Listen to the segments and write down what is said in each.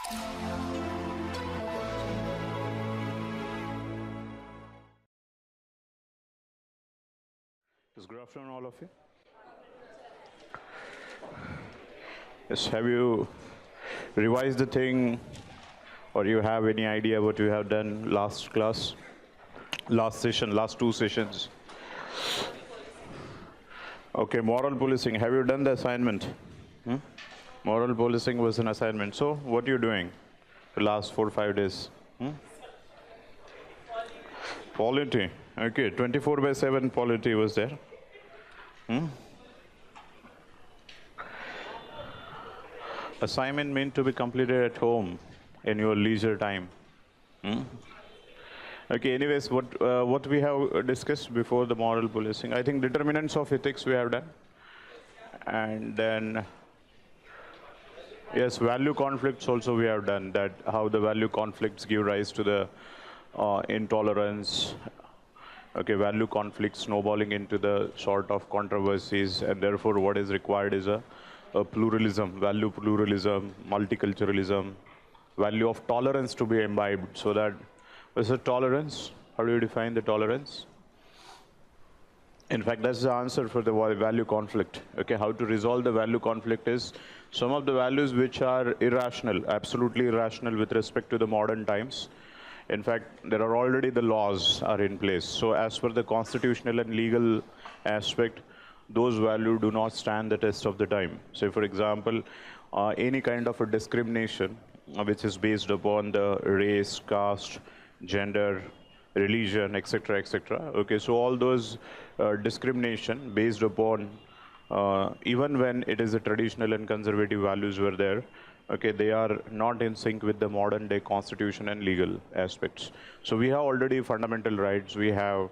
Good afternoon, all of you. Yes, have you revised the thing, or you have any idea what you have done last class, last session, last two sessions? Okay, moral policing. Have you done the assignment? Moral policing was an assignment. So, what are you doing the last 4 or 5 days? Polity. Okay, 24/7 polity was there. Assignment meant to be completed at home in your leisure time. Okay, anyways, what we have discussed before the moral policing, I think determinants of ethics we have done. And then, yes, value conflicts also we have done, that how the value conflicts give rise to the intolerance. Okay, value conflicts snowballing into the sort of controversies, and therefore what is required is a pluralism, value pluralism, multiculturalism, value of tolerance to be imbibed. So that, is it tolerance? How do you define the tolerance? In fact, that's the answer for the value conflict. Okay, how to resolve the value conflict is some of the values which are irrational, absolutely irrational with respect to the modern times. In fact, there are already the laws are in place. So as per the constitutional and legal aspect, those values do not stand the test of the time. So for example, any kind of a discrimination which is based upon the race, caste, gender, religion, etc., etc. Okay, so all those discrimination based upon even when it is a traditional and conservative values were there, okay, they are not in sync with the modern day constitution and legal aspects. So we have already fundamental rights, we have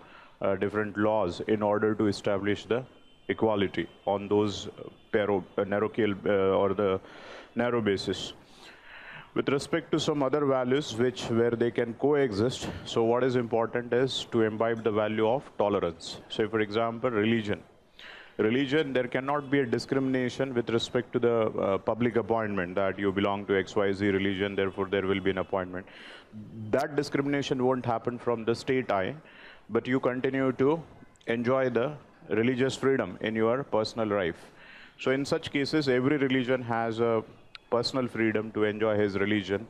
different laws in order to establish the equality on those or the narrow basis. With respect to some other values where they can coexist, so what is important is to imbibe the value of tolerance. So for example, religion, there cannot be a discrimination with respect to the public appointment, that you belong to XYZ religion, therefore there will be an appointment. That discrimination won't happen from the state eye, but you continue to enjoy the religious freedom in your personal life. So in such cases, every religion has a personal freedom to enjoy his religion,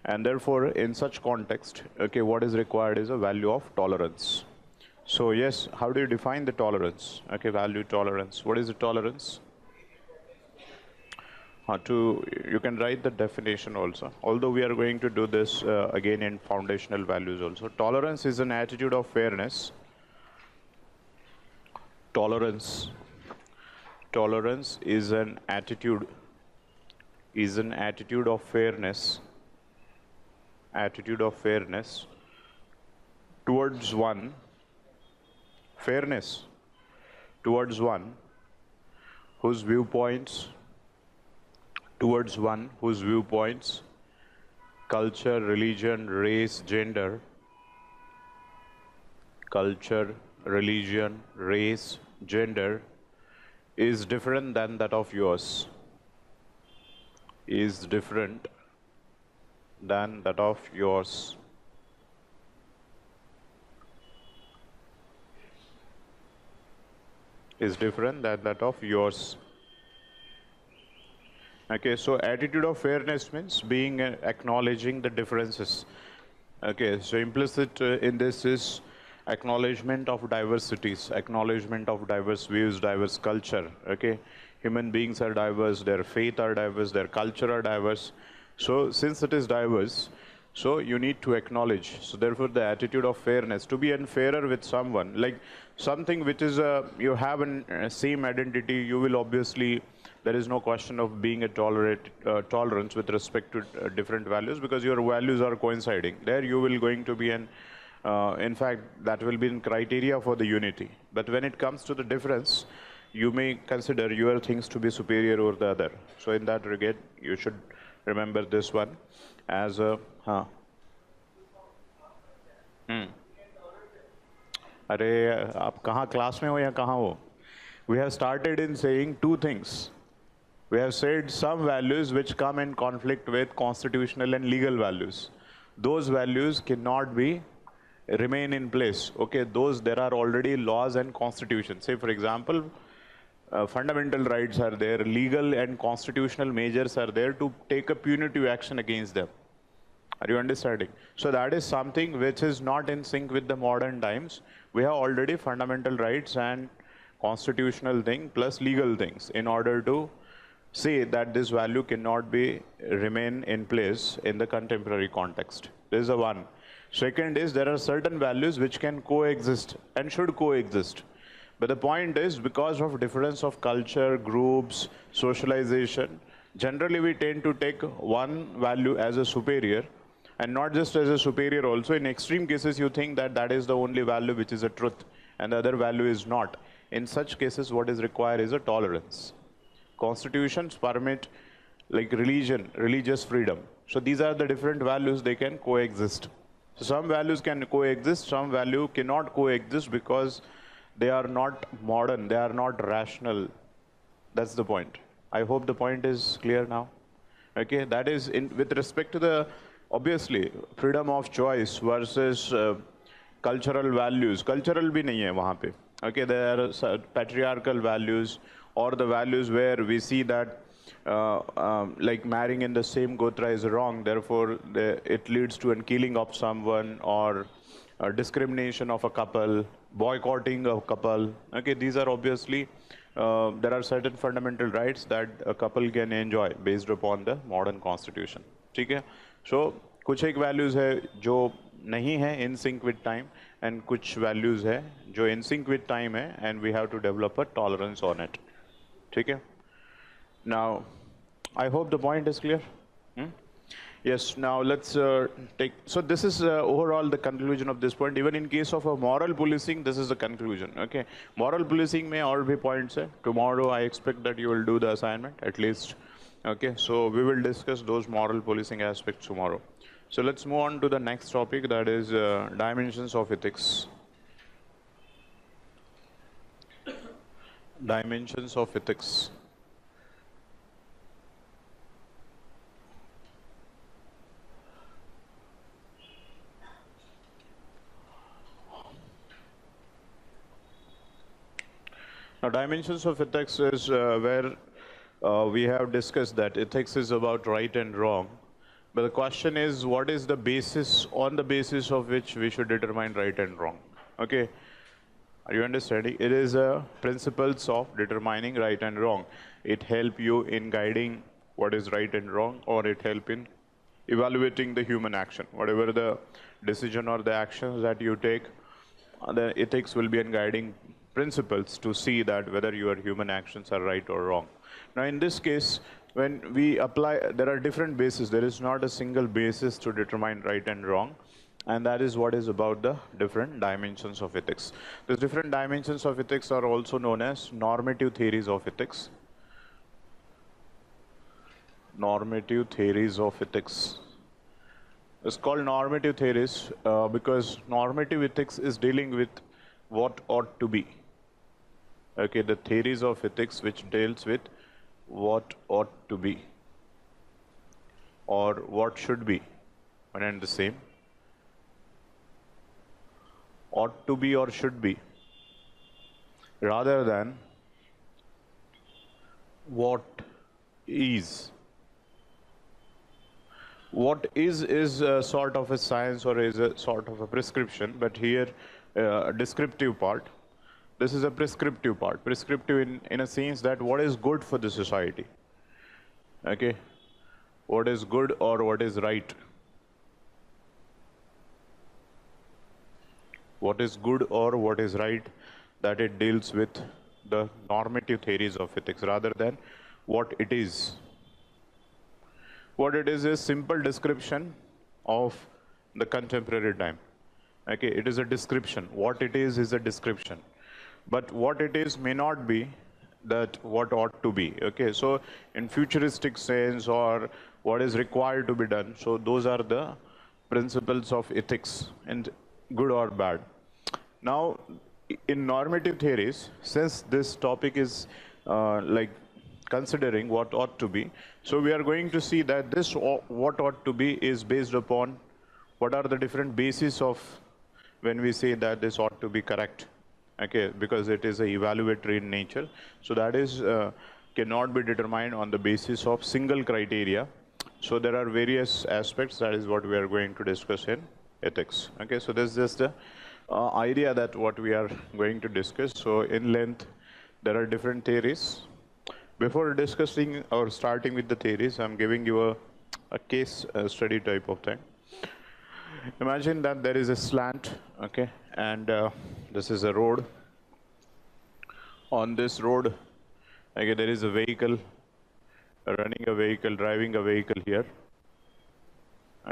and therefore in such context, okay, what is required is a value of tolerance. So yes, how do you define the tolerance? Okay, value tolerance. What is the tolerance? You can write the definition also, although we are going to do this again in foundational values also. Tolerance is an attitude of fairness. Tolerance is an attitude of fairness towards one, fairness towards one whose viewpoints, culture, religion, race, gender, is different than that of yours. Is different than that of yours. Is different than that of yours. Okay, so attitude of fairness means acknowledging the differences. Okay, so implicit in this is acknowledgement of diversities, acknowledgement of diverse views, diverse culture. Okay, human beings are diverse, their faith are diverse, their culture are diverse. So since it is diverse, so you need to acknowledge. So therefore the attitude of fairness, to be unfairer with someone, like something which is you have a same identity, you will obviously, there is no question of being a tolerance with respect to different values, because your values are coinciding. There you will going to be in fact, that will be in criteria for the unity. But when it comes to the difference, you may consider your things to be superior over the other. So in that regard, you should remember this one as a अरे आप कहाँ class में हो या कहाँ हो? We have started in saying two things. We have said some values which come in conflict with constitutional and legal values. Those values cannot be remain in place. Okay, those there are already laws and constitutions. Say for example, fundamental rights are there, legal and constitutional measures are there to take a punitive action against them. Are you understanding? So that is something which is not in sync with the modern times. We have already fundamental rights and constitutional thing plus legal things in order to say that this value cannot be remain in place in the contemporary context. This is the one. Second is there are certain values which can coexist and should coexist. But the point is, because of difference of culture, groups, socialization, generally we tend to take one value as a superior, and not just as a superior also. In extreme cases, you think that that is the only value which is a truth, and the other value is not. In such cases, what is required is a tolerance. Constitutions permit like religion, religious freedom. So these are the different values, they can coexist. So some values can coexist, some value cannot coexist because they are not modern, they are not rational. That's the point. I hope the point is clear now. Okay, that is with respect to the, obviously, freedom of choice versus cultural values. Cultural bhi nahi hai wahan pe. Okay, there are patriarchal values or the values where we see that like marrying in the same gotra is wrong, therefore it leads to a killing of someone or discrimination of a couple, boycotting a couple. Okay, these are obviously, there are certain fundamental rights that a couple can enjoy based upon the modern constitution. ठीक है? So कुछ एक values है जो नहीं है in sync with time, and कुछ values है जो in sync with time है, and we have to develop a tolerance on it. ठीक है? Now, I hope the point is clear. Yes, now let's take, so this is overall the conclusion of this point. Even in case of a moral policing, this is the conclusion, okay? Moral policing may all be points. Tomorrow, I expect that you will do the assignment, at least. Okay, so we will discuss those moral policing aspects tomorrow. So let's move on to the next topic, that is dimensions of ethics. Dimensions of ethics. Now, dimensions of ethics is where we have discussed that ethics is about right and wrong. But the question is, what is the basis, on the basis of which we should determine right and wrong? Okay, are you understanding? It is a principles of determining right and wrong. It help you in guiding what is right and wrong, or it help in evaluating the human action. Whatever the decision or the actions that you take, the ethics will be in guiding principles to see that whether your human actions are right or wrong. Now, in this case, when we apply, there are different bases. There is not a single basis to determine right and wrong. And that is what is about the different dimensions of ethics. These different dimensions of ethics are also known as normative theories of ethics. Normative theories of ethics. It's called normative theories because normative ethics is dealing with what ought to be. Okay, the theories of ethics which deals with what ought to be or what should be, one and the same. Ought to be or should be, rather than what is. What is a sort of a science or is a sort of a prescription, but here descriptive part. This is a prescriptive part. Prescriptive in a sense that what is good for the society. Okay, what is good or what is right. What is good or what is right, that it deals with the normative theories of ethics rather than what it is. What it is simple description of the contemporary time. Okay, it is a description. What it is a description. But what it is may not be that what ought to be. Okay, so in futuristic sense or what is required to be done. So those are the principles of ethics, and good or bad. Now, in normative theories, since this topic is like considering what ought to be. So we are going to see that this what ought to be is based upon what are the different bases of when we say that this ought to be correct. Okay, because it is a evaluatory in nature. So that is cannot be determined on the basis of single criteria. So there are various aspects. That is what we are going to discuss in ethics. Okay, so this is just the idea that what we are going to discuss. So in length, there are different theories. Before discussing or starting with the theories, I'm giving you a case study type of thing. Imagine that there is a slant, okay, and this is a road. On this road, okay, there is a vehicle, running a vehicle, driving a vehicle here,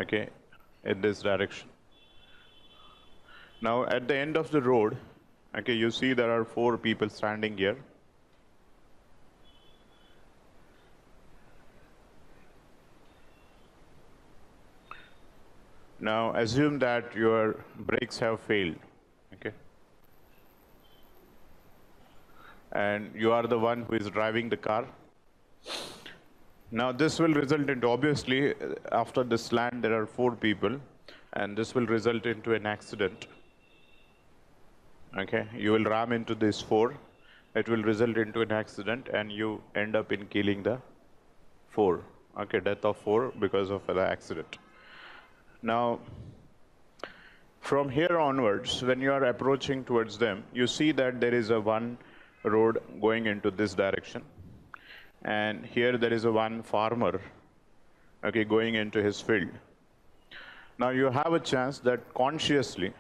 okay, in this direction. Now, at the end of the road, okay, you see there are 4 people standing here. Now, assume that your brakes have failed, okay? And you are the one who is driving the car. Now, this will result into, obviously, after the slant, there are 4 people, and this will result into an accident. Okay, you will ram into these 4. It will result into an accident, and you end up in killing the 4. Okay, death of 4 because of the accident. Now, from here onwards, when you are approaching towards them, you see that there is a one road going into this direction. And here there is a one farmer, okay, going into his field. Now you have a chance that consciously,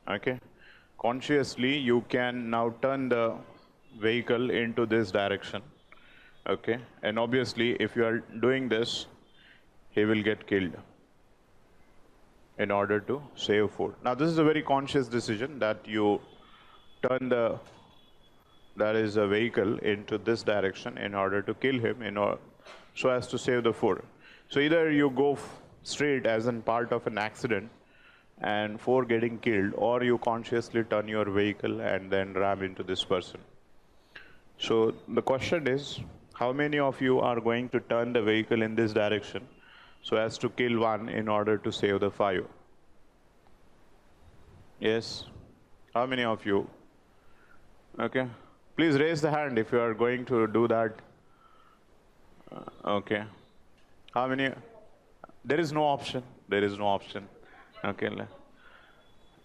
okay, consciously you can now turn the vehicle into this direction, okay. And obviously, if you are doing this, he will get killed in order to save food. Now this is a very conscious decision that you turn the vehicle into this direction in order to kill him so as to save the food. So either you go straight as in part of an accident and for getting killed, or you consciously turn your vehicle and then ram into this person. So the question is, how many of you are going to turn the vehicle in this direction so as to kill one in order to save the 5? Yes? How many of you? Okay. Please raise the hand if you are going to do that. Okay. How many? There is no option. There is no option. Okay.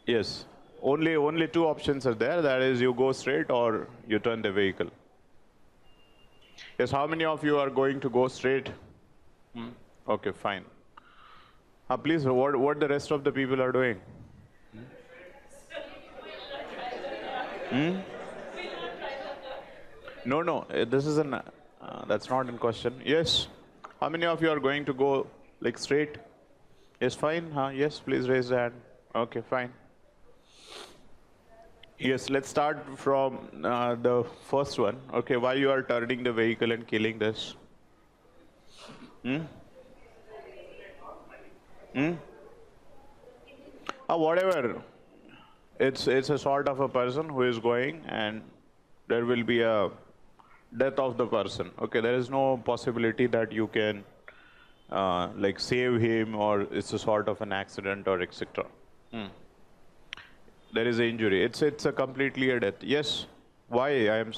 Yes. Only 2 options are there. That is, you go straight or you turn the vehicle. Yes. How many of you are going to go straight? Okay, fine. Please, what the rest of the people are doing? No, this is that's not in question. Yes. How many of you are going to go like straight? Yes, fine. Yes, please raise the hand. Okay, fine. Yes, let's start from the first one. Okay, why you are turning the vehicle and killing this? Whatever. It's a sort of a person who is going, and there will be a death of the person. Okay, there is no possibility that you can like save him, or it's a sort of an accident or etc. There is an injury. It's a completely a death. Yes. Why? I'm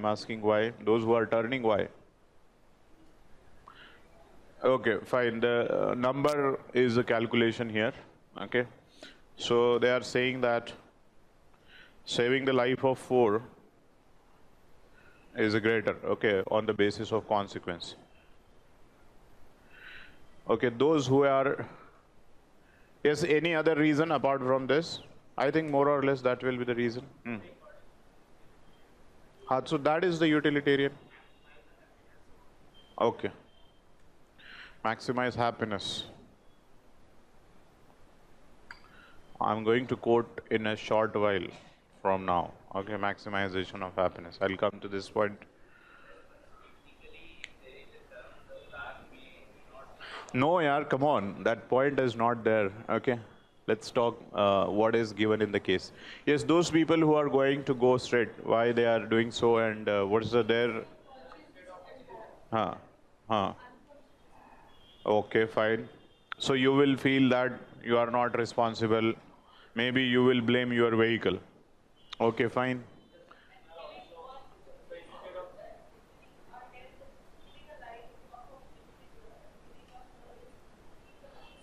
asking why. Those who are turning, why? Okay, fine. The number is a calculation here. Okay. So they are saying that saving the life of 4 is a greater, okay, on the basis of consequence. Okay, those who are, yes, any other reason apart from this? I think more or less that will be the reason. So that is the utilitarian. Okay. Maximize happiness. I'm going to quote in a short while from now. Okay, maximization of happiness. I'll come to this point. No, yaar, come on. That point is not there. Okay. Let's talk what is given in the case. Yes, those people who are going to go straight, why they are doing so, and what is their... Huh. Huh. Okay, fine. So you will feel that you are not responsible. Maybe you will blame your vehicle. Okay, fine.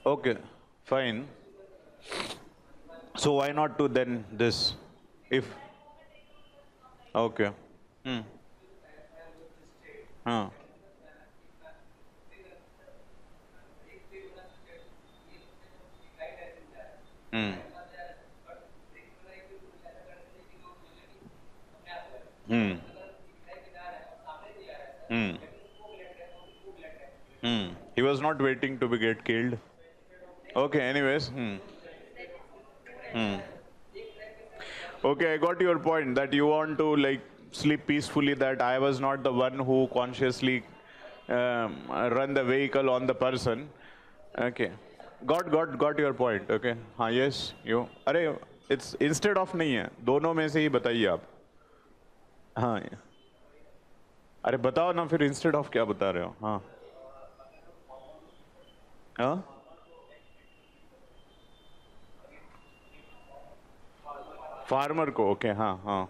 Okay, fine. So why not to then this? If okay. Hmm. Huh. Hmm. Hmm. Hmm. Hmm. He was not waiting to be get killed. Okay, anyways. Hmm. Hmm. Okay, I got your point that you want to like sleep peacefully, that I was not the one who consciously run the vehicle on the person. Okay. Got your point. Okay. हाँ yes you अरे it's instead of नहीं है, दोनों में से ही बताइए आप. हाँ अरे बताओ ना फिर इंस्टेड ऑफ क्या बता रहे हो. हाँ हाँ फार्मर को. ओके हाँ हाँ.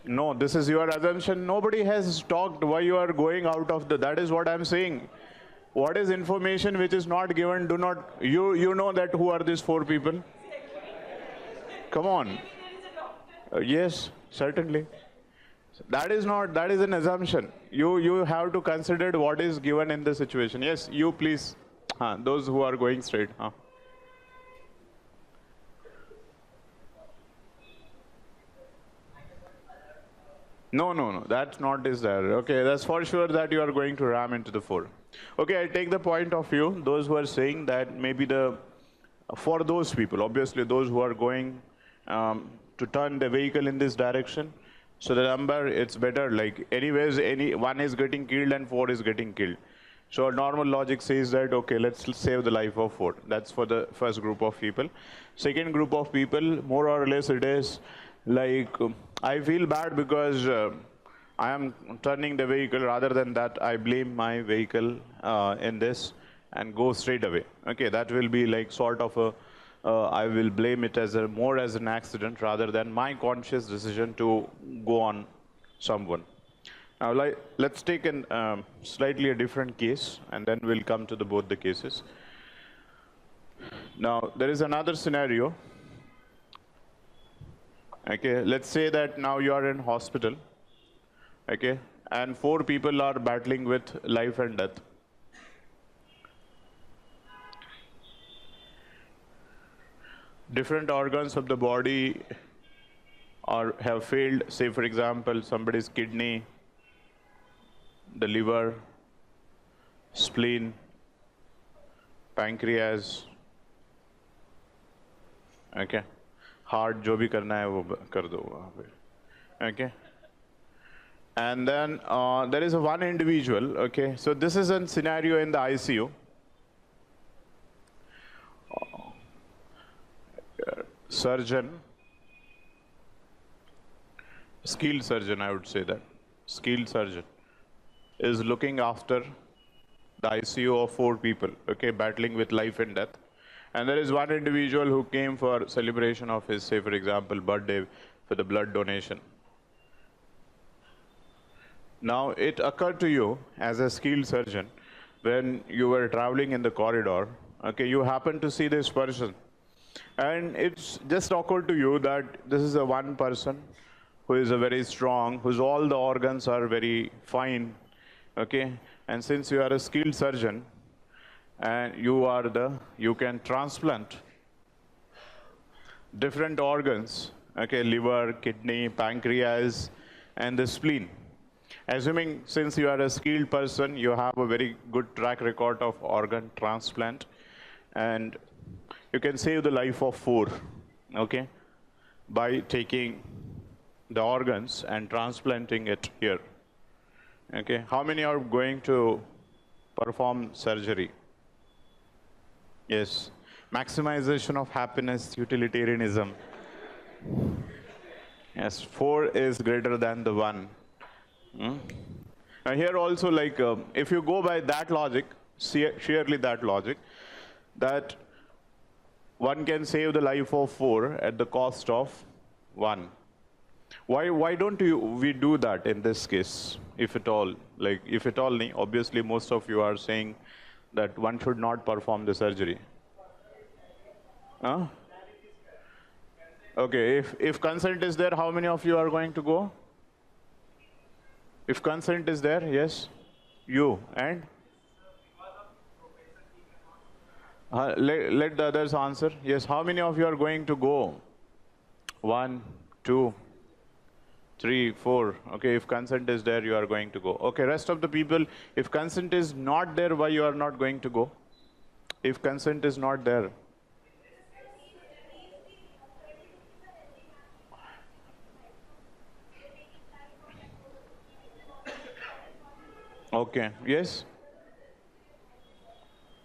No, this is your assumption. Nobody has talked why you are going out of the. That is what I'm saying. What is information which is not given? Do not. You know that who are these four people? Come on. Yes, certainly. That is not. That is an assumption. You have to consider what is given in the situation. Yes, you please. Those who are going straight. No, no, no, that's not is there. Okay, that's for sure that you are going to ram into the four. Okay, I take the point of view, those who are saying that maybe for those people, obviously those who are going to turn the vehicle in this direction, so the number, it's better, like anyways, one is getting killed and four is getting killed. So normal logic says that, okay, let's save the life of four. That's for the first group of people. Second group of people, more or less it is like, I feel bad because I am turning the vehicle. Rather than that, I blame my vehicle in this and go straight away. Okay, that will be like sort of a, I will blame it as more as an accident rather than my conscious decision to go on someone. Now, let's take an slightly a different case, and then we'll come to both the cases. Now, there is another scenario. Okay, let's say that now you are in hospital. Okay, and four people are battling with life and death. Different organs of the body have failed. Say, for example, somebody's kidney, the liver, spleen, pancreas. Okay, heart, जो भी करना है वो कर दो वहाँ पे. Okay. And then there is one individual. Okay, so this is a scenario in the ICU. Surgeon, skilled surgeon, I would say that, skilled surgeon is looking after the ICU of four people, okay, battling with life and death. And there is one individual who came for celebration of his, say, for example, birthday for the blood donation. Now, it occurred to you as a skilled surgeon when you were traveling in the corridor, okay, you happened to see this person. And it's just occurred to you that this is a one person who is a very strong, whose all the organs are very fine, okay? And since you are a skilled surgeon, and you can transplant different organs, okay, liver, kidney, pancreas, and the spleen. Assuming since you are a skilled person, you have a very good track record of organ transplant, and you can save the life of four, okay, by taking the organs and transplanting it here. Okay, how many are going to perform surgery? Yes, Maximization of happiness, utilitarianism. Yes, 4 is greater than the 1. Now here also, like, if you go by that logic, sheerly that logic, that one can save the life of 4 at the cost of 1. Why don't we do that in this case, if at all? Like, if at all, obviously most of you are saying that one should not perform the surgery. Huh? Okay, if consent is there, how many of you are going to go? If consent is there, yes, you and let the others answer. Yes, how many of you are going to go? 1, 2, 3, 4. Okay, if consent is there, you are going to go. Okay, rest of the people, if consent is not there, why you are not going to go? If consent is not there. Okay, yes?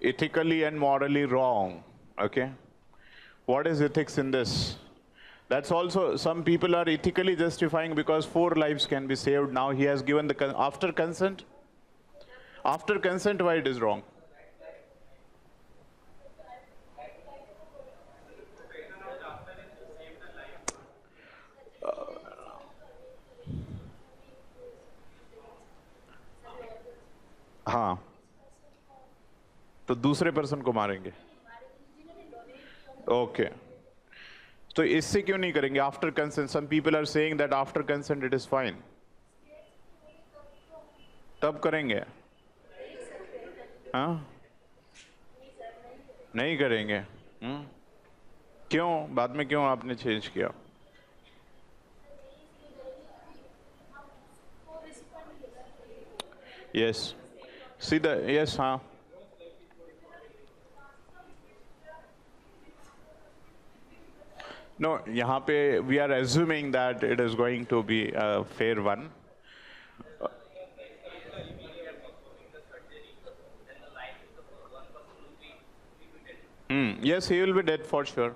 Ethically and morally wrong. Okay? What is ethics in this? That's also, some people are ethically justifying because 4 lives can be saved. Now he has given the, after consent? After consent, why it is wrong? हाँ, तो दूसरे person को मारेंगे. Okay, तो इससे क्यों नहीं करेंगे after consent? Some people are saying that after consent it is fine. तब करेंगे? हाँ, नहीं करेंगे. क्यों? बाद में क्यों आपने चेंज किया? यस, सीधा यस. हाँ, no, यहाँ पे we are assuming that it is going to be a fair one. Yes, he will be dead for sure.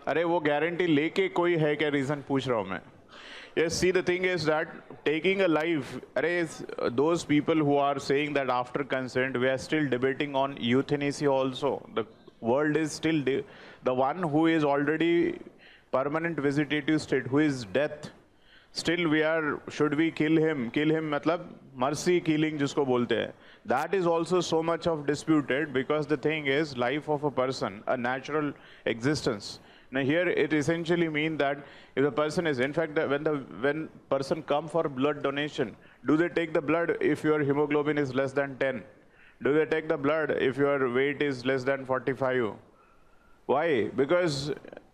अरे वो गारंटी लेके कोई है क्या? रीजन पूछ रहा हूँ मैं. Yes, see, the thing is that taking a life, those people who are saying that after consent, we are still debating on euthanasia also. The world is still, the one who is already permanent vegetative state, who is death, still we are, should we kill him? Kill him, matlab, mercy killing jisko bolte hai. That is also so much of disputed because the thing is, life of a person, a natural existence. Now here it essentially means that if the person is, in fact, when person come for blood donation, do they take the blood if your hemoglobin is less than 10? Do they take the blood if your weight is less than 45? Why? Because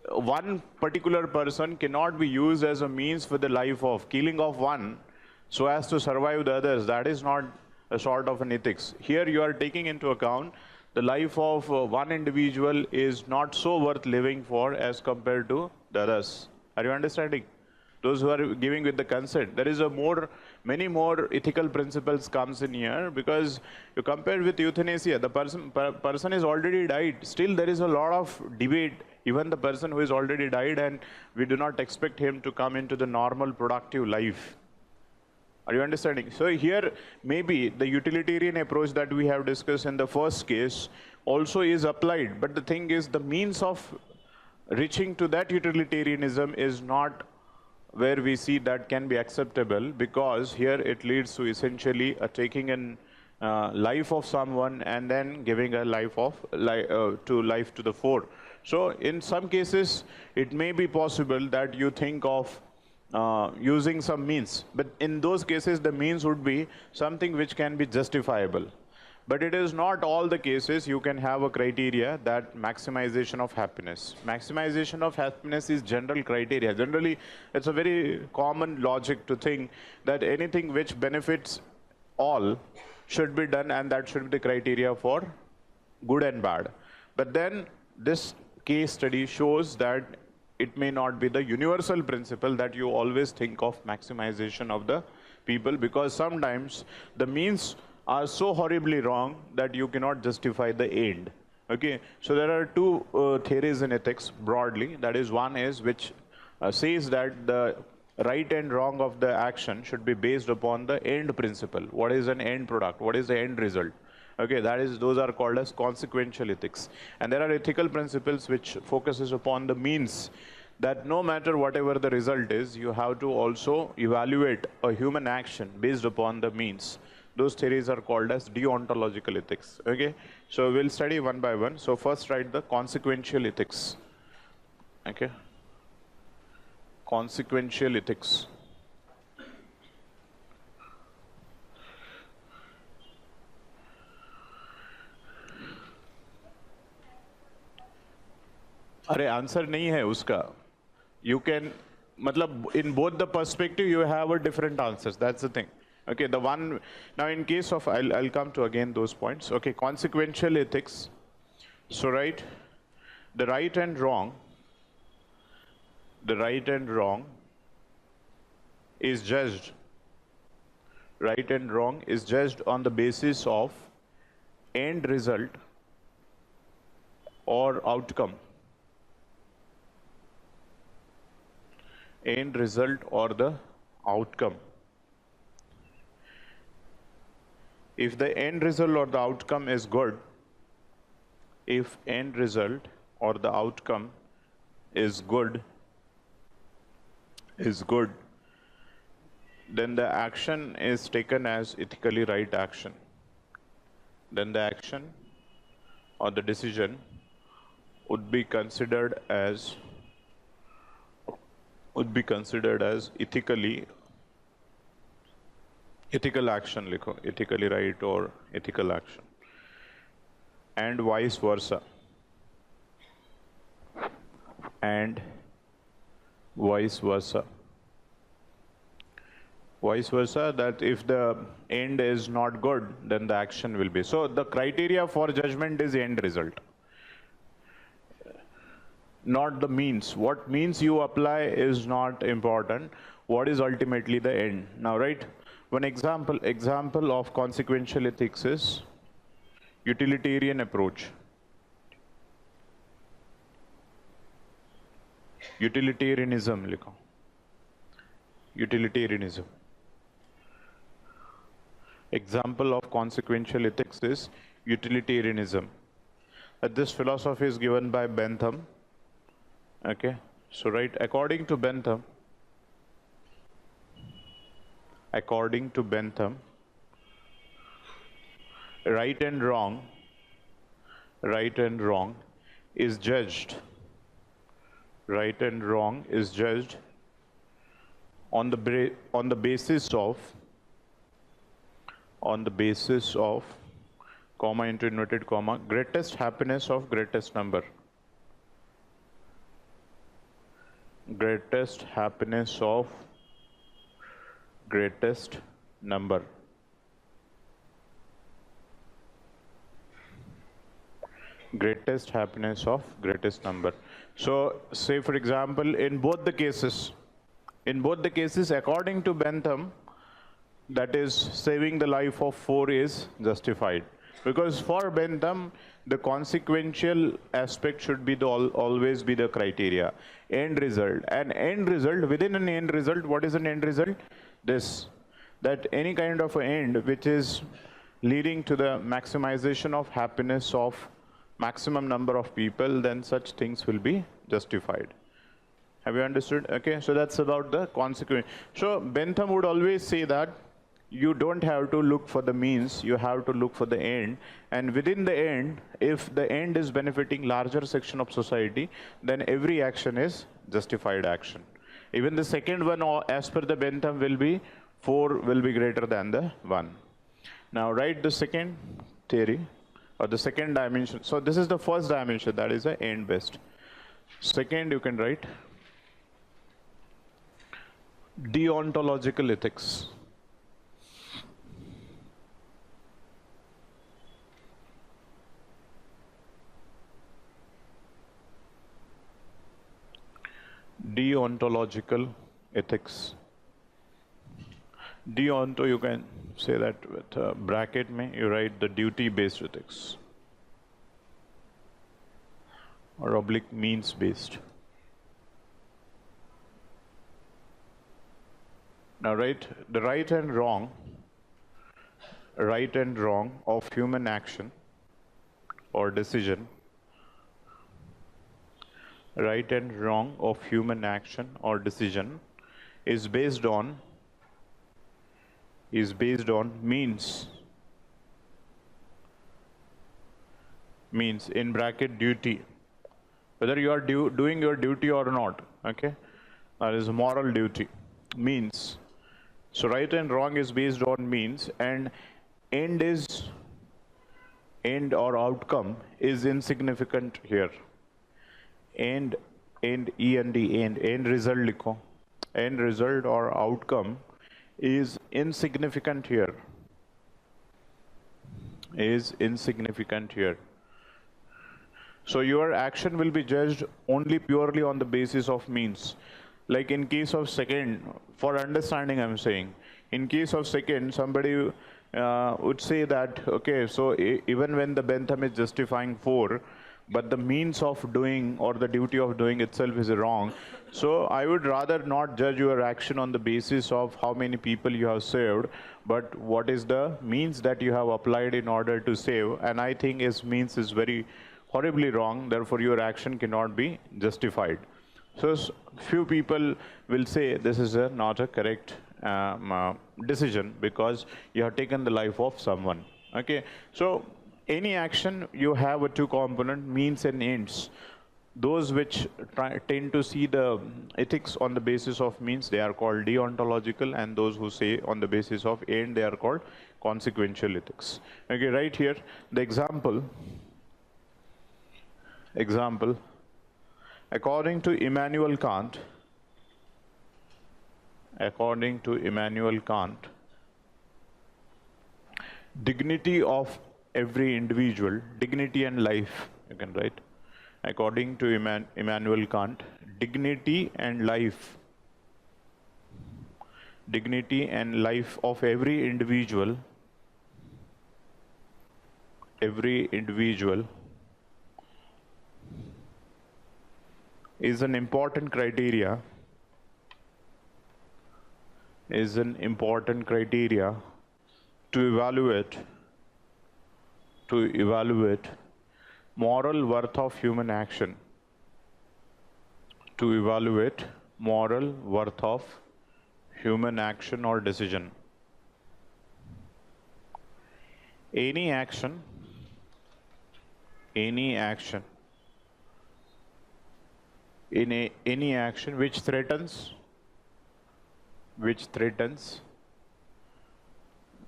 one particular person cannot be used as a means for the life of killing of one so as to survive the others. That is not a sort of an ethics. Here you are taking into account the life of one individual is not so worth living for as compared to the others. Are you understanding? Those who are giving with the consent, there is many more ethical principles comes in here because you compare with euthanasia, the person is already died. Still there is a lot of debate, even the person who is already died, and we do not expect him to come into the normal productive life. Are you understanding? So here, maybe the utilitarian approach that we have discussed in the first case also is applied. But the thing is, the means of reaching to that utilitarianism is not where we see that can be acceptable, because here it leads to essentially taking in life of someone and then giving a life to the fore. So in some cases, it may be possible that you think of using some means, but in those cases the means would be something which can be justifiable. But it is not all the cases you can have a criteria that maximization of happiness. Maximization of happiness is general criteria. Generally, it's a very common logic to think that anything which benefits all should be done, and that should be the criteria for good and bad. But then this case study shows that it may not be the universal principle that you always think of maximization of the people, because sometimes the means are so horribly wrong that you cannot justify the end. Okay, so there are two theories in ethics broadly. That is, one is which says that the right and wrong of the action should be based upon the end principle. What is an end product? What is the end result? Okay, those are called as consequential ethics. And there are ethical principles which focuses upon the means, that no matter whatever the result is, you have to also evaluate a human action based upon the means. Those theories are called as deontological ethics. Okay, so we'll study one by one. So first write the consequential ethics. Okay, consequential ethics. अरे answer नहीं है उसका. You can, matlab, in both the perspective you have a different answers. That's the thing. Okay, the one, now in case of, I'll come to again those points. Okay, consequential ethics. So right, the right and wrong is judged. Right and wrong is judged on the basis of end result or outcome. End result or the outcome. If the end result or the outcome is good, if end result or the outcome is good, then the action is taken as ethically right action. Then the action or the decision would be considered as ethical action, likho, ethically right or ethical action, and vice versa. And vice versa. Vice versa, that if the end is not good, then the action will be. So the criteria for judgment is end result, not the means. What means you apply is not important. What is ultimately the end? Now, right? One example of consequential ethics is utilitarian approach. Utilitarianism, likho. Utilitarianism. Example of consequential ethics is utilitarianism. This philosophy is given by Bentham. Okay, so right, according to Bentham, right and wrong is judged. Right and wrong is judged on the basis of comma into inverted comma, greatest happiness of greatest number. Greatest happiness of greatest number. Greatest happiness of greatest number. So, say for example, in both the cases, according to Bentham, that is, saving the life of 4 is justified. Because for Bentham, the consequential aspect should be always be the criteria. End result. An end result, within an end result, what is an end result? This, that any kind of an end which is leading to the maximization of happiness of maximum number of people, then such things will be justified. Have you understood? Okay, so that's about the consequence. So Bentham would always say that you don't have to look for the means, you have to look for the end. And within the end, if the end is benefiting larger section of society, then every action is justified action. Even the second one, as per the Bentham, will be 4 will be greater than the 1. Now write the second theory or the second dimension. So this is the first dimension, that is the end based. Second, you can write deontological ethics. Deontological ethics. Deonto, you can say that with bracket mein, you write the duty-based ethics or oblique means-based. Now write the right and wrong of human action or decision. Right and wrong of human action or decision is based on means in bracket duty, whether you are doing your duty or not. Okay, that is moral duty. Means. So right and wrong is based on means, and end or outcome is insignificant here. End result likho. End result or outcome is insignificant here. So your action will be judged only purely on the basis of means. Like in case of second, for understanding I'm saying, in case of second, somebody would say that, okay, so even when the Bentham is justifying 4, but the means of doing or the duty of doing itself is wrong. So I would rather not judge your action on the basis of how many people you have saved, but what is the means that you have applied in order to save. And I think his means is very horribly wrong, therefore your action cannot be justified. So few people will say this is not a correct decision because you have taken the life of someone. Okay, so any action you have a two component, means and ends. Those which tend to see the ethics on the basis of means, they are called deontological, and those who say on the basis of end, they are called consequential ethics. Okay, right here the example. According to Immanuel Kant, dignity of every individual, dignity and life, you can write. According to Immanuel Kant, dignity and life of every individual is an important criteria to evaluate moral worth of human action, or decision. Any action which threatens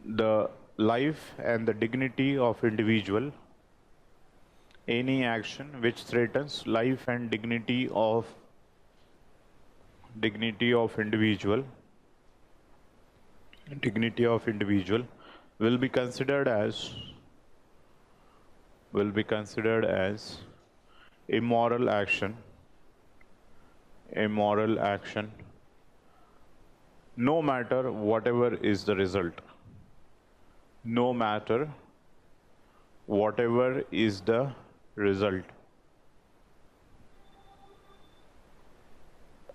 the life and the dignity of individual, any action which threatens life and dignity of individual will be considered as immoral action, no matter whatever is the result.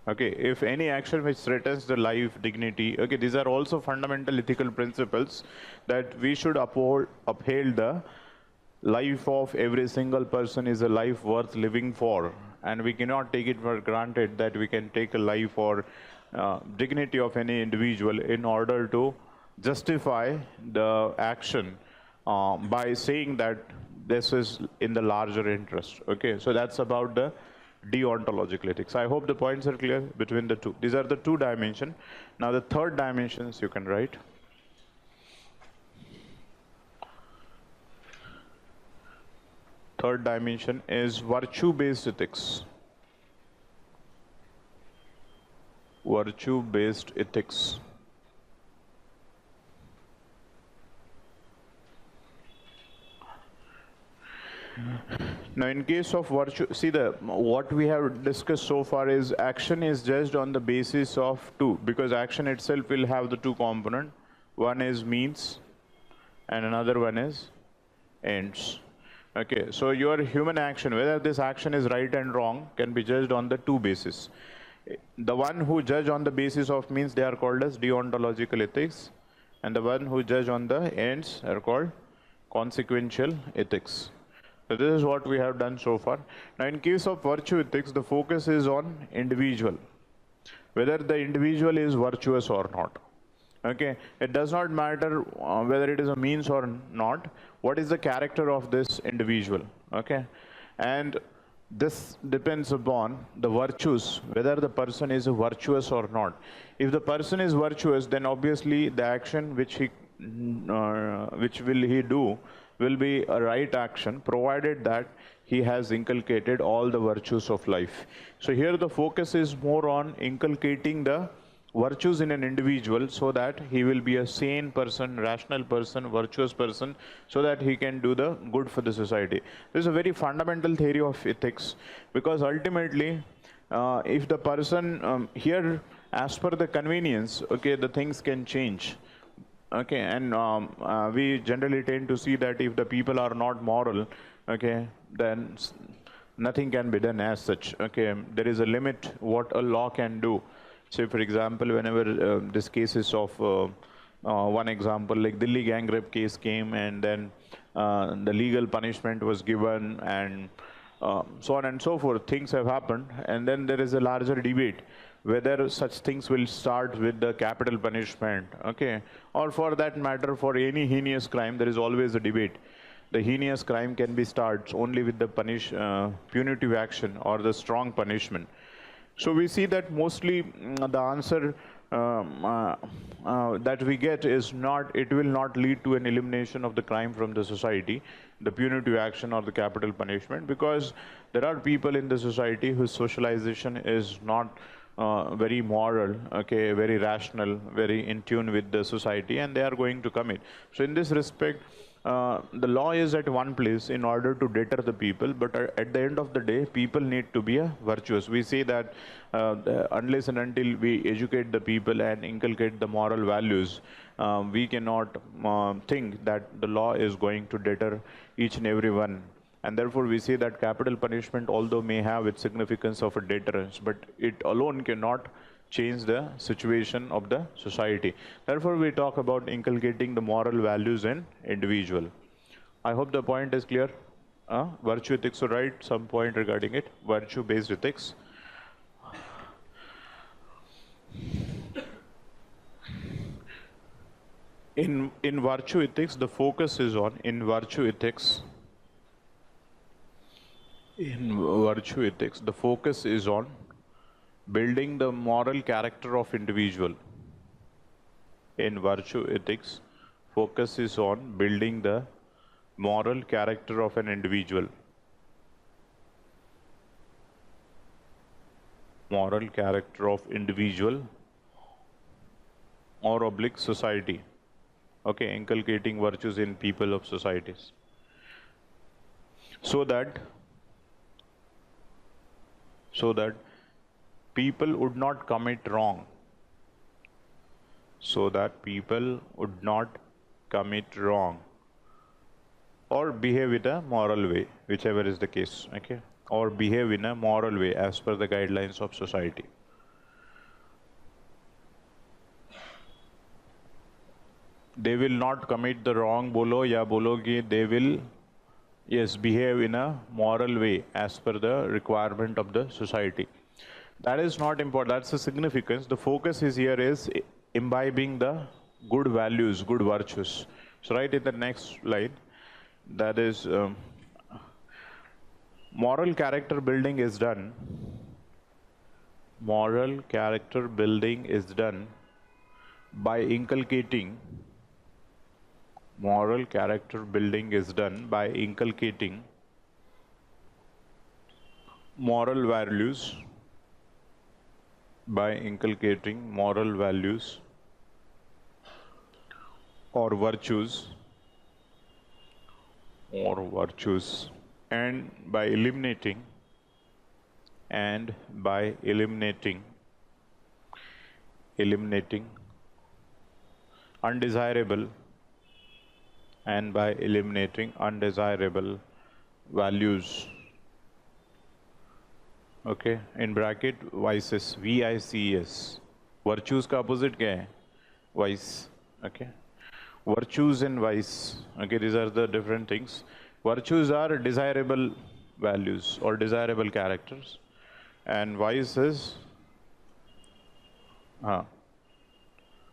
Okay, if any action which threatens the life, dignity, okay, these are also fundamental ethical principles that we should uphold the life of every single person is a life worth living for, and we cannot take it for granted that we can take a life or dignity of any individual in order to justify the action by saying that this is in the larger interest. Okay, so that's about the deontological ethics. I hope the points are clear between the two. These are the two dimensions. Now the third dimensions you can write. Third dimension is virtue-based ethics. Virtue-based ethics. Now in case of virtue, see what we have discussed so far is action is judged on the basis of two, because action itself will have the two components, one is means, and another one is ends. Okay, so your human action, whether this action is right and wrong, can be judged on the two bases. The one who judge on the basis of means, they are called as deontological ethics, and the one who judge on the ends are called consequential ethics. So this is what we have done so far. Now in case of virtue ethics, the focus is on individual, whether the individual is virtuous or not. Okay, it does not matter whether it is a means or not. What is the character of this individual? Okay, and this depends upon the virtues, whether the person is virtuous or not. If the person is virtuous, then obviously the action which will he do will be a right action, provided that he has inculcated all the virtues of life. So here the focus is more on inculcating the virtues in an individual, so that he will be a sane person, rational person, virtuous person, so that he can do the good for the society. This is a very fundamental theory of ethics, because ultimately, if the person here, as per the convenience, okay, the things can change. Okay, and we generally tend to see that if the people are not moral, okay, then nothing can be done as such. Okay, there is a limit what a law can do. Say, for example, whenever this cases of one example, like Delhi gang rape case came, and then the legal punishment was given, and so on and so forth, things have happened, and then there is a larger debate whether such things will start with the capital punishment, okay, or for that matter, for any heinous crime, there is always a debate. The heinous crime can be started only with the punitive action or the strong punishment. So we see that mostly the answer that we get is not, it will not lead to an elimination of the crime from the society, the punitive action or the capital punishment, because there are people in the society whose socialization is not very moral, okay, very rational, very in tune with the society, and they are going to commit. So in this respect, the law is at one place in order to deter the people, but at the end of the day, people need to be virtuous. We say that unless and until we educate the people and inculcate the moral values, we cannot think that the law is going to deter each and every one. And therefore, we say that capital punishment, although may have its significance of a deterrence, but it alone cannot change the situation of the society. Therefore, we talk about inculcating the moral values in individual. I hope the point is clear. Virtue ethics, so write some point regarding it. Virtue-based ethics. In virtue ethics, the focus is on, in virtue ethics, the focus is on building the moral character of individual. In virtue ethics, focus is on building the moral character of an individual. Moral character of individual or oblique society. Okay, inculcating virtues in people of societies. So that people would not commit wrong. So that people would not commit wrong or behave in a moral way, whichever is the case, okay? Or behave in a moral way as per the guidelines of society. They will not commit the wrong, bolo ya bologi, they will, yes, behave in a moral way as per the requirement of the society. That is not important, that's the significance. The focus here is imbibing the good values, good virtues. So right in the next slide, that is moral character building is done. Moral character building is done by inculcating. Moral character building is done by inculcating moral values, by inculcating moral values or virtues, and by eliminating undesirable and by eliminating undesirable values. Okay, in bracket vices, VICES. Virtues का opposite क्या है? Vice. Okay. Virtues and vice. Okay, these are the different things. Virtues are desirable values or desirable characters, and vice is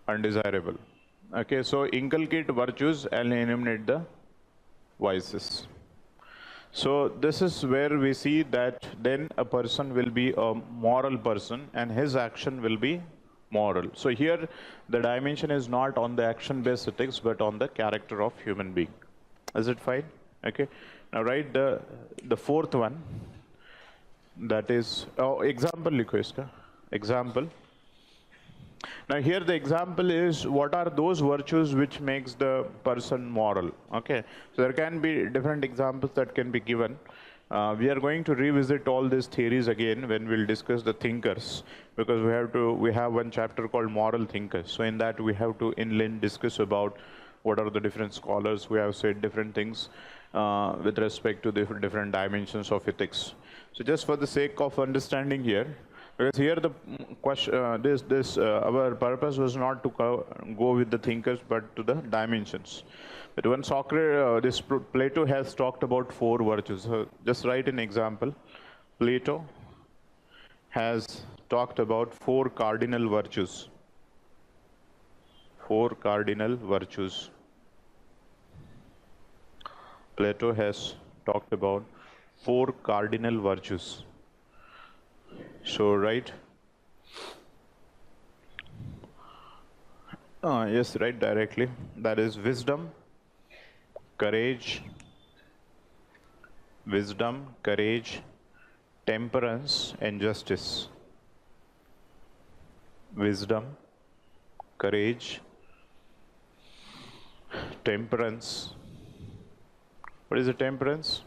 undesirable. Okay, so inculcate virtues and eliminate the vices. So this is where we see that then a person will be a moral person and his action will be moral. So here the dimension is not on the action-based ethics but on the character of human being. Is it fine? Okay. Now write the fourth one. That is example likho iska. Example. Now here the example is what are those virtues which makes the person moral. Okay, so there can be different examples that can be given. We are going to revisit all these theories again when we'll discuss the thinkers, because we have one chapter called moral thinkers. So in that we have to inland discuss about what are the different scholars who have said different things with respect to different dimensions of ethics. So just for the sake of understanding here, because here the question, our purpose was not to go with the thinkers, but to the dimensions. But when Socrates, Plato has talked about 4 virtues. So just write an example. Plato has talked about 4 cardinal virtues. 4 cardinal virtues. Plato has talked about 4 cardinal virtues. So write, yes, write directly. That is wisdom, courage, temperance, and justice. Wisdom, courage, temperance. What is the temperance?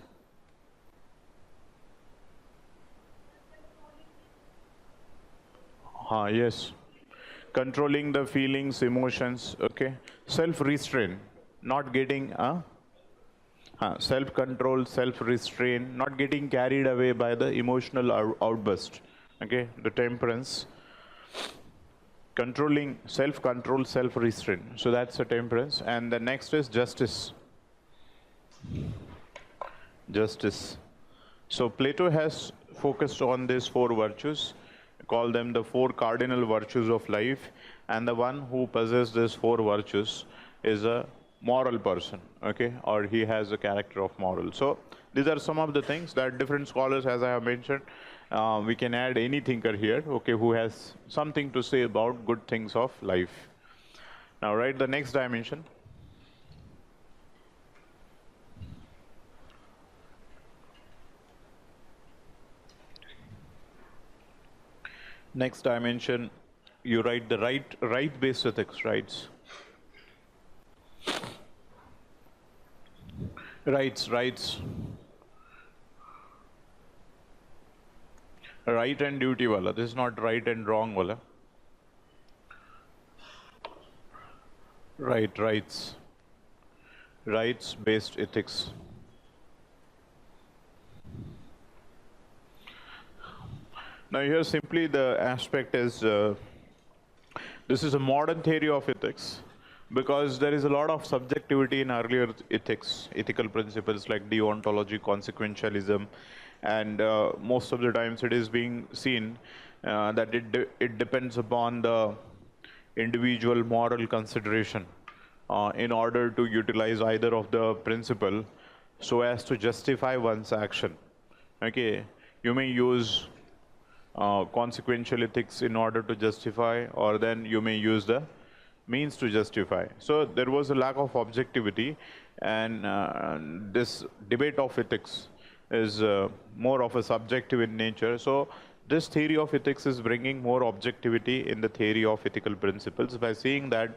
Yes. Controlling the feelings, emotions, okay. Self-restraint, not getting, self-control, self-restraint, not getting carried away by the emotional outburst, okay. The temperance. Controlling, self-control, self-restraint. So that's the temperance. And the next is justice. Justice. So Plato has focused on these 4 virtues. Call them the 4 cardinal virtues of life, and the one who possesses these 4 virtues is a moral person, okay, or he has a character of moral. So these are some of the things that different scholars, as I have mentioned, we can add any thinker here, okay, who has something to say about good things of life. Now write the next dimension. Next dimension, you write the right-based ethics, rights. Rights. Right and duty wala. This is not right and wrong wala. Rights. Rights-based ethics. Now here simply the aspect is, this is a modern theory of ethics, because there is a lot of subjectivity in earlier ethics, ethical principles like deontology, consequentialism, and most of the times it is being seen that it depends upon the individual moral consideration in order to utilize either of the principle so as to justify one's action. Okay, you may use consequential ethics in order to justify, or then you may use the means to justify. So there was a lack of objectivity, and this debate of ethics is more of a subjective in nature. So this theory of ethics is bringing more objectivity in the theory of ethical principles by saying that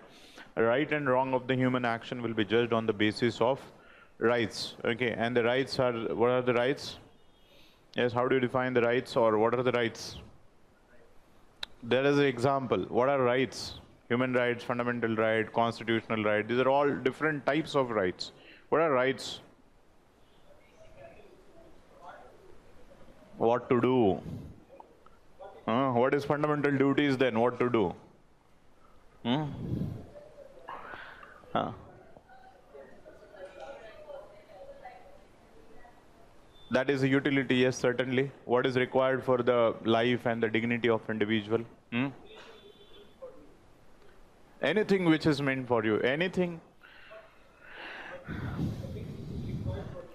right and wrong of the human action will be judged on the basis of rights. Okay, and the rights are, what are the rights? Yes, how do you define the rights, or what are the rights? There is an example. What are rights? Human rights, fundamental right, constitutional right, these are all different types of rights. What are rights? What to do? What is fundamental duties then? What to do? That is a utility, yes, certainly. What is required for the life and the dignity of individual? Anything which is meant for you, anything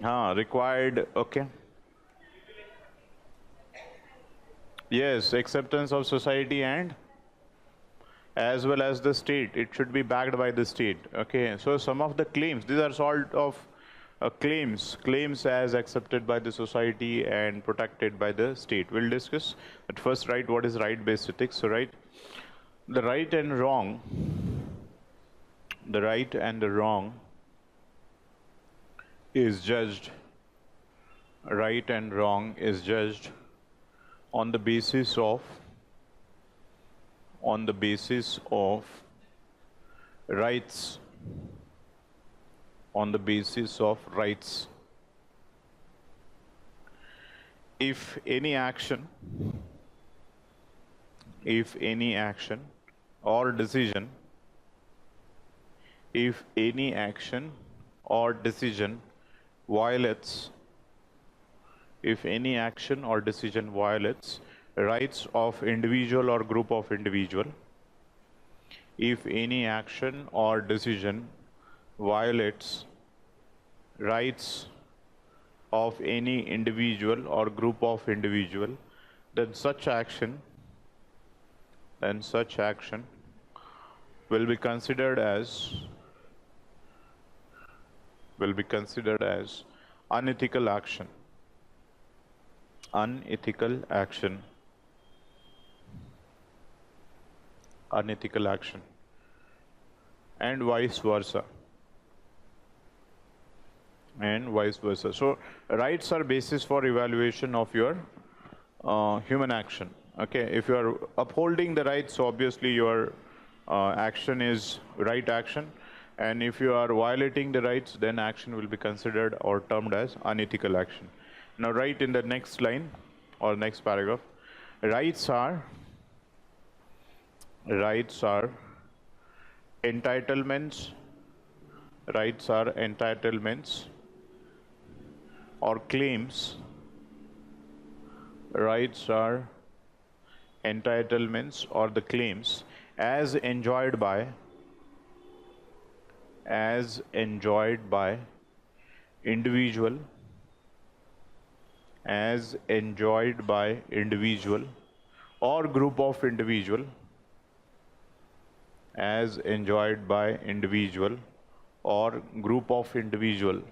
required, okay. Yes, acceptance of society and as well as the state. It should be backed by the state. Okay, so some of the claims, these are sort of claims as accepted by the society and protected by the state. We'll discuss at first, right, what is right-based ethics. So, right, the right and wrong, the right and the wrong is judged, right and wrong is judged on the basis of rights, on the basis of rights. If any action or decision, if any action or decision violates, if any action or decision violates rights of individual or group of individual, if any action or decision violates rights of any individual or group of individual, then such action will be considered as unethical action. Unethical action. Unethical action. And vice versa. And vice versa. So rights are basis for evaluation of your human action. Okay, if you are upholding the rights, obviously your action is right action. And if you are violating the rights, then action will be considered or termed as unethical action. Now write in the next line or next paragraph, rights are entitlements, or claims. Rights are entitlements or the claims as enjoyed by individual, or group of individual, as enjoyed by individual or group of individual,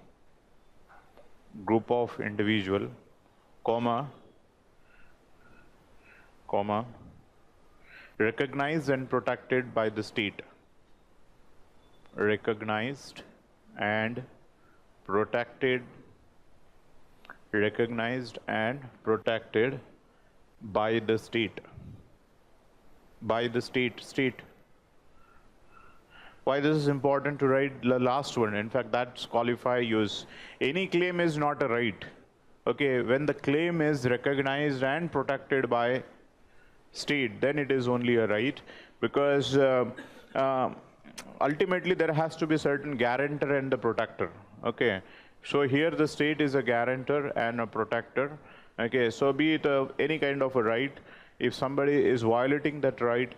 comma, recognized and protected by the state. Recognized and protected by the state. State. Why this is important to write the last one? In fact, that's qualify use. Any claim is not a right. Okay, when the claim is recognized and protected by state, then it is only a right, because ultimately there has to be certain guarantor and the protector. Okay, so here the state is a guarantor and a protector. Okay, so be it any kind of a right, if somebody is violating that right,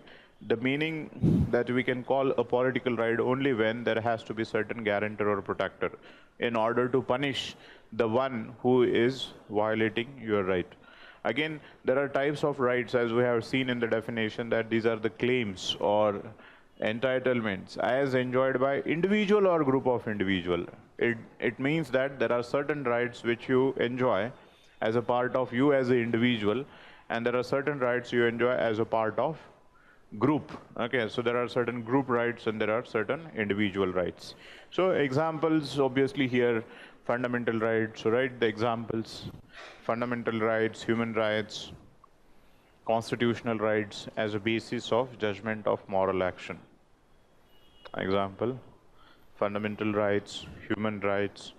the meaning that we can call a political right only when there has to be certain guarantor or protector in order to punish the one who is violating your right. Again, there are types of rights, as we have seen in the definition, that these are the claims or entitlements as enjoyed by individual or group of individual. It means that there are certain rights which you enjoy as a part of you as an individual, and there are certain rights you enjoy as a part of group. Okay, so there are certain group rights and there are certain individual rights. So examples, obviously here, fundamental rights. So write the examples: fundamental rights, human rights, constitutional rights as a basis of judgment of moral action. Example, fundamental rights, human rights,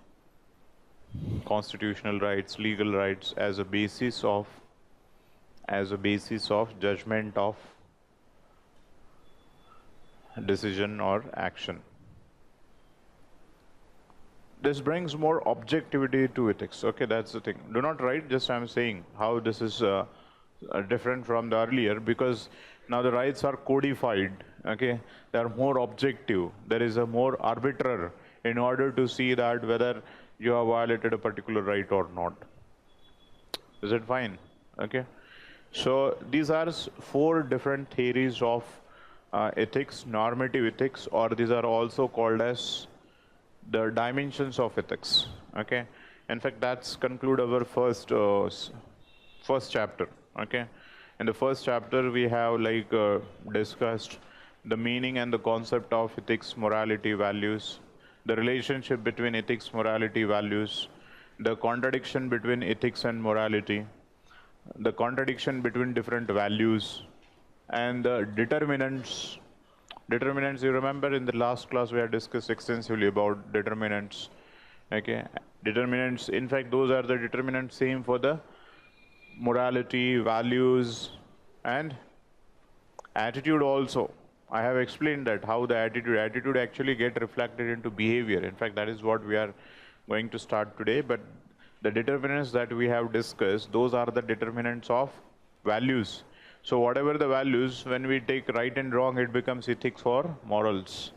constitutional rights, legal rights as a basis of judgment of decision or action. This brings more objectivity to ethics. Okay, that's the thing. Do not write, just I'm saying how this is different from the earlier, because now the rights are codified. Okay, they are more objective. There is a more arbiter in order to see that whether you have violated a particular right or not. Is it fine? Okay. So these are four different theories of ethics, normative ethics, or these are also called as the dimensions of ethics. Okay. In fact, that's conclude our first chapter. Okay. In the first chapter, we have discussed the meaning and the concept of ethics, morality, values, the relationship between ethics, morality, values, the contradiction between ethics and morality, the contradiction between different values, and the determinants. Determinants, you remember in the last class we had discussed extensively about determinants. Okay, determinants, in fact, those are the determinants same for the morality, values, and attitude also. I have explained that how the attitude actually get reflected into behavior. In fact, that is what we are going to start today. But the determinants that we have discussed, those are the determinants of values. So whatever the values, when we take right and wrong, it becomes ethics or morals.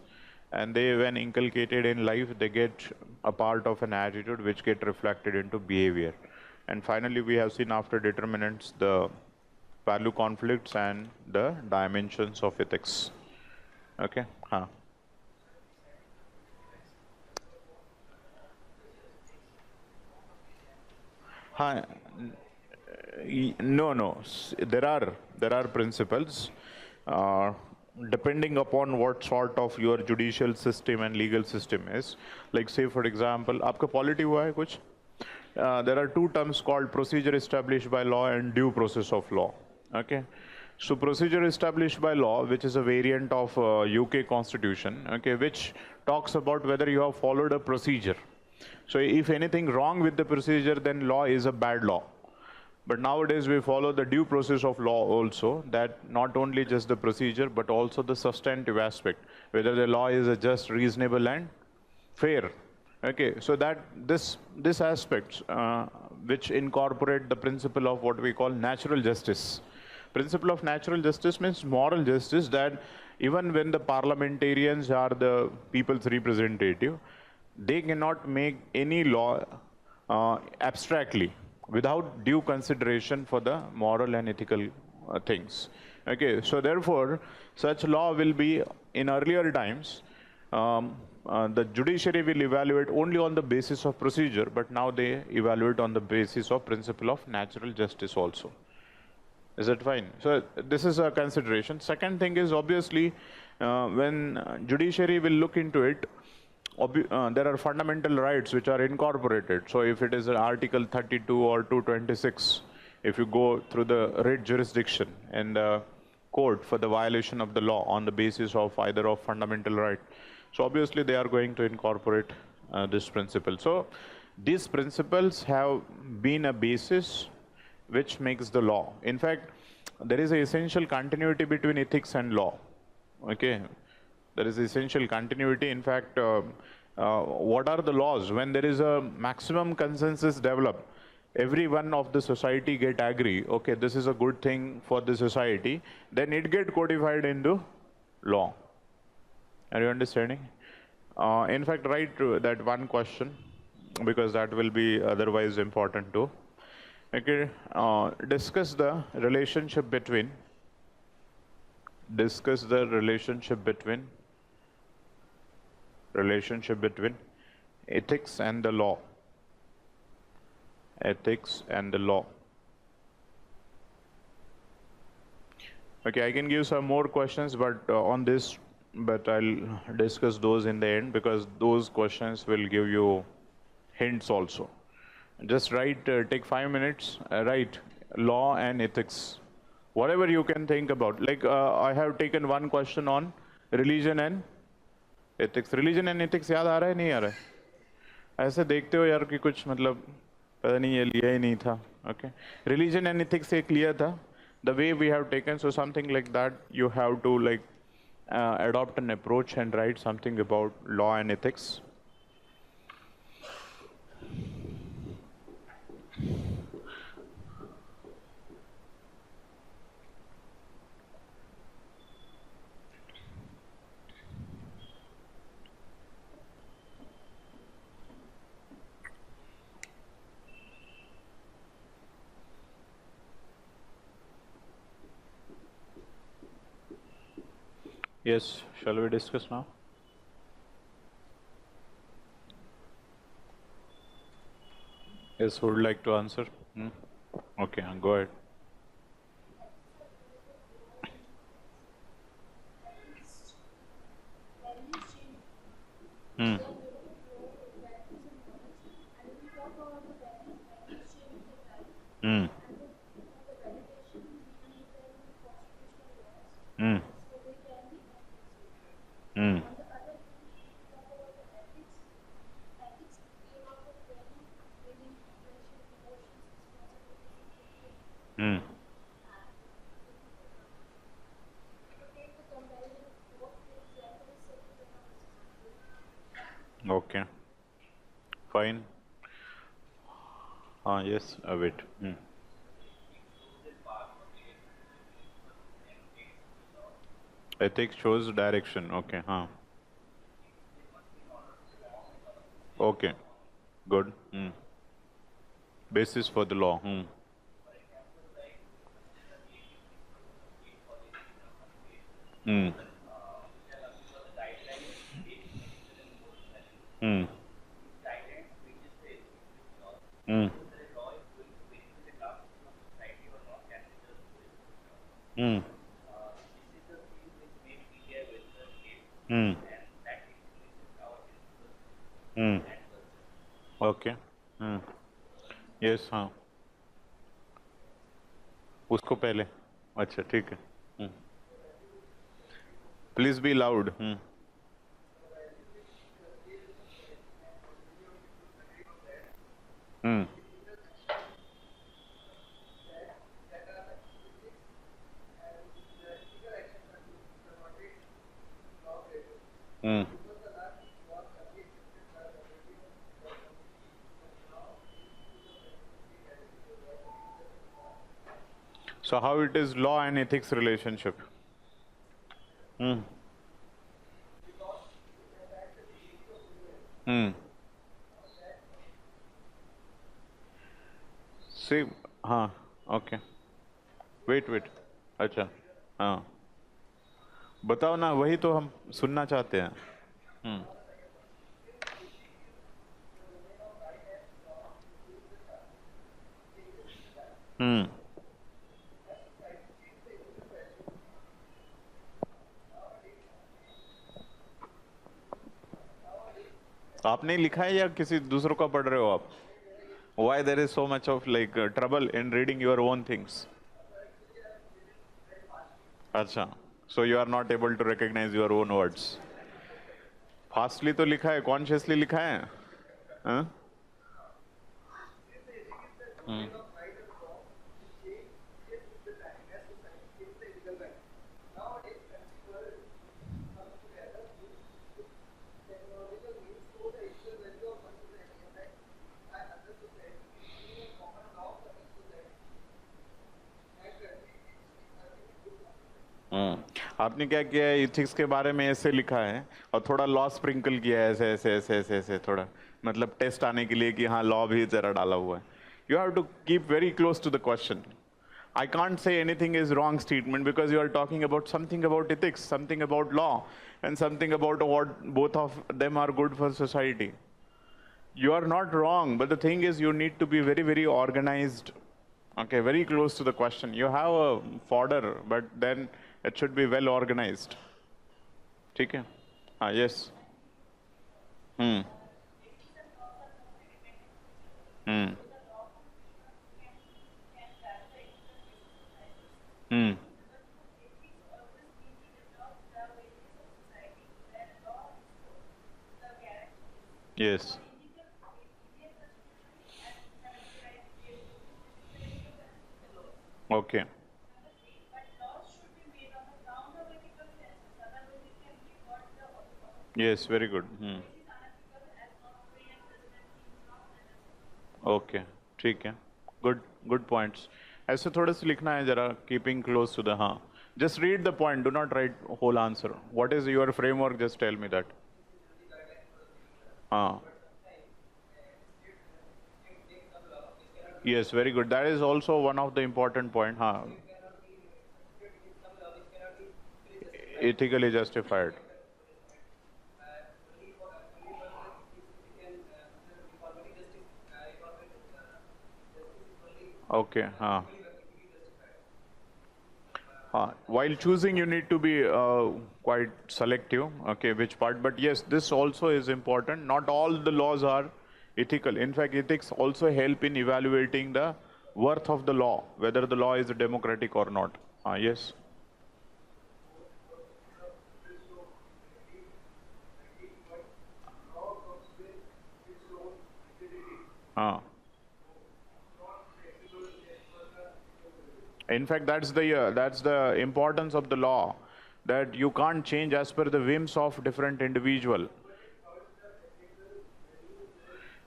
And they, when inculcated in life, they get a part of an attitude which get reflected into behavior. And finally, we have seen after determinants, the value conflicts and the dimensions of ethics. Okay? No. There are principles. Depending upon what sort of your judicial system and legal system is. Like say for example, आपका polity हुआ है कुछ? There are two terms called procedure established by law and due process of law. Okay. So procedure established by law, which is a variant of UK constitution, okay, which talks about whether you have followed a procedure. So if anything wrong with the procedure, then law is a bad law. But nowadays we follow the due process of law also, that not only just the procedure, but also the substantive aspect, whether the law is a just, reasonable and fair. Okay, so that this aspects which incorporate the principle of what we call natural justice. Principle of natural justice means moral justice, that even when the parliamentarians are the people's representative, they cannot make any law abstractly without due consideration for the moral and ethical things. Okay, so therefore, such law will be in earlier times. The judiciary will evaluate only on the basis of procedure, but now they evaluate on the basis of principle of natural justice also. Is that fine? So this is a consideration. Second thing is obviously when judiciary will look into it, there are fundamental rights which are incorporated. So if it is Article 32 or 226, if you go through the writ jurisdiction and the court for the violation of the law on the basis of either of fundamental right, so obviously they are going to incorporate this principle. So these principles have been a basis which makes the law. In fact, there is an essential continuity between ethics and law. Okay, there is essential continuity. In fact, what are the laws? When there is a maximum consensus developed, everyone of the society get agree, okay, this is a good thing for the society, then it get codified into law. Are you understanding? In fact, write that one question, because that will be otherwise important too. Okay, discuss the relationship between ethics and the law. Ethics and the law. Okay, I can give some more questions, but on this, but I'll discuss those in the end, because those questions will give you hints also. Just write, take 5 minutes, write law and ethics. Whatever you can think about. Like I have taken one question on religion and ethics, religion and ethics याद आ रहा है नहीं आ रहा है? ऐसे देखते हो यार कि कुछ मतलब पता नहीं, ये लिया ही नहीं था। ओके, रिलीजन एंड एथिक्स एक लिया था, the way we have taken, so something like that you have to like adopt an approach and write something about law and ethics. Yes, shall we discuss now? Yes, who would like to answer? Okay, go ahead. Hmm. Hmm. Hmm. Hmm. Hmm. Okay, fine. Yes, wait. Ethics shows direction. Okay, okay, good. Basis for the law. Hmm. Hmm. Hmm. Hmm. Hmm. Hmm. Okay. Hmm. Yes, हाँ, उसको पहले। अच्छा, ठीक है। Please be loud. Hmm. Hmm. So how it is law and ethics relationship? Hmm. Hmm. See, हाँ, okay. Wait. अच्छा, हाँ, बताओ ना, वही तो हम सुनना चाहते हैं। हम्म। हम्म। आपने लिखा है या किसी दूसरों का पढ़ रहे हो आप? Why there is so much of like trouble in reading your own things? अच्छा, so you are not able to recognize your own words. Fastly तो लिखा है, कॉन्शियसली लिखा है? हाँ? आपने क्या किया है, इथिक्स के बारे में ऐसे लिखा है और थोड़ा लॉ स्प्रिंकल किया है, ऐसे ऐसे ऐसे ऐसे ऐसे थोड़ा, मतलब टेस्ट आने के लिए कि हाँ लॉ भी जरा डाला हुआ है। You have to keep very close to the question. I can't say anything is wrong statement because you are talking about something about ethics, something about law, and something about what both of them are good for society. You are not wrong, but the thing is you need to be very, very organized. Okay, very close to the question. You have a fodder, but then it should be well organized. ठीक है? हाँ, yes. Hmm. Hmm. Hmm. Yes. Okay. Yes, very good. Okay, ठीक है. Good points. ऐसे थोड़ा सा लिखना है जरा, keeping close to the हाँ. Just read the point. Do not write whole answer. What is your framework? Just tell me that. हाँ. Yes, very good. That is also one of the important point. हाँ. Ethically justified. Okay. हाँ. While choosing, you need to be quite selective, okay, which part. But yes, this also is important. Not all the laws are ethical. In fact, ethics also help in evaluating the worth of the law, whether the law is democratic or not. Yes. In fact, that's the importance of the law, that you can't change as per the whims of different individual.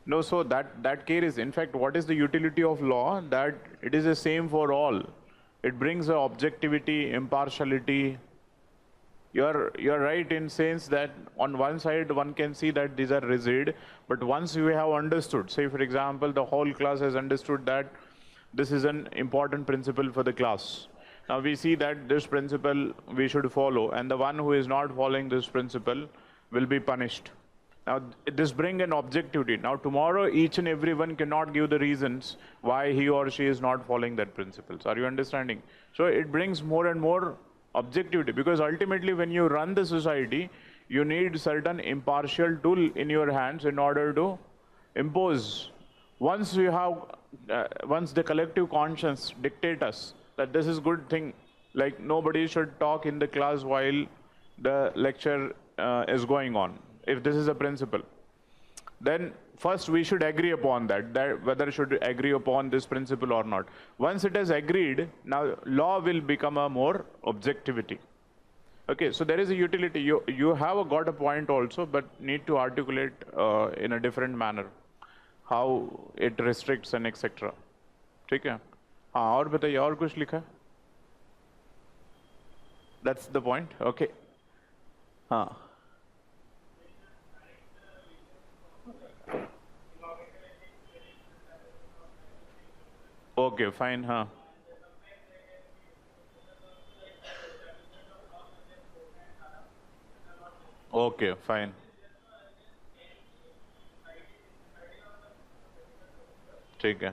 No, so that carries. In fact, what is the utility of law? That it is the same for all. It brings a objectivity, impartiality. You're right in sense that on one side one can see that these are rigid, but once you have understood, say for example, the whole class has understood that this is an important principle for the class. Now we see that this principle we should follow, and the one who is not following this principle will be punished. Now, this brings an objectivity. Now, tomorrow, each and everyone cannot give the reasons why he or she is not following that principles. Are you understanding? So, it brings more and more objectivity, because ultimately, when you run the society, you need certain impartial tool in your hands in order to impose. Once you have, once the collective conscience dictate us that this is good thing, like nobody should talk in the class while the lecture is going on, if this is a principle, then first we should agree upon that whether should agree upon this principle or not. Once it is agreed, now law will become a more objectivity. Okay, so there is a utility. You have got a point also, but need to articulate in a different manner how it restricts and etc. ठीक है. हाँ, और बताइए, और कुछ लिखा है? That's the point. Okay. हाँ. Okay, fine, huh? Okay, fine. ठीक है.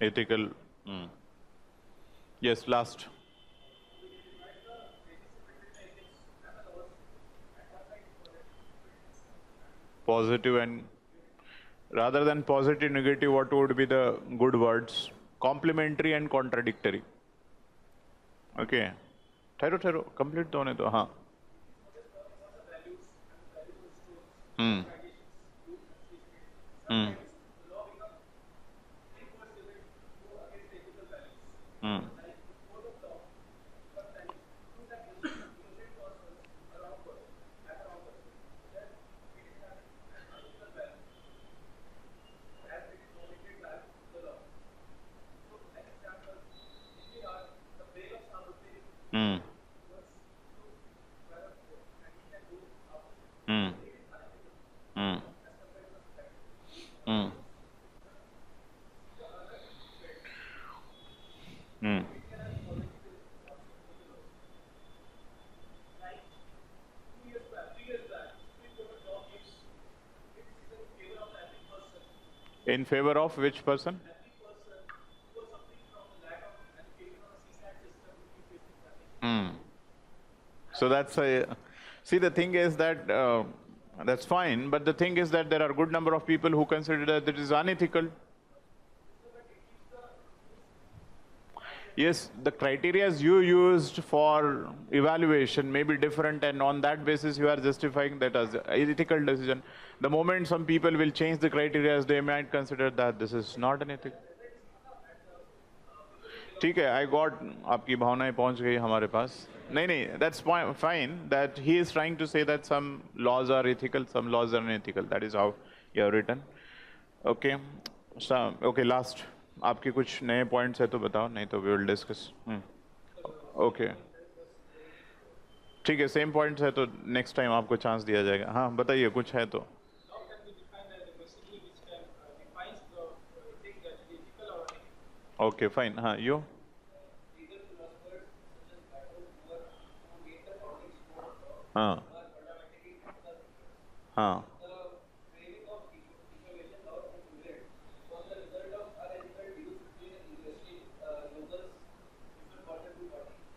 Ethical. Yes, last. Positive and rather than positive, negative, what would be the good words? Complementary and contradictory. Okay. ठहरो कंप्लीट तो होने दो. हाँ. हम्म. हम्म. हम्म. हम्म. हम्म. हम्म. In favor of which person? So that's a, see, the thing is that that's fine, but the thing is that there are a good number of people who consider that it is unethical. Yes, the criteria you used for evaluation may be different, and on that basis you are justifying that as an ethical decision. The moment some people will change the criteria, they might consider that this is not an ethic. ठीक है, I got आपकी भावनाएं पहुंच गई हमारे पास. नहीं, that's fine. That he is trying to say that some laws are ethical, some laws are unethical. That is how you have written. Okay, so okay, last. आपके कुछ नए पॉइंट्स है तो बताओ, नहीं तो वी विल डिस्कस. ओके, ठीक है, सेम पॉइंट्स है तो नेक्स्ट टाइम आपको चांस दिया जाएगा. हाँ बताइए, कुछ है तो. Okay fine. हाँ, यू. हाँ हाँ.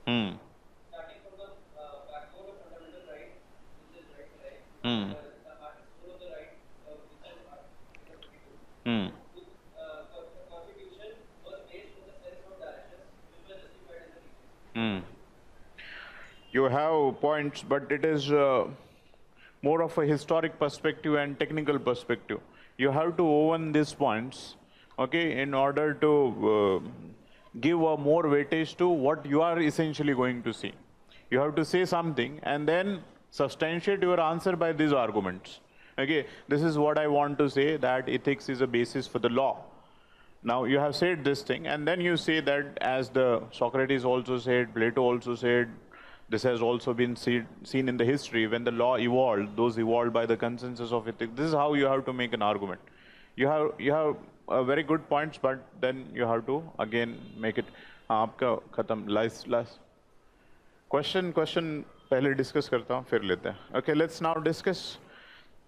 Hmm. Hmm. Hmm. Hmm. You have points, but it is more of a historic perspective and technical perspective. You have to own these points, okay, in order to give a more weightage to what you are essentially going to see. You have to say something and then substantiate your answer by these arguments. Okay, this is what I want to say, that ethics is a basis for the law. Now you have said this thing, and then you say that as the Socrates also said, Plato also said, this has also been seen in the history when the law evolved, those evolved by the consensus of ethics. This is how you have to make an argument. You have very good points, but then you have to again make it. आपका खत्म. Last question पहले discuss करता हूँ, फिर लेते हैं. Okay, let's now discuss.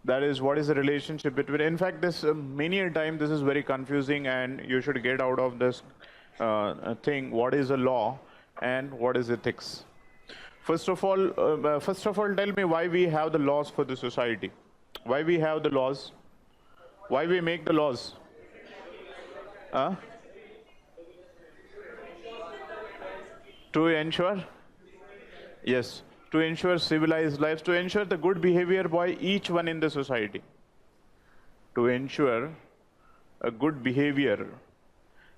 That is, what is the relationship between, in fact, this many a time this is very confusing, and you should get out of this thing, what is a law and what is ethics. First of all, tell me why we have the laws for the society. Why we have the laws? Why we make the laws? To ensure? Yes. To ensure civilized lives, to ensure the good behavior by each one in the society. To ensure a good behavior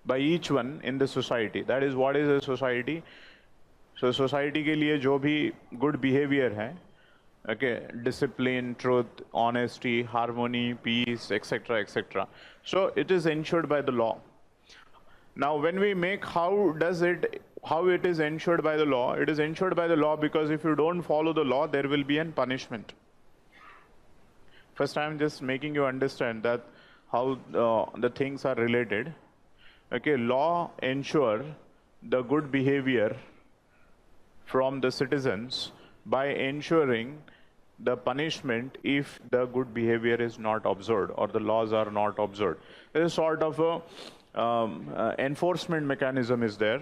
by each one in the society. That is what is a society. So society के लिए जो भी good behavior है, okay, discipline, truth, honesty, harmony, peace, etc., etc. So it is ensured by the law. Now when we make, how it is ensured by the law? It is ensured by the law because if you don't follow the law, there will be a punishment. First, I am just making you understand that how the things are related. Okay, law ensure the good behavior from the citizens by ensuring the punishment if the good behavior is not observed or the laws are not observed. There is sort of a enforcement mechanism is there,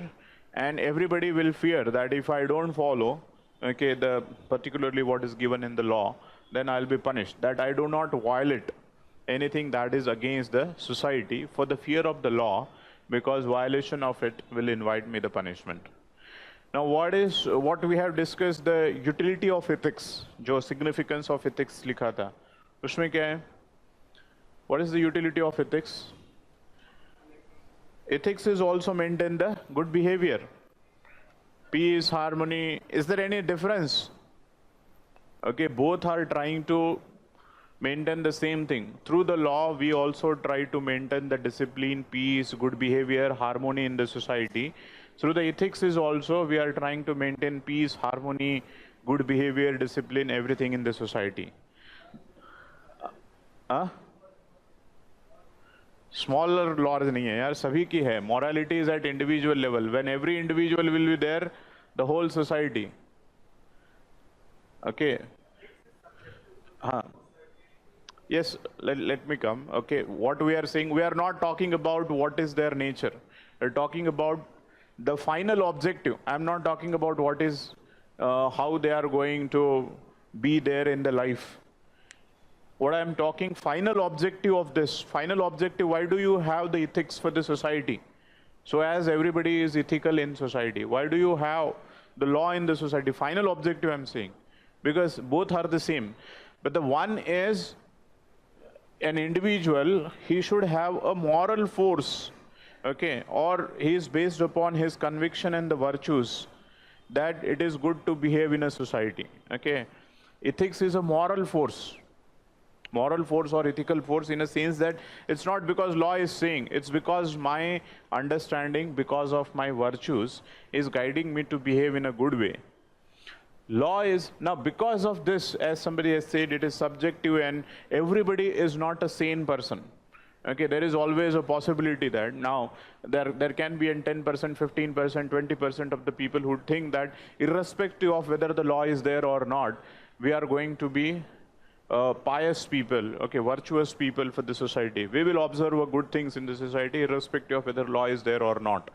and everybody will fear that if I don't follow, okay, particularly what is given in the law, then I'll be punished. That I do not violate anything that is against the society for the fear of the law, because violation of it will invite me the punishment. Now what we have discussed, the utility of ethics, जो significance of ethics लिखा था, उसमें क्या है? What is the utility of ethics? Ethics is also maintain the good behavior, peace, harmony. Is there any difference? Okay, both are trying to maintain the same thing. Through the law, we also try to maintain the discipline, peace, good behavior, harmony in the society. Through the ethics is also, we are trying to maintain peace, harmony, good behavior, discipline, everything in the society. Smaller laws नहीं है यार, सभी की है. Morality is at individual level. When every individual will be there, the whole society. Okay. Yes, let me come. Okay, what we are saying, we are not talking about what is their nature. We're talking about the final objective. I'm not talking about what is, how they are going to be there in the life. What I'm talking, final objective of this, final objective, why do you have the ethics for the society? So as everybody is ethical in society, why do you have the law in the society? Final objective I'm saying, because both are the same. But the one is an individual, he should have a moral force, okay, or he is based upon his conviction and the virtues that it is good to behave in a society, okay. Ethics is a moral force or ethical force, in a sense that it's not because law is saying, it's because my understanding, because of my virtues, is guiding me to behave in a good way. Law is, now because of this, as somebody has said, it is subjective and everybody is not a sane person. Okay, there is always a possibility that now there can be a 10%, 15%, 20% of the people who think that irrespective of whether the law is there or not, we are going to be pious people, okay, virtuous people for the society. We will observe good things in the society irrespective of whether law is there or not.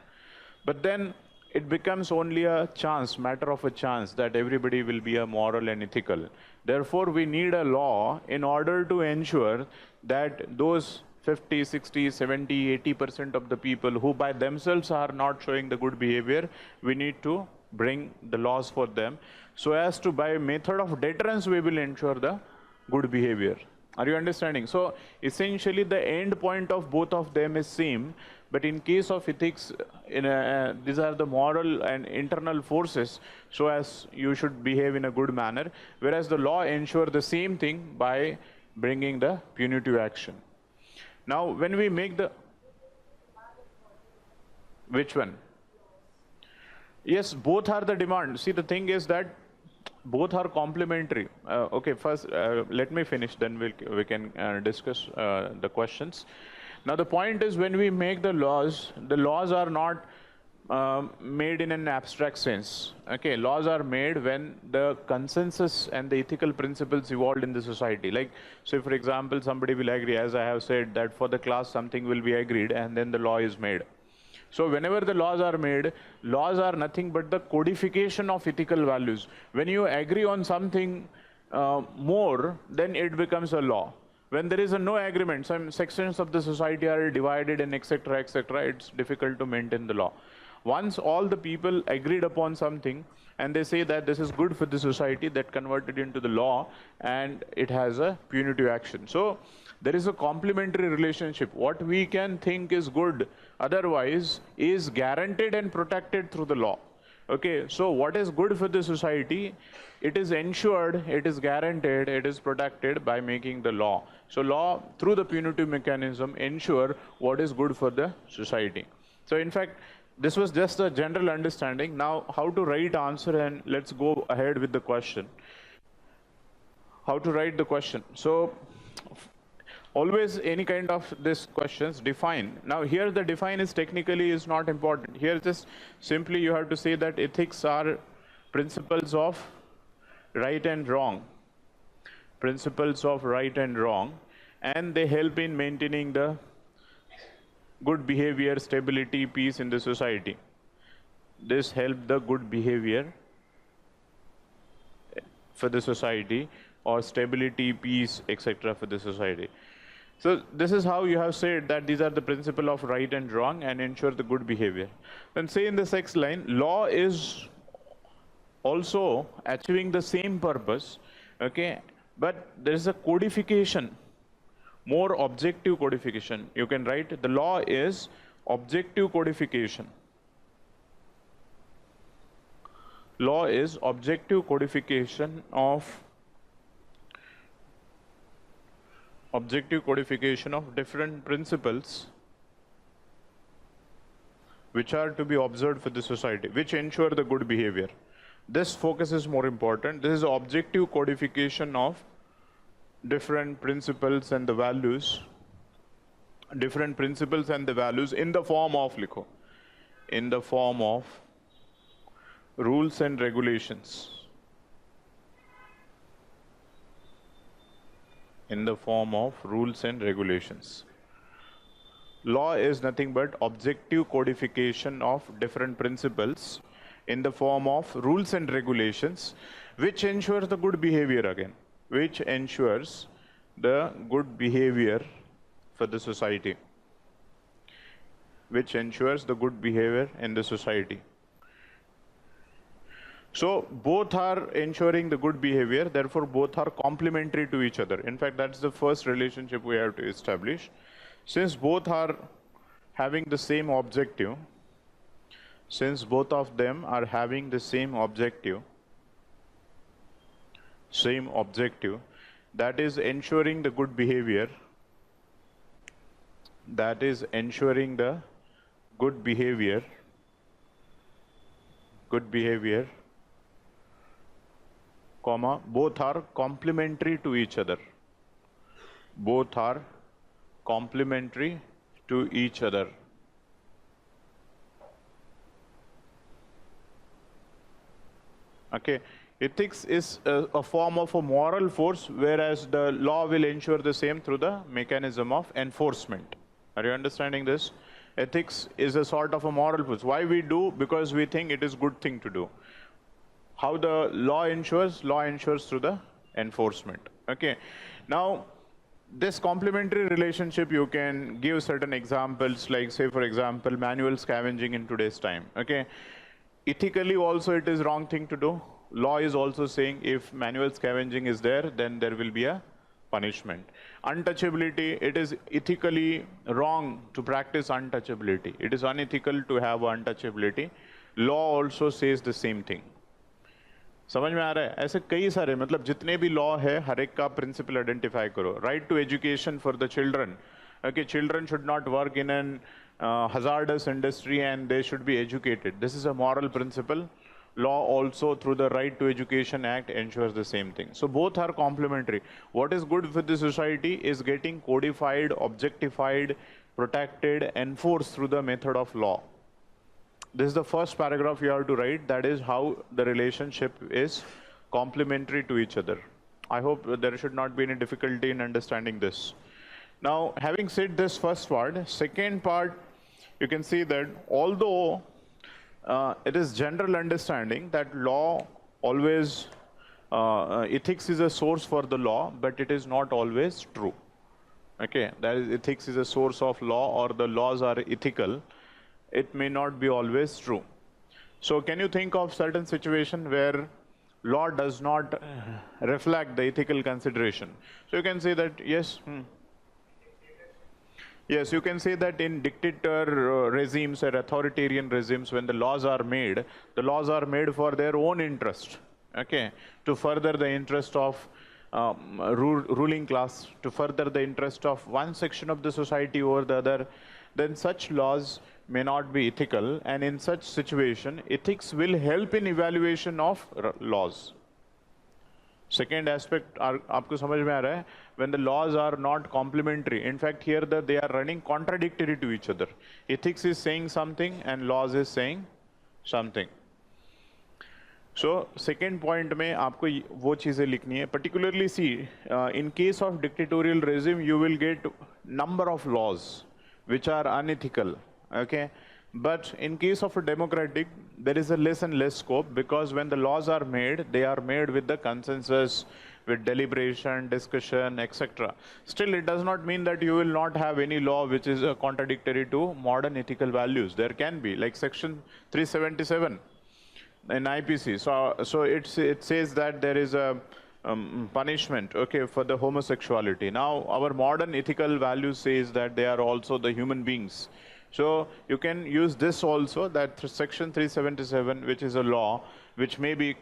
But then it becomes only a chance, matter of a chance, that everybody will be a moral and ethical. Therefore, we need a law in order to ensure that those 50, 60, 70, 80% of the people who by themselves are not showing the good behavior, we need to bring the laws for them, so as to, by method of deterrence, we will ensure the good behavior. Are you understanding? So essentially the end point of both of them is same, but in case of ethics, these are the moral and internal forces, so as you should behave in a good manner, whereas the law ensure the same thing by bringing the punitive action. Now when we make the, which one? Yes, both are the demand. See, the thing is that both are complementary. Okay, first let me finish, then we can discuss the questions. Now the point is, when we make the laws are not made in an abstract sense. Okay, laws are made when the consensus and the ethical principles evolved in the society. Like, so for example, somebody will agree, as I have said, that for the class something will be agreed, and then the law is made. So whenever the laws are made, laws are nothing but the codification of ethical values. When you agree on something more, then it becomes a law. When there is no agreement, some sections of the society are divided and etc., etc., it's difficult to maintain the law. Once all the people agreed upon something and they say that this is good for the society, that converted into the law and it has a punitive action. So there is a complementary relationship. What we can think is good otherwise is guaranteed and protected through the law. Okay, so what is good for the society, it is ensured, it is guaranteed, it is protected by making the law. So law, through the punitive mechanism, ensure what is good for the society. So in fact, this was just a general understanding. Now, how to write answer, and let's go ahead with the question. How to write the question. So always any kind of this questions, define. Now here the define is technically is not important. Here just simply you have to say that ethics are principles of right and wrong. Principles of right and wrong, and they help in maintaining the good behavior, stability, peace in the society. This help the good behavior for the society, or stability, peace, etc. for the society. So this is how you have said that these are the principle of right and wrong and ensure the good behavior. Then say in the next line, law is also achieving the same purpose, okay, but there is a codification, more objective codification. You can write the law is objective codification. Law is objective codification of different principles which are to be observed for the society, which ensure the good behavior. This focus is more important. This is objective codification of different principles and the values, different principles and the values in the form of, likho, in the form of rules and regulations. In the form of rules and regulations. Law is nothing but objective codification of different principles in the form of rules and regulations, which ensures the good behavior again, which ensures the good behavior for the society. which ensures the good behavior in the society. So both are ensuring the good behavior, therefore both are complementary to each other. In fact, that's the first relationship we have to establish. Since both are having the same objective, since both of them are having the same objective, that is ensuring the good behavior, comma, both are complementary to each other. Both are complementary to each other. Okay, ethics is a form of a moral force, whereas the law will ensure the same through the mechanism of enforcement. Are you understanding this? Ethics is a sort of a moral force. Why we do? Because we think it is good thing to do. How the law ensures through the enforcement. Okay, now this complementary relationship, you can give certain examples, like say for example manual scavenging in today's time. Okay, ethically also it is wrong thing to do. Law is also saying if manual scavenging is there, then there will be a punishment. Untouchability, it is ethically wrong to practice untouchability. It is unethical to have untouchability. Law also says the same thing. समझ में आ रहा है? ऐसे कई सारे, मतलब जितने भी लॉ है हर एक का प्रिंसिपल आइडेंटिफाई करो. Right to education for the children. Okay, children should not work in an hazardous industry and they should be educated. This is a moral principle. Law also through the Right to Education Act ensures the same thing. So both are complementary. What is good for the society is getting codified, objectified, protected, enforced through the method of law. This is the first paragraph you have to write. That is how the relationship is complementary to each other. I hope there should not be any difficulty in understanding this. Now, having said this first part, second part, you can see that although it is general understanding that law always, ethics is a source for the law, but it is not always true. Okay, that is, ethics is a source of law or the laws are ethical. It may not be always true. So can you think of certain situation where law does not reflect the ethical consideration? So you can say that, yes, yes, you can say that in dictator regimes or authoritarian regimes, when the laws are made for their own interest, okay, to further the interest of ruling class, to further the interest of one section of the society over the other, then such laws may not be ethical, and in such situation, ethics will help in evaluation of laws. Second aspect, आपको समझ में आ रहा है? When the laws are not complementary, in fact here they are running contradictory to each other. Ethics is saying something and laws is saying something. So second point में आपको वो चीजें लिखनी है. Particularly see, in case of dictatorial regime, you will get number of laws which are unethical. Okay, but in case of a democratic, there is a less and less scope, because when the laws are made, they are made with the consensus, with deliberation, discussion, etc. Still, it does not mean that you will not have any law which is contradictory to modern ethical values. There can be, like section 377 in IPC. So it says that there is a punishment, okay, for the homosexuality. Now, our modern ethical values says that they are also the human beings. So you can use this also, that section 377, which is a law which may be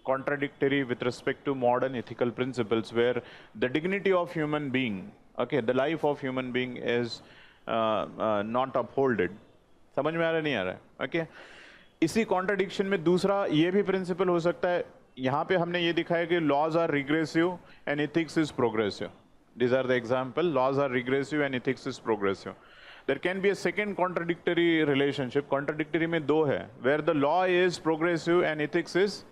contradictory with respect to modern ethical principles, where the dignity of human being, okay, the life of human being is not upholded. समझ में आ रहा नहीं आ रहा है? Okay. इसी contradiction में दूसरा ये भी principle हो सकता है. यहाँ पे हमने ये दिखाया कि laws are regressive and ethics is progressive. These are the example. Laws are regressive and ethics is progressive. There can be a second contradictory relationship. Contradictory में दो है, where the law is progressive and ethics is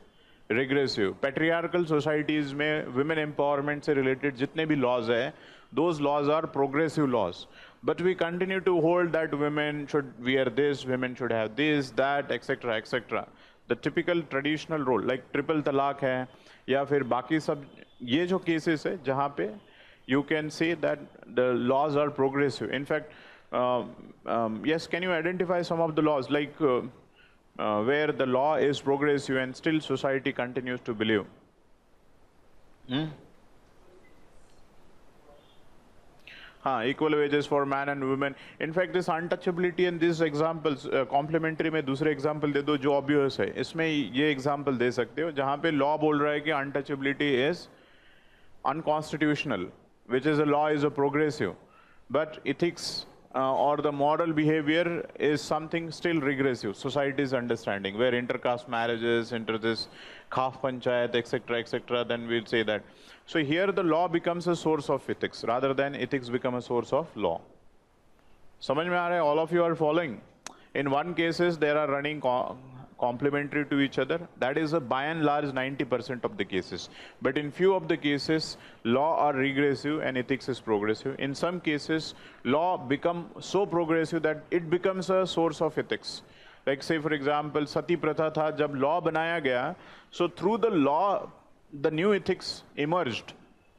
regressive. Patriarchal societies में women empowerment से related जितने भी laws है, those laws are progressive laws. But we continue to hold that women should wear this, women should have this, that, etc., etc. The typical traditional role, like triple talaq है, या फिर बाकी सब ये जो cases है, जहाँ पे you can say that the laws are progressive. In fact, Yes, can you identify some of the laws, like where the law is progressive and still society continues to believe? Equal wages for man and women. In fact, this untouchability and these examples, complementary में दूसरे example दे दो जो obvious है. इसमें ये example दे सकते हो जहाँ पे law बोल रहा है कि untouchability is unconstitutional, which is a law is a progressive, but ethics or the moral behavior is something still regressive. Society's understanding where intercaste marriages, inter this khaf panchayat, etc., then we'll say that. So here the law becomes a source of ethics rather than ethics become a source of law. समझ में आ रहा है? All of you are following. In one cases there are running complementary to each other. That is by and large 90% of the cases. But in few of the cases, law are regressive and ethics is progressive. In some cases, law become so progressive that it becomes a source of ethics. Like say for example, Sati Pratha tha, jab law banaya gaya, so through the law, the new ethics emerged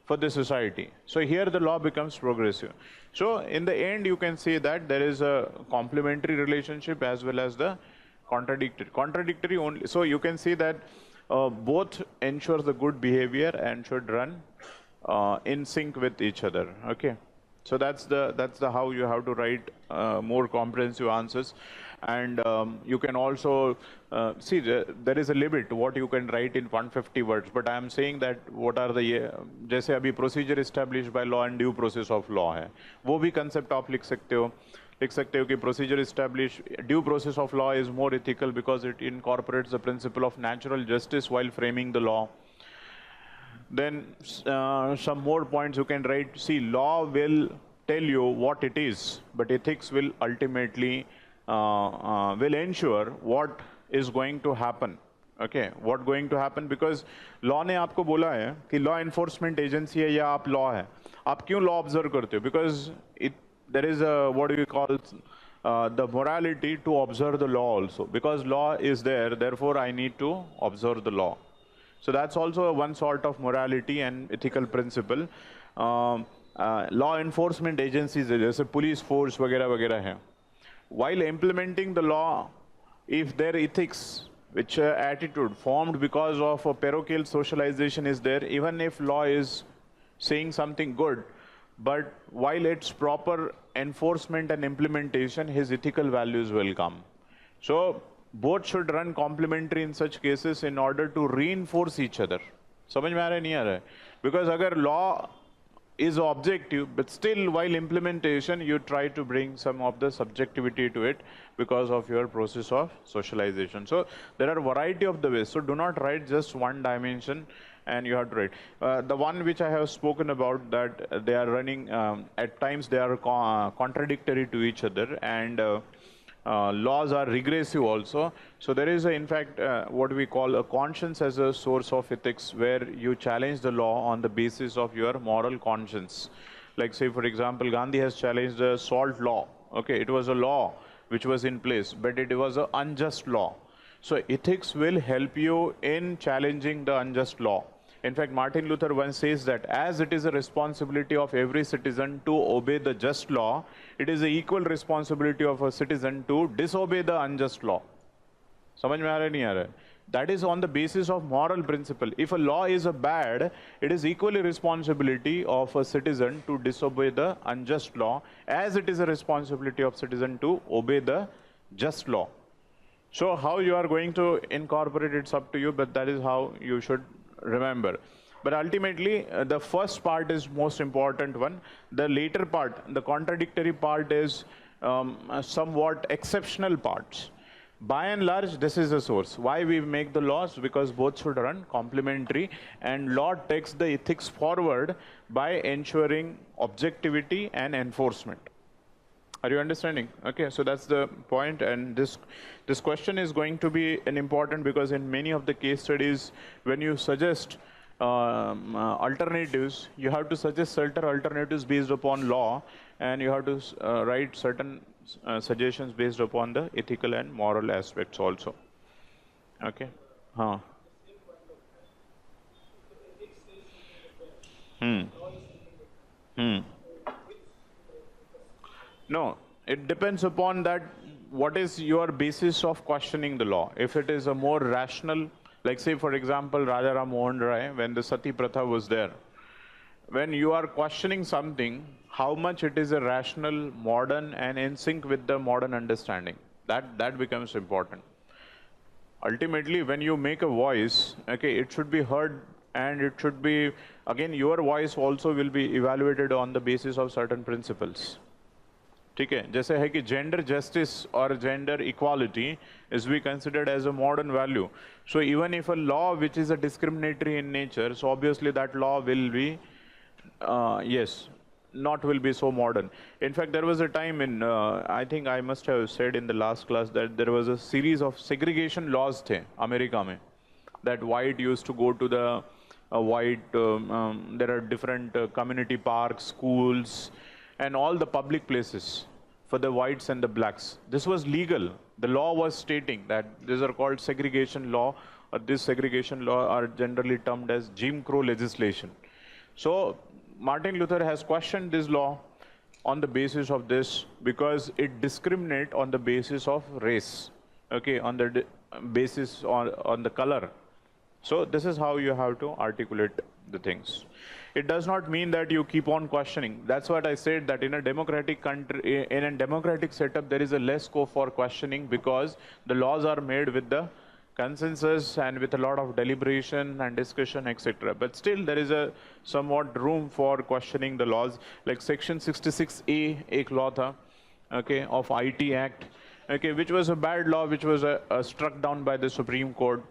for the society. So here the law becomes progressive. So in the end, you can say that there is a complementary relationship as well as the contradictory only. So you can see that both ensure the good behavior and should run in sync with each other. Okay, so that's the how you have to write more comprehensive answers. And you can also see there is a limit to what you can write in 150 words, but I am saying that what are the जैसे अभी procedure established by law and due process of law है, वो भी concept आप लिख सकते हो कि procedure established, due process of law is more ethical because it incorporates the principle of natural justice while framing the law. Then some more points you can write. See, law will tell you what it is, but ethics will ultimately will ensure what is going to happen. Okay, what going to happen, because law ने आपको बोला है कि law enforcement agency है या आप law है. आप क्यों law observe करते हो? Because there is a, what do you call, the morality to observe the law also. Because law is there, therefore I need to observe the law. So that's also one sort of morality and ethical principle. Law enforcement agencies जैसे police force वगैरह वगैरह हैं. While implementing the law, if their ethics, which attitude formed because of a parochial socialization is there, even if law is saying something good, but while its proper enforcement and implementation, his ethical values will come. So both should run complementary in such cases in order to reinforce each other. समझ में आ रहा है नहीं आ रहा है? Because अगर law is objective, but still while implementation you try to bring some of the subjectivity to it because of your process of socialization. So there are a variety of the ways. So do not write just one dimension and you have to write. The one which I have spoken about, that they are running, at times they are contradictory to each other, and laws are regressive also. So there is in fact what we call a conscience as a source of ethics, where you challenge the law on the basis of your moral conscience. Like say for example, Gandhi has challenged the salt law. Okay, it was a law which was in place, but it was an unjust law. So ethics will help you in challenging the unjust law. In fact, Martin Luther once says that as it is a responsibility of every citizen to obey the just law, it is the equal responsibility of a citizen to disobey the unjust law. समझ में आ रहा है नहीं आ रहा है? That is on the basis of moral principle. If a law is a bad, it is equally responsibility of a citizen to disobey the unjust law, as it is a responsibility of citizen to obey the just law. So how you are going to incorporate, it's up to you, but that is how you should remember. But ultimately, the first part is most important one. The later part, the contradictory part, is somewhat exceptional parts. By and large, this is the source. Why we make the laws? Because both should run complementary, and law takes the ethics forward by ensuring objectivity and enforcement. Are you understanding? Okay, so that's the point, and this question is going to be an important, because in many of the case studies, when you suggest alternatives, you have to suggest certain alternatives based upon law, and you have to write certain suggestions based upon the ethical and moral aspects also. Okay. Huh. Hmm. Hmm. No, It depends upon that what is your basis of questioning the law. If it is a more rational, like say for example Raja Ram Mohan Rai, when the Sati Pratha was there, when you are questioning something, how much it is a rational, modern, and in sync with the modern understanding, that becomes important. Ultimately, when you make a voice, okay, it should be heard, and it should be, again, your voice also will be evaluated on the basis of certain principles. ठीक है, जैसे है कि gender justice or gender equality is be considered as a modern value. So even if a law which is a discriminatory in nature, so obviously that law will be, yes, not will be so modern. In fact, there was a time in, I think I must have said in the last class that there was a series of segregation laws the America mein, that white used to go to the white, there are different community parks, schools, and all the public places for the whites and the blacks. This was legal. The law was stating that these are called segregation law, or this segregation law are generally termed as Jim Crow legislation. So Martin Luther has questioned this law on the basis of this, because it discriminates on the basis of race, okay, on the basis on the color. So this is how you have to articulate the things. It does not mean that you keep on questioning. That's what I said, that in a democratic country, in a democratic setup, there is a less scope for questioning, because the laws are made with the consensus and with a lot of deliberation and discussion, etc. But still there is a somewhat room for questioning the laws. Like section 66A, एक law था, okay, of IT Act, okay, which was a bad law, which was struck down by the Supreme Court.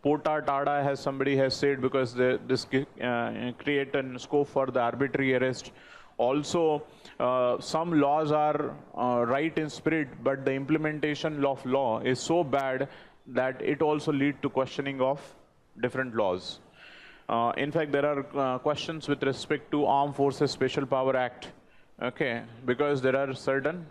Pota Tada, has somebody has said, because this create a scope for the arbitrary arrest. Also, some laws are right in spirit, but the implementation of law is so bad that it also lead to questioning of different laws. In fact, there are questions with respect to Armed Forces Special Power Act, okay, because there are certain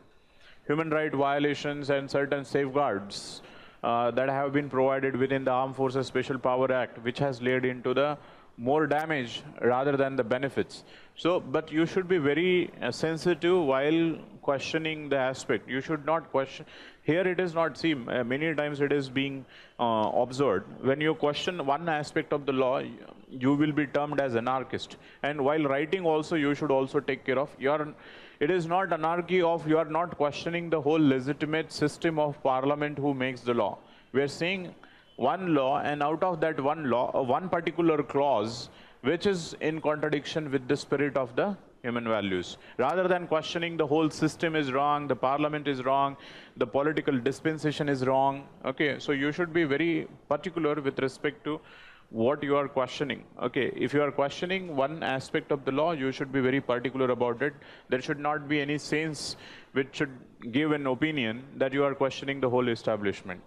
human right violations and certain safeguards that have been provided within the Armed Forces Special Power Act, which has led into the more damage rather than the benefits. So, but you should be very sensitive while questioning the aspect. You should not question. Here it is not seen. Many times it is being observed. When you question one aspect of the law, you will be termed as anarchist. And while writing also, you should also take care of your. It is not anarchy of you are not questioning the whole legitimate system of parliament who makes the law. We are saying one law, and out of that one law, one particular clause, which is in contradiction with the spirit of the human values. Rather than questioning the whole system is wrong, the parliament is wrong, the political dispensation is wrong. Okay, so you should be very particular with respect to what you are questioning. Okay, if you are questioning one aspect of the law, you should be very particular about it. There should not be any sense which should give an opinion that you are questioning the whole establishment.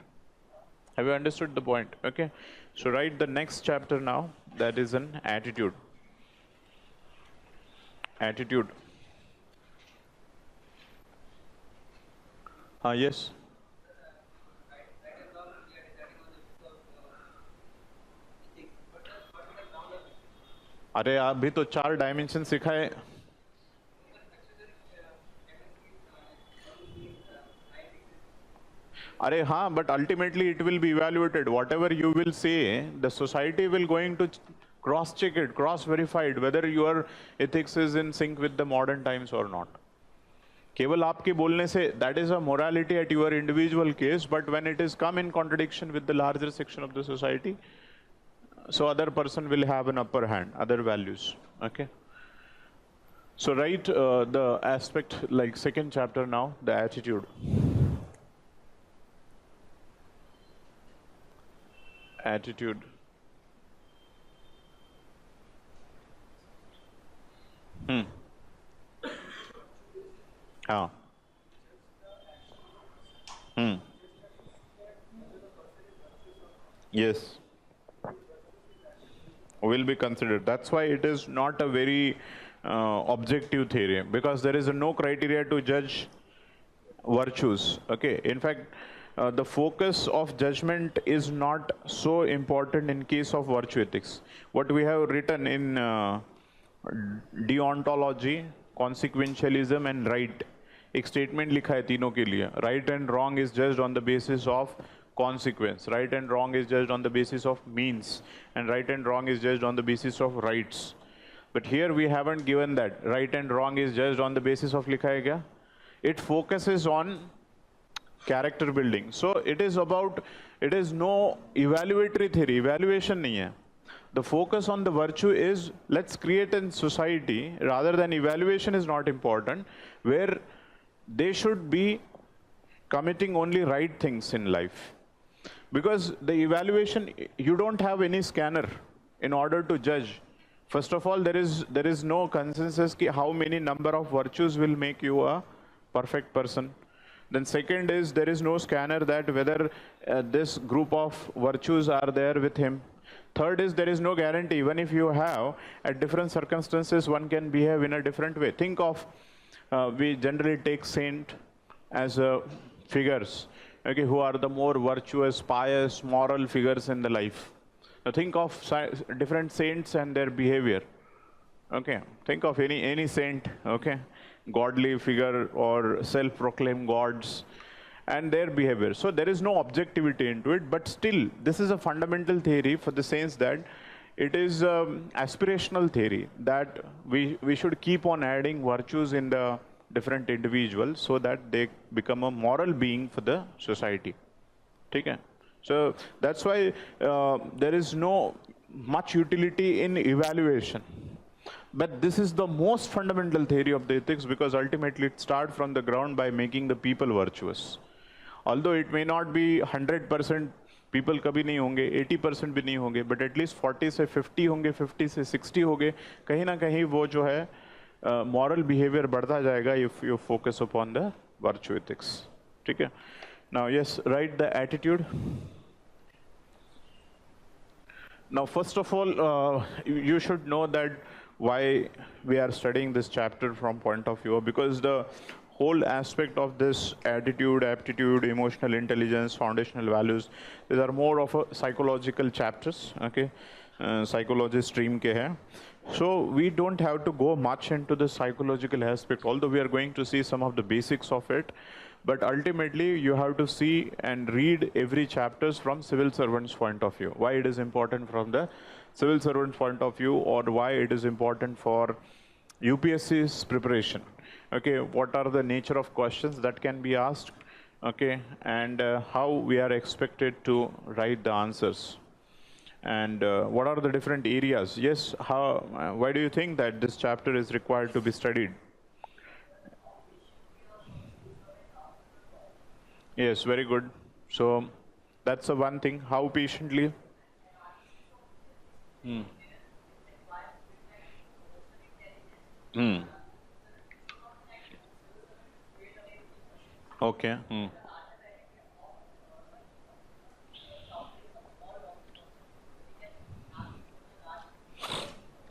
Have you understood the point? Okay, so write the next chapter now, that is an attitude. Attitude. Yes. अरे अभी तो 4 dimension सिखाए. अरे हाँ, but ultimately it will be evaluated. Whatever you will say, the society will going to cross-check it, cross-verify it, whether your ethics is in sync with the modern times or not. केवल आपके बोलने से, that is a morality at your individual case, but when it is come in contradiction with the larger section of the society, so other person will have an upper hand, other values. Okay. So write the aspect, like second chapter now, the attitude. Attitude. Ah. Yes. Will be considered. That's why it is not a very objective theory, because there is no criteria to judge virtues. Okay. In fact, the focus of judgment is not so important in case of virtue ethics. What we have written in deontology, consequentialism, and right. एक statement लिखा है तीनों के लिए, right and wrong is judged on the basis of consequence, right and wrong is judged on the basis of means, and right and wrong is judged on the basis of rights. But here we haven't given that. Right and wrong is judged on the basis of likha hai kya? It focuses on character building. So it is about, it is no evaluatory theory, evaluation nahi hai. The focus on the virtue is, let's create a society, rather than evaluation is not important, where they should be committing only right things in life. Because the evaluation, you don't have any scanner in order to judge. First of all, there is no consensus ki how many number of virtues will make you a perfect person. Then second is, there is no scanner that whether this group of virtues are there with him. Third is, there is no guarantee, even if you have, at different circumstances, one can behave in a different way. Think of, we generally take saint as figures, okay, who are the more virtuous, pious, moral figures in the life. Now think of different saints and their behavior. Okay, think of any saint, okay, godly figure or self-proclaimed gods, and their behavior. So there is no objectivity into it, but still, this is a fundamental theory for the sense that it is aspirational theory, that we should keep on adding virtues in the different individuals so that they become a moral being for the society. Okay? So that's why there is no much utility in evaluation. But this is the most fundamental theory of the ethics, because ultimately it starts from the ground by making the people virtuous. Although it may not be 100% people कभी नहीं होंगे, 80% भी नहीं होंगे, but at least 40 से 50 होंगे, 50 से 60 होंगे, कहीं ना कहीं वो जो है moral behavior बढ़ता जाएगा if you focus upon the virtue ethics. ठीक है? Now yes, write the attitude. Now first of all, you should know that why we are studying this chapter from point of view, because the whole aspect of this attitude, aptitude, emotional intelligence, foundational values, these are more of a psychological chapters, okay? Psychology stream ke hai. So we don't have to go much into the psychological aspect, although we are going to see some of the basics of it. But ultimately, you have to see and read every chapters from civil servant's point of view. Why it is important from the civil servant's point of view, or why it is important for UPSC's preparation. Okay, what are the nature of questions that can be asked? Okay, and how we are expected to write the answers. And what are the different areas? Yes, why do you think that this chapter is required to be studied? Yes, very good. So that's the one thing. How patiently? Okay.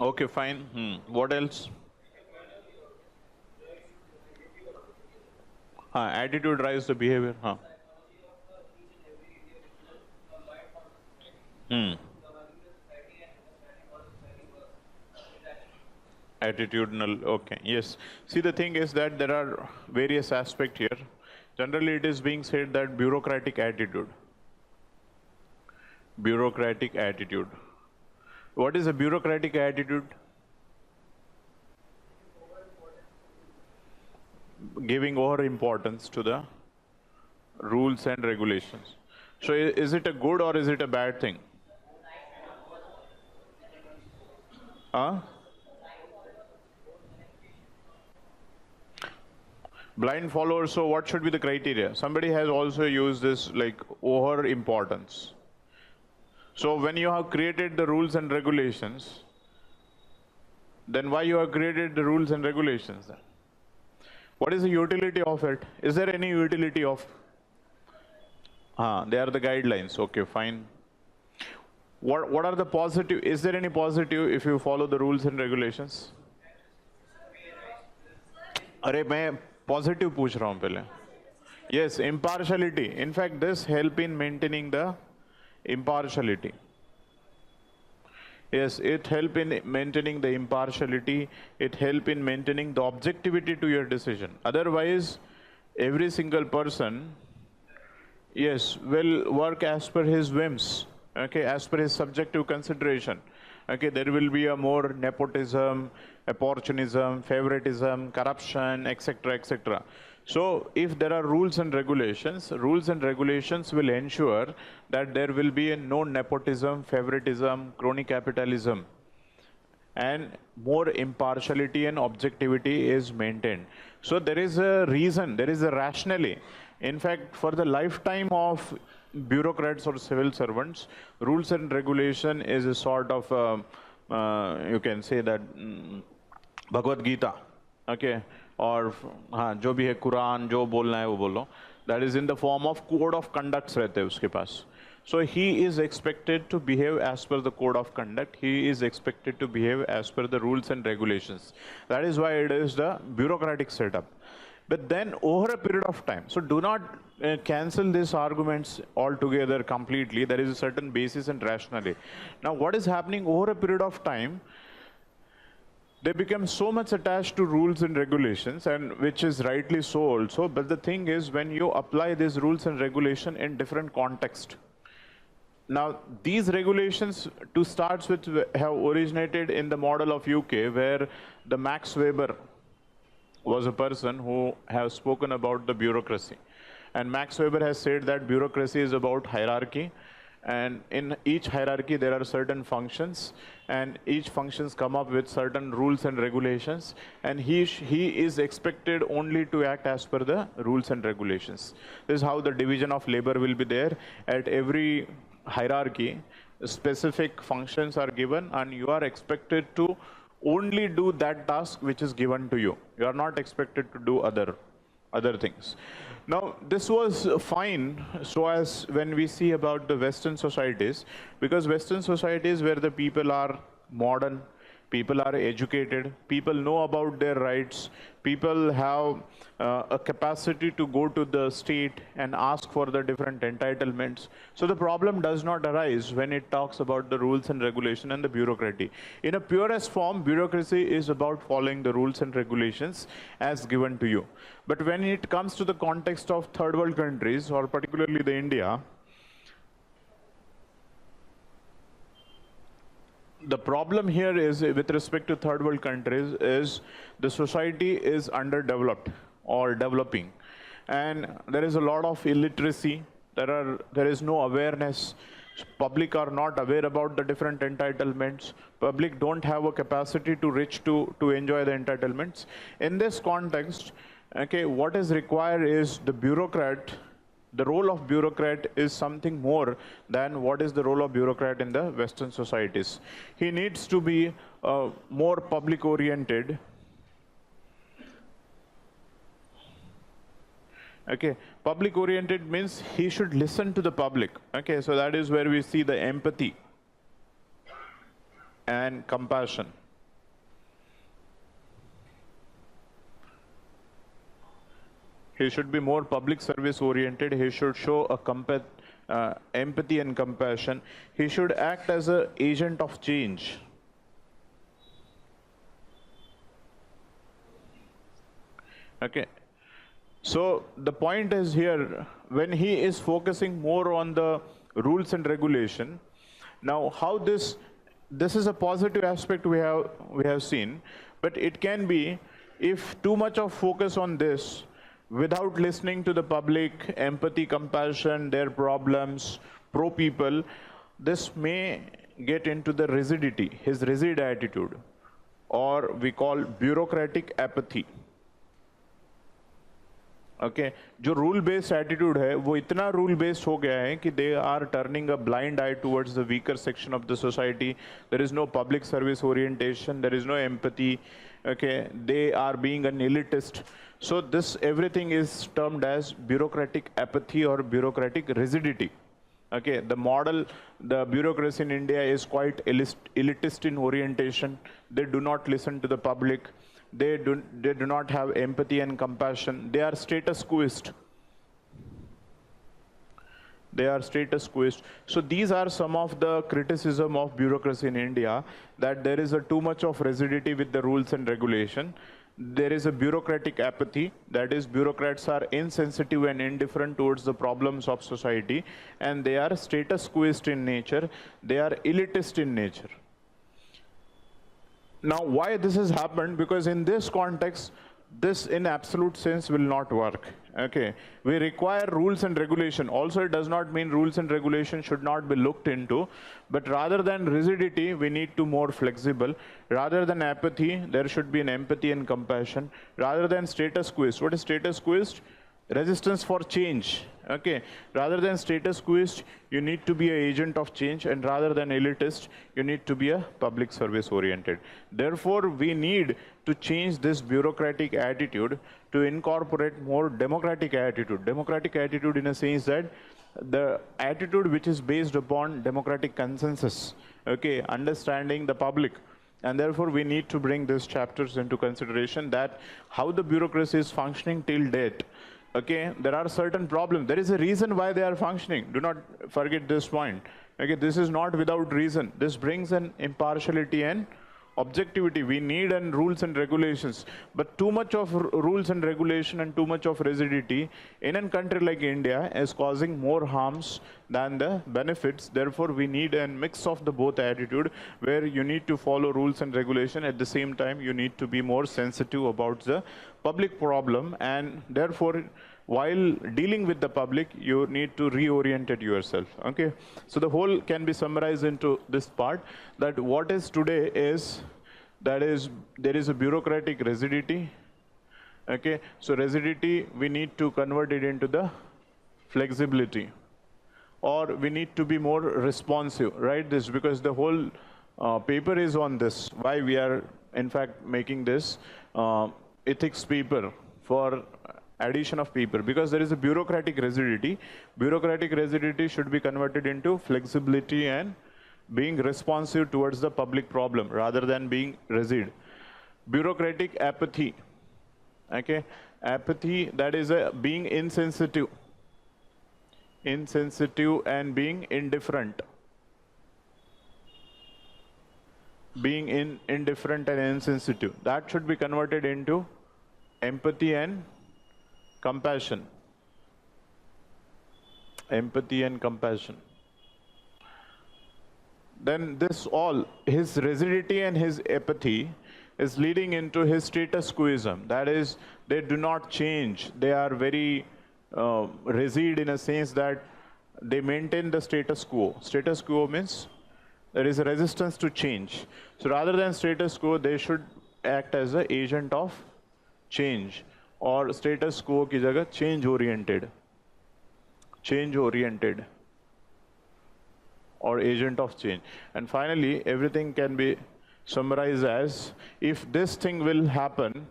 Okay, fine. What else? Attitude drives the behavior. Attitudinal, okay, yes. See, the thing is that there are various aspects here. Generally, it is being said that bureaucratic attitude. Bureaucratic attitude. What is a bureaucratic attitude? Giving over importance to the rules and regulations. So is it a good or is it a bad thing? Blind followers, so what should be the criteria? Somebody has also used this like over importance. So when you have created the rules and regulations, then why you have created the rules and regulations then? What is the utility of it? Is there any utility of? They are the guidelines. Okay, fine. What are the positive? Is there any positive if you follow the rules and regulations? अरे मैं positive पूछ रहा हूँ पहले. Yes, impartiality. In fact, this help in maintaining the impartiality. Yes, it help in maintaining the impartiality. It help in maintaining the objectivity to your decision. Otherwise, every single person, yes, will work as per his whims, okay, as per his subjective consideration. Okay, there will be a more nepotism, opportunism, favoritism, corruption, etc., etc. So if there are rules and regulations will ensure that there will be no nepotism, favoritism, crony capitalism, and more impartiality and objectivity is maintained. So there is a reason, there is a rationale. In fact, for the lifetime of bureaucrats or civil servants, rules and regulation is a sort of, you can say that, Bhagavad Gita, okay, or हाँ जो भी है कुरान जो बोलना है वो बोलो, that is in the form of code of conducts रहते हैं उसके पास. So he is expected to behave as per the code of conduct. He is expected to behave as per the rules and regulations. That is why it is the bureaucratic setup. But then over a period of time, so do not cancel these arguments altogether completely. There is a certain basis and rationale. Now what is happening over a period of time, they become so much attached to rules and regulations, and which is rightly so also. But the thing is, when you apply these rules and regulation in different context, now, these regulations, to start with, have originated in the model of UK, where the Max Weber was a person who has spoken about the bureaucracy. And Max Weber has said that bureaucracy is about hierarchy, and in each hierarchy there are certain functions, and each functions come up with certain rules and regulations, and he is expected only to act as per the rules and regulations. This is how the division of labor will be there. At every hierarchy, specific functions are given, and you are expected to only do that task which is given to you. You are not expected to do other things. Now, this was fine so as when we see about the Western societies, because Western societies where the people are modern, people are educated, people know about their rights, people have a capacity to go to the state and ask for the different entitlements. So the problem does not arise when it talks about the rules and regulation and the bureaucracy. In a purest form, bureaucracy is about following the rules and regulations as given to you. But when it comes to the context of third world countries, or particularly the India, the problem here is, with respect to third world countries, is the society is underdeveloped or developing, and there is a lot of illiteracy. There is no awareness. Public are not aware about the different entitlements. Public don't have a capacity to reach to enjoy the entitlements. In this context, okay, what is required is the bureaucrat. The role of bureaucrat is something more than what is the role of bureaucrat in the Western societies. He needs to be more public-oriented. Okay, public-oriented means he should listen to the public. Okay, so that is where we see the empathy and compassion. He should be more public service oriented. He should show a empathy and compassion. He should act as an agent of change. Okay. So the point is here, when he is focusing more on the rules and regulation, now how this is a positive aspect we have seen, but it can be, if too much of focus on this, without listening to the public, empathy, compassion, their problems, pro-people, this may get into the rigidity, his rigid attitude, or we call bureaucratic apathy. Okay, जो rule based attitude है वो इतना rule based हो गया है कि they are turning a blind eye towards the weaker section of the society. There is no public service orientation, there is no empathy. Okay, they are being an elitist. So this everything is termed as bureaucratic apathy or bureaucratic rigidity. Okay, the bureaucracy in India is quite elitist in orientation. They do not listen to the public. They do not have empathy and compassion. They are status quoist. They are status quoist. So these are some of the criticism of bureaucracy in India, that there is too much of rigidity with the rules and regulation. there is a bureaucratic apathy. That is, bureaucrats are insensitive and indifferent towards the problems of society, and they are status quoist in nature. They are elitist in nature. Now, why this has happened? Because in this context, this in absolute sense will not work. Okay, we require rules and regulation. Also, it does not mean rules and regulation should not be looked into, but rather than rigidity, we need to more flexible. Rather than apathy, there should be an empathy and compassion. Rather than status quoist. What is status quoist? Resistance for change. Okay, rather than status quoist, you need to be an agent of change, and rather than elitist, you need to be a public service oriented. Therefore, we need to change this bureaucratic attitude to incorporate more democratic attitude. Democratic attitude in a sense that the attitude which is based upon democratic consensus, okay, understanding the public. And therefore, we need to bring these chapters into consideration, that how the bureaucracy is functioning till date. Okay, there are certain problems. There is a reason why they are functioning. Do not forget this point. Okay, this is not without reason. This brings an impartiality and objectivity. We need and rules and regulations. But too much of rules and regulation and too much of rigidity in a country like India is causing more harms than the benefits. Therefore, we need a mix of the both attitude, where you need to follow rules and regulation. At the same time, you need to be more sensitive about the public problem, and therefore, while dealing with the public, you need to reorient yourself. Okay, so the whole can be summarized into this part, that what is today is, that is, there is a bureaucratic rigidity. Okay, so rigidity, we need to convert it into the flexibility, or we need to be more responsive, right? This, because the whole paper is on this, why we are in fact making this ethics paper for addition of paper, because there is a bureaucratic rigidity. Bureaucratic rigidity should be converted into flexibility and being responsive towards the public problem rather than being rigid. Bureaucratic apathy. Okay, apathy, that is a being insensitive and being indifferent. Being indifferent and insensitive, that should be converted into empathy and compassion. Empathy and compassion. Then this all, his rigidity and his apathy is leading into his status quoism. That is, they do not change. They are very rigid in a sense that they maintain the status quo. Status quo means there is a resistance to change. So rather than status quo, they should act as an agent of change, or status quo ki jagah change oriented, or agent of change. And finally, everything can be summarized as, if this thing will happen,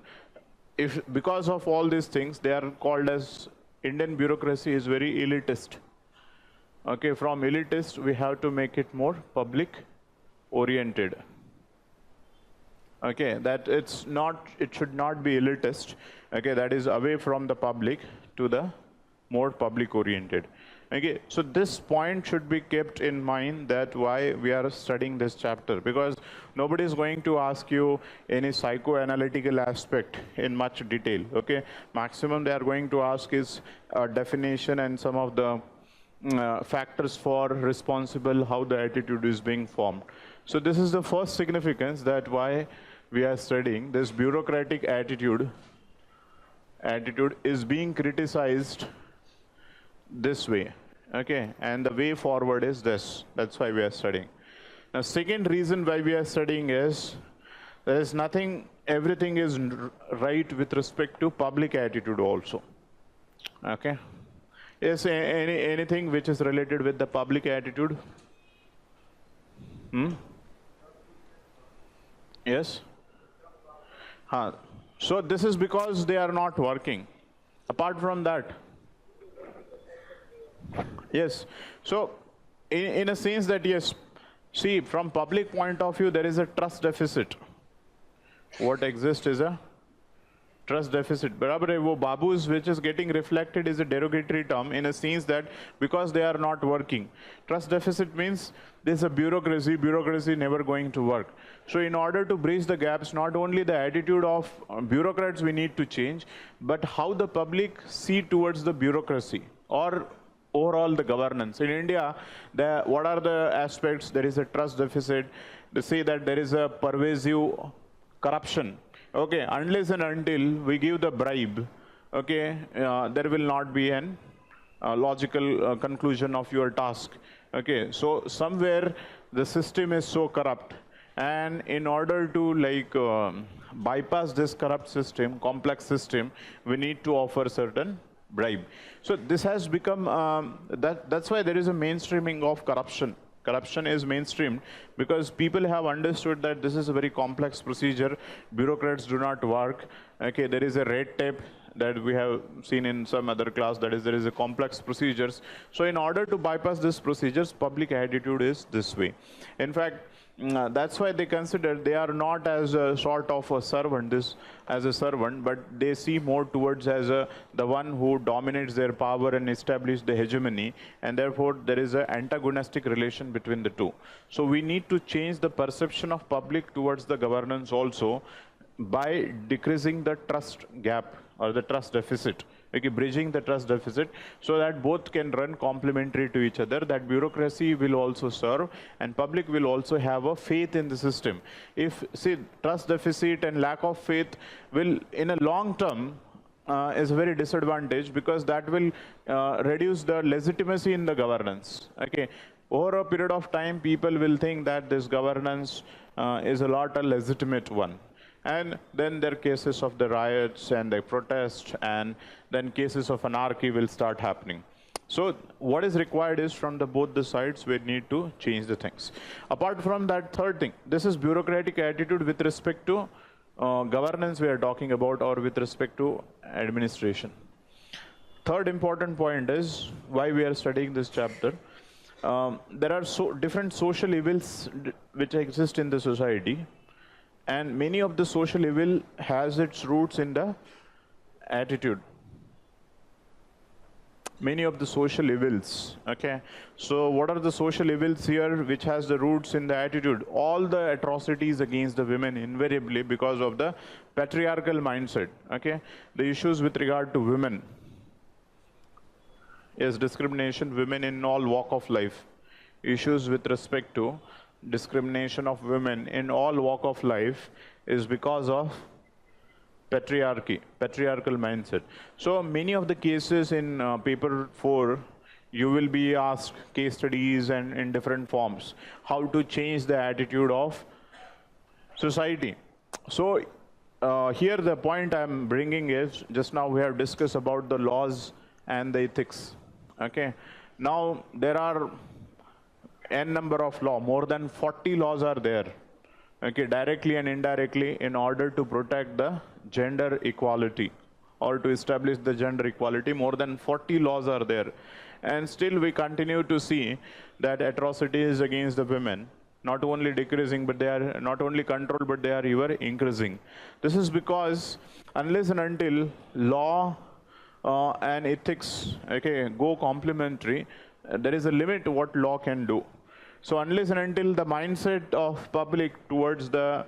if because of all these things, they are called as, Indian bureaucracy is very elitist. Okay, from elitist, we have to make it more public oriented. Okay, that it's not, it should not be elitist. Okay, that is away from the public to the more public oriented. Okay, so this point should be kept in mind, that why we are studying this chapter, because nobody is going to ask you any psychoanalytical aspect in much detail. Okay, maximum they are going to ask is a definition and some of the factors for responsible, how the attitude is being formed. So this is the first significance, that why we are studying this bureaucratic attitude is being criticized this way. Okay, and the way forward is this. That's why we are studying. Now, second reason why we are studying is, there is nothing, everything is right with respect to public attitude also. Okay. Yes, anything which is related with the public attitude? Yes? So this is because they are not working. Apart from that, yes. So in a sense that, yes, see, from public point of view, there is a trust deficit. What exists is a Trust deficit. बराबर है, वो babus which is getting reflected is a derogatory term in a sense that because they are not working. Trust deficit means there's a bureaucracy never going to work. So in order to bridge the gaps, not only the attitude of bureaucrats we need to change, but how the public see towards the bureaucracy or overall the governance. In India, what are the aspects? There is a trust deficit. They say that there is a pervasive corruption. Okay, unless and until we give the bribe, okay, there will not be an logical conclusion of your task. Okay, so somewhere the system is so corrupt, and in order to like bypass this corrupt system, complex system, we need to offer certain bribe. So this has become, that's why there is a mainstreaming of corruption. Corruption is mainstreamed because people have understood that this is a very complex procedure. Bureaucrats do not work. Okay, there is a red tape that we have seen in some other class, that is there is a complex procedures. So in order to bypass these procedures, public attitude is this way. In fact, that's why they consider they are not as a sort of a servant, but they see more towards as the one who dominates their power and establish the hegemony, and therefore there is an antagonistic relation between the two. So we need to change the perception of public towards the governance also by decreasing the trust gap or the trust deficit. Okay, bridging the trust deficit so that both can run complementary to each other, that bureaucracy will also serve and public will also have a faith in the system. If, see, trust deficit and lack of faith will, in a long term, is a very disadvantage because that will reduce the legitimacy in the governance. Okay, over a period of time, people will think that this governance is a legitimate one. And then there are cases of the riots and the protests, and then cases of anarchy will start happening. So what is required is from both the sides, we need to change the things. Apart from that, third thing, this is bureaucratic attitude with respect to governance we are talking about, or with respect to administration. Third important point is why we are studying this chapter. There are different social evils which exist in the society. And many of the social evil has its roots in the attitude. Many of the social evils, okay? So what are the social evils here which has the roots in the attitude? All the atrocities against the women invariably because of the patriarchal mindset, okay? The issues with regard to women. Yes, discrimination, women in all walk of life. Issues with respect to discrimination of women in all walk of life is because of patriarchy, patriarchal mindset. So many of the cases in paper 4, you will be asked case studies and in different forms, how to change the attitude of society. So here the point I'm bringing is, just now we have discussed about the laws and the ethics, okay? Now there are n number of law, more than 40 laws are there, okay, directly and indirectly, in order to protect the gender equality or to establish the gender equality. More than 40 laws are there, and still we continue to see that atrocities against the women not only decreasing, but they are not only controlled, but they are even increasing. This is because unless and until law and ethics, okay, go complementary, there is a limit to what law can do. So unless and until the mindset of public towards the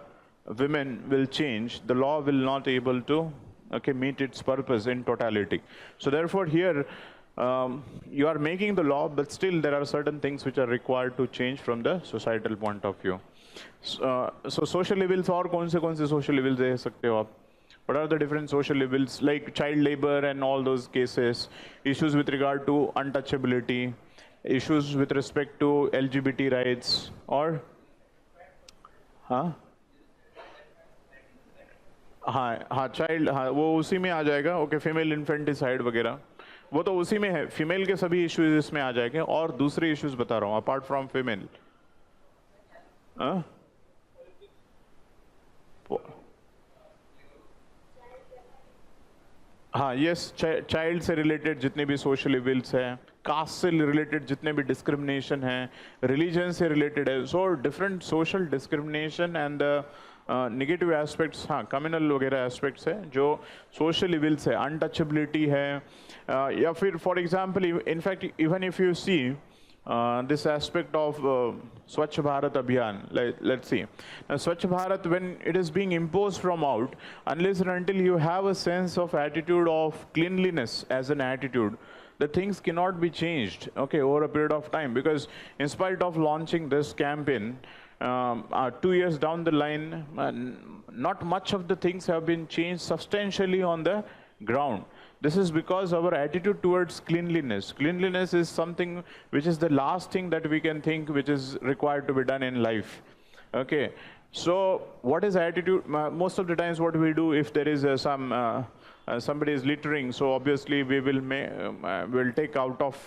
women will change, the law will not able to, okay, meet its purpose in totality. So therefore here, you are making the law, but still there are certain things which are required to change from the societal point of view. So social evils, और कौन से social evils दे सकते हो आप? What are the different social evils, like child labor and all those cases, issues with regard to untouchability, issues with respect to LGBT rights, or हाँ child, हाँ वो उसी में आ जाएगा, okay, female infanticide वगैरह, वो तो उसी में है, फीमेल के सभी इश्यूज इसमें आ जाएंगे, और दूसरे इश्यूज बता रहा हूँ अपार्ट फ्रॉम फीमेल. हाँ, यस, चाइल्ड से रिलेटेड जितने भी सोशल इविल्स हैं, कास्ट से रिलेटेड जितने भी डिस्क्रिमिनेशन हैं, रिलीजन से रिलेटेड है, so different social discrimination and negative aspects, हाँ कम्युनल वगैरह एस्पेक्ट्स है, जो सोशल इविल्स है, अनटचेबिलिटी है, या फिर for example in fact even if you see this aspect of Swachh Bharat Abhiyan, let's see. Swachh Bharat, when it is being imposed from out, unless and until you have a sense of attitude of cleanliness as an attitude, the things cannot be changed, okay, over a period of time. Because in spite of launching this campaign, 2 years down the line, not much of the things have been changed substantially on the ground. This is because our attitude towards cleanliness. Cleanliness is something which is the last thing that we can think which is required to be done in life. Okay, so what is attitude? Most of the times what we do, if there is somebody is littering, so obviously we will will take out of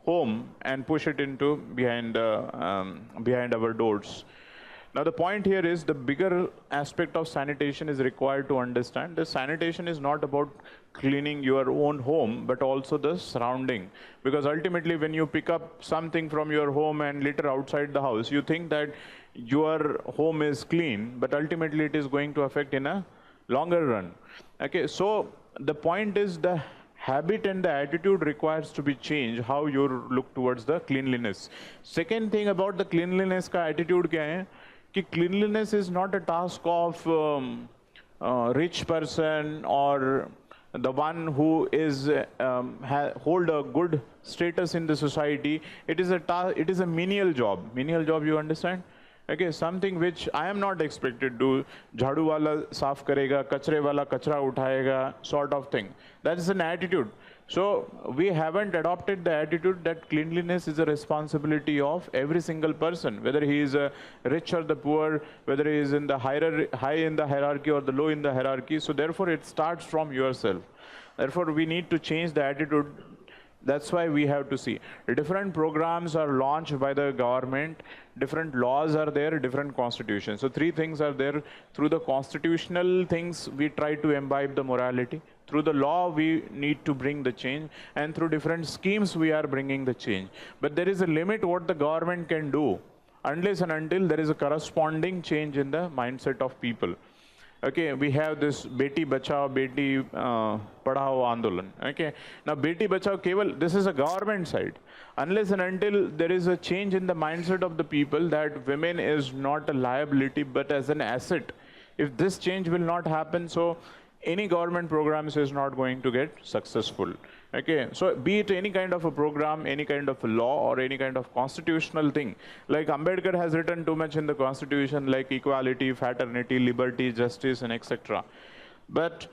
home and push it into behind our doors. Now the point here is the bigger aspect of sanitation is required to understand. The sanitation is not about cleaning your own home, but also the surrounding. Because ultimately when you pick up something from your home and litter outside the house, you think that your home is clean, but ultimately it is going to affect in a longer run. Okay, so the point is the habit and the attitude requires to be changed, how you look towards the cleanliness. Second thing about the cleanliness ka attitude kya hai? Ki cleanliness is not a task of rich person or the one who is hold a good status in the society. It is a menial job. Menial job, you understand? Okay, something which I am not expected to. Jhadu wala saaf karega, kachre wala kachra uthayega, sort of thing. That is an attitude. So we haven't adopted the attitude that cleanliness is a responsibility of every single person, whether he is rich or the poor, whether he is in the high in the hierarchy or the low in the hierarchy. So therefore it starts from yourself. Therefore we need to change the attitude. That's why we have to see. Different programs are launched by the government, different laws are there, different constitutions. So three things are there. Through the constitutional things, we try to imbibe the morality. Through the law, we need to bring the change. And through different schemes, we are bringing the change. But there is a limit what the government can do, unless and until there is a corresponding change in the mindset of people. Okay, we have this Beti Bachao, Beti Padhao Andolan. Okay, now Beti Bachao keval, this is a government side. Unless and until there is a change in the mindset of the people that women is not a liability but as an asset. If this change will not happen, so any government programs is not going to get successful. Okay, so be it any kind of a program, any kind of a law or any kind of constitutional thing. Like Ambedkar has written too much in the constitution like equality, fraternity, liberty, justice and etc. But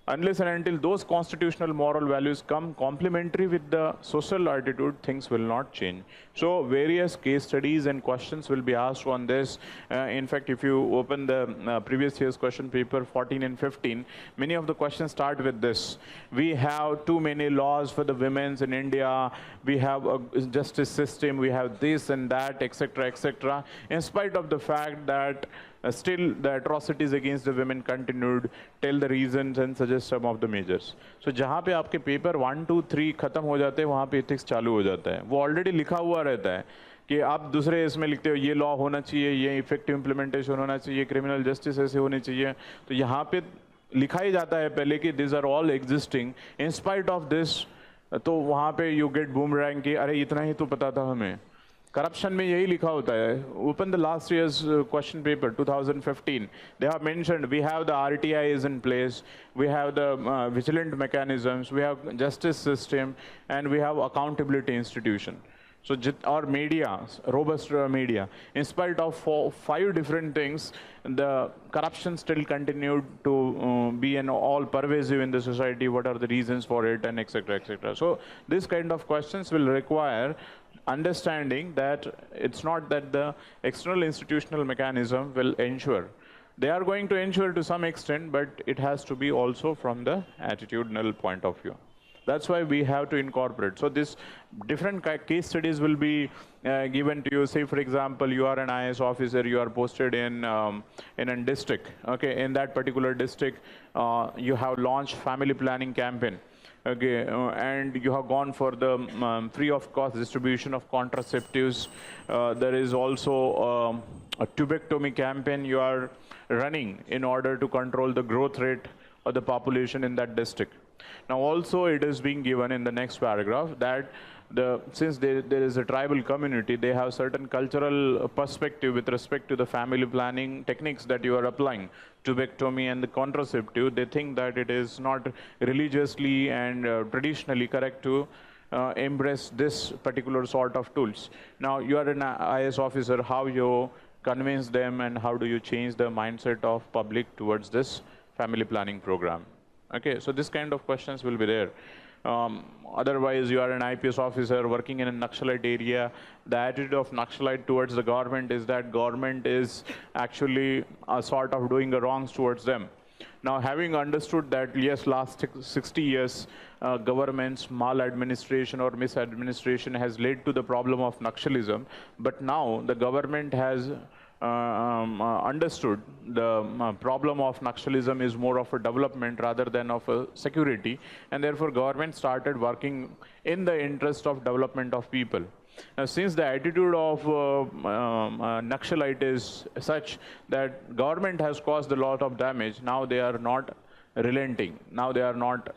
unless and until those constitutional moral values come complementary with the social attitude, things will not change. So various case studies and questions will be asked on this. In fact, if you open the previous year's question paper 14 and 15, many of the questions start with this. We have too many laws for the women in India. We have a justice system. We have this and that, etc., etc. In spite of the fact that still the atrocities against the women continued, tell the reasons and suggest some of the measures. So जहाँ पे आपके paper 1, 2, 3 खत्म हो जाते हैं, वहाँ पे ethics चालू हो जाता है. वो ऑलरेडी लिखा हुआ रहता है कि आप दूसरे इसमें लिखते हो ये लॉ होना चाहिए, ये इफेक्टिव इम्प्लीमेंटेशन होना चाहिए, क्रिमिनल जस्टिस ऐसे होनी चाहिए. तो यहाँ पे लिखा ही जाता है पहले कि these are all existing. In spite of this, तो वहाँ पे you get boomerang कि अरे इतना ही तो पता था हमें. Corruption में यही लिखा होता है. Open the last year's question paper, 2015. They have mentioned we have the RTI is in place, we have the vigilant mechanisms, we have justice system, and we have accountability institution. So our media, robust media, in spite of 5 different things, the corruption still continued to be an all pervasive in the society. What are the reasons for it, and etc., etc. So this kind of questions will require understanding that it's not that the external institutional mechanism will ensure. They are going to ensure to some extent, but it has to be also from the attitudinal point of view. That's why we have to incorporate. So this different case studies will be given to you. Say, for example, you are an IAS officer, you are posted in a district. Okay, in that particular district, you have launched family planning campaign. Okay, and you have gone for the free of cost distribution of contraceptives. There is also a tubectomy campaign you are running in order to control the growth rate of the population in that district. Now also it is being given in the next paragraph that since there is a tribal community, they have certain cultural perspective with respect to the family planning techniques that you are applying, tubectomy and the contraceptive. They think that it is not religiously and traditionally correct to embrace this particular sort of tools. Now you are an IS officer, how you convince them and how do you change the mindset of public towards this family planning program? Okay, so this kind of questions will be there. Otherwise, you are an IPS officer working in a Naxalite area. The attitude of Naxalite towards the government is that government is actually a sort of doing the wrongs towards them. Now, having understood that, yes, last 60 years, government's maladministration or misadministration has led to the problem of Naxalism, but now the government has understood the problem of Naxalism is more of a development rather than of a security, and therefore government started working in the interest of development of people. Now, since the attitude of Naxalite is such that government has caused a lot of damage, now they are not relenting. Now they are not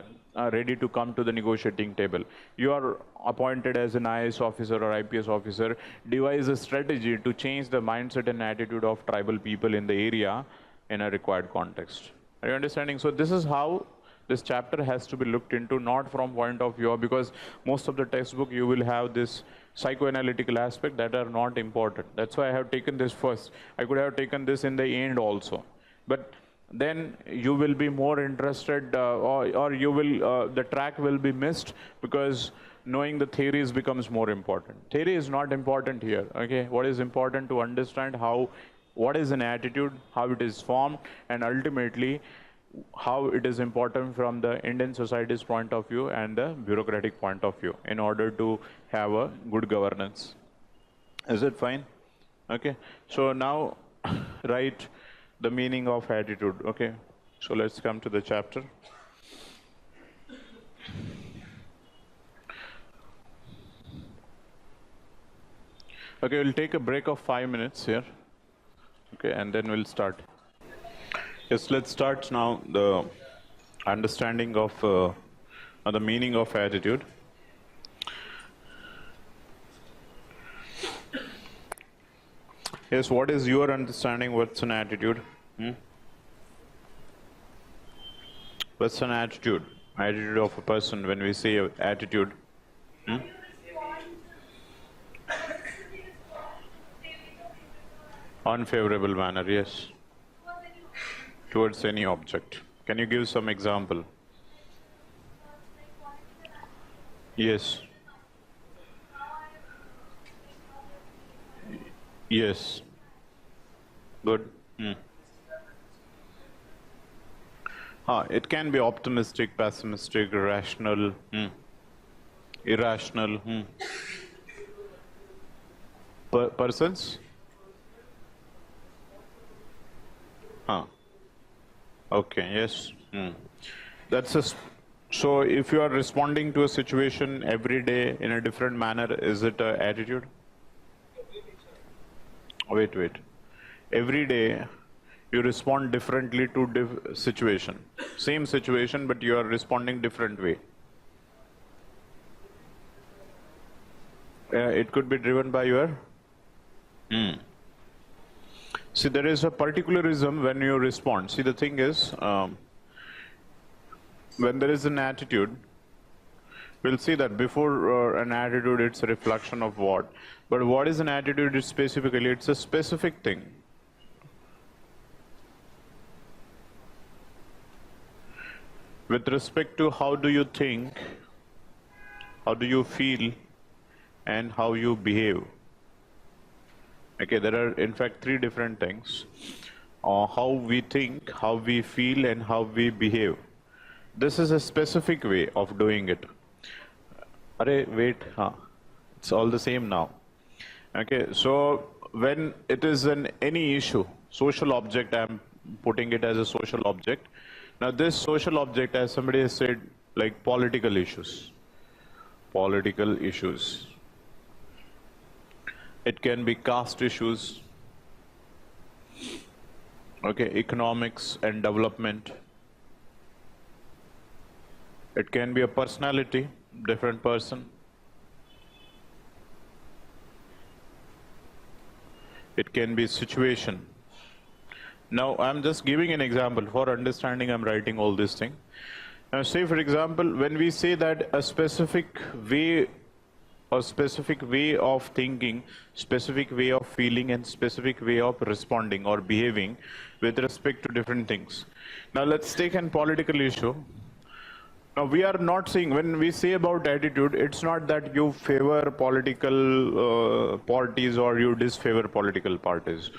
ready to come to the negotiating table. You are appointed as an IAS officer or IPS officer, devise a strategy to change the mindset and attitude of tribal people in the area in a required context. Are you understanding? So this is how this chapter has to be looked into, not from point of view, because most of the textbook you will have this psychoanalytical aspect that are not important. That's why I have taken this first. I could have taken this in the end also. But then you will be more interested or you will, the track will be missed because knowing the theories becomes more important. Theory is not important here, okay? What is important to understand what is an attitude, how it is formed, and ultimately how it is important from the Indian society's point of view and the bureaucratic point of view in order to have a good governance. Is it fine? Okay, so now write the meaning of attitude. Okay, so let's come to the chapter. Okay, we'll take a break of 5 minutes here. Okay, and then we'll start. Yes, let's start now the understanding of the meaning of attitude. Yes, what is your understanding? What's an attitude? What's an attitude? Attitude of a person. When we say attitude, unfavorable manner. Yes, towards any object. Can you give some example? Yes. Yes. Good. It can be optimistic, pessimistic, rational, irrational. Persons? Okay, yes. So if you are responding to a situation every day in a different manner, is it an attitude? Wait. Every day you respond differently to situation. Same situation, but you are responding different way. It could be driven by your... See, there is a particularism when you respond. See, the thing is, when there is an attitude, we'll see that before an attitude, it's a reflection of what. But what is an attitude specifically? It's a specific thing. With respect to how do you think, how do you feel, and how you behave. Okay, there are in fact 3 different things. How we think, how we feel, and how we behave. This is a specific way of doing it. Wait, it's all the same now. Okay, so when it is any issue, social object, I'm putting it as a social object. Now this social object, as somebody has said, like political issues. Political issues. It can be caste issues. Okay, economics and development. It can be a personality, different person. It can be situation. Now, I'm just giving an example. For understanding, I'm writing all this thing. Say, for example, when we say that a specific way of thinking, specific way of feeling, and specific way of responding or behaving with respect to different things. Now, let's take a political issue. Now, we are not saying, when we say about attitude, it's not that you favor political parties or you disfavor political parties.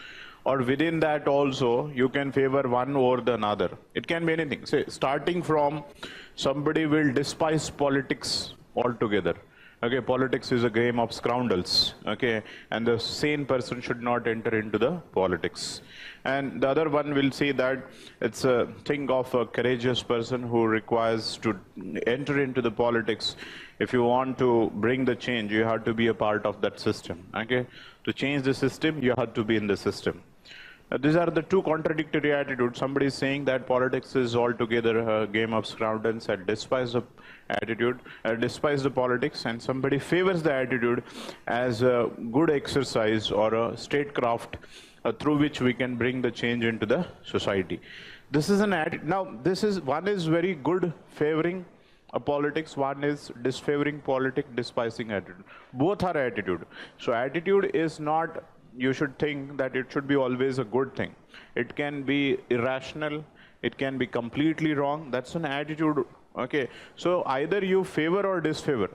Or within that also, you can favor one over the another. It can be anything. Say, starting from somebody will despise politics altogether. Okay, politics is a game of scoundrels. Okay, and the sane person should not enter into the politics. And the other one will say that it's a thing of a courageous person who requires to enter into the politics. If you want to bring the change, you have to be a part of that system. Okay, to change the system, you have to be in the system. These are the two contradictory attitudes. Somebody is saying that politics is altogether a game of scoundrels and despise the attitude, despise the politics, and somebody favors the attitude as a good exercise or a statecraft through which we can bring the change into the society. This is an attitude. Now, this is one is very good favoring a politics, one is disfavoring politics, despising attitude. Both are attitude. So attitude is not, you should think that it should be always a good thing. It can be irrational, it can be completely wrong. That's an attitude. Okay, so either you favor or disfavor.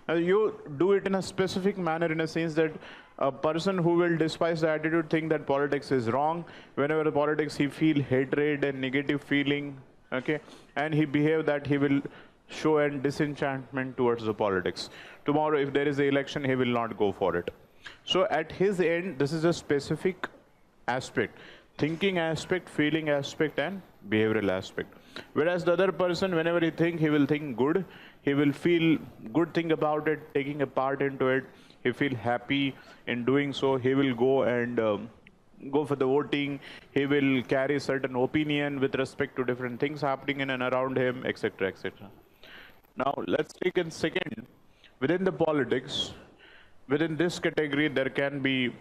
You do it in a specific manner, in a sense that a person who will despise the attitude think that politics is wrong. Whenever the politics he feel hatred and negative feeling, okay, and he behave that he will show an disenchantment towards the politics. Tomorrow if there is an election, he will not go for it. So at his end, this is a specific aspect, thinking aspect, feeling aspect, and behavioral aspect. Whereas the other person, whenever he will think good, he will feel good thing about it, taking a part into it, he feel happy in doing so, he will go and go for the voting, he will carry certain opinion with respect to different things happening in and around him, etc., etc. Now, let's take a second, within the politics, within this category, there can be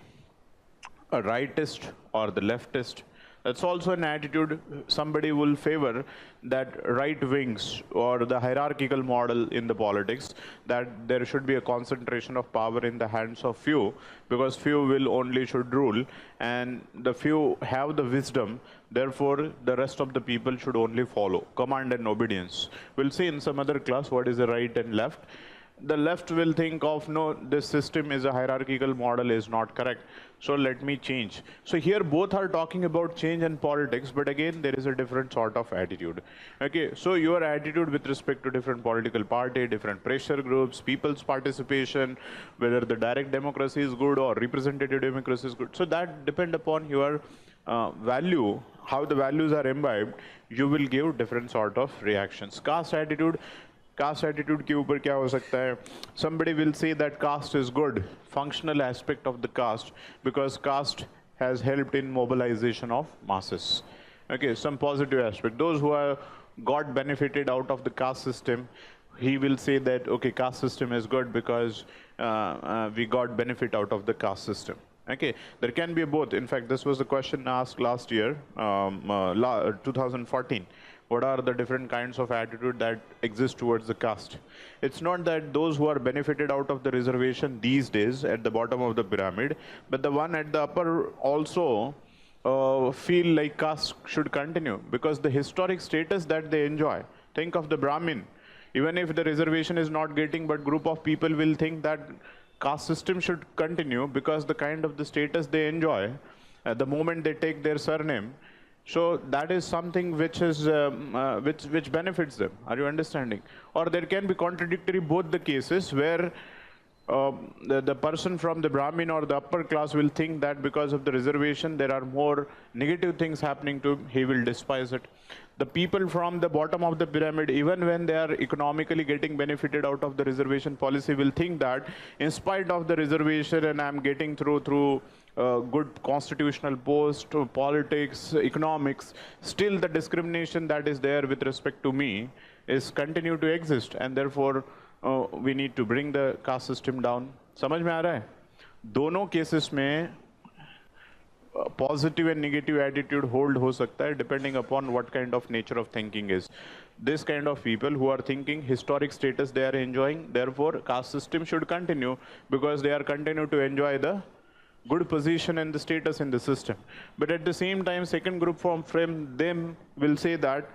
a rightist or the leftist. That's also an attitude. Somebody will favor that right wings or the hierarchical model in the politics, that there should be a concentration of power in the hands of few, because few will only should rule, and the few have the wisdom, therefore the rest of the people should only follow. Command and obedience. We'll see in some other class what is the right and left. The left will think of, no, this system is a hierarchical model, is not correct, so let me change. So here both are talking about change and politics, but again there is a different sort of attitude. Okay, so your attitude with respect to different political party, different pressure groups, people's participation, whether the direct democracy is good or representative democracy is good, so that depend upon your value, how the values are imbibed, you will give different sort of reactions. Caste attitude के ऊपर क्या हो सकता है? Somebody will say that caste is good, functional aspect of the caste, because caste has helped in mobilization of masses. Okay, some positive aspect. Those who are got benefited out of the caste system, he will say that, okay, caste system is good because we got benefit out of the caste system. Okay, there can be both. In fact, this was the question asked last year, 2014. What are the different kinds of attitude that exist towards the caste? It's not that those who are benefited out of the reservation these days at the bottom of the pyramid, but the one at the upper also feel like caste should continue because the historic status that they enjoy. Think of the Brahmin. Even if the reservation is not getting, but group of people will think that caste system should continue because the kind of the status they enjoy at the moment they take their surname. So that is something which is which benefits them. Are you understanding? Or there can be contradictory both the cases where the person from the Brahmin or the upper class will think that because of the reservation there are more negative things happening to him, he will despise it. The people from the bottom of the pyramid, even when they are economically getting benefited out of the reservation policy, will think that in spite of the reservation and I'm getting through good constitutional post, politics, economics, still the discrimination that is there with respect to me is continue to exist, and therefore we need to bring the caste system down. समझ में आ रहा है? दोनों cases में positive and negative attitude hold हो सकता है depending upon what kind of nature of thinking is. This kind of people who are thinking historic status they are enjoying, therefore caste system should continue because they are continue to enjoy the good position and the status in the system. But at the same time, second group from them will say that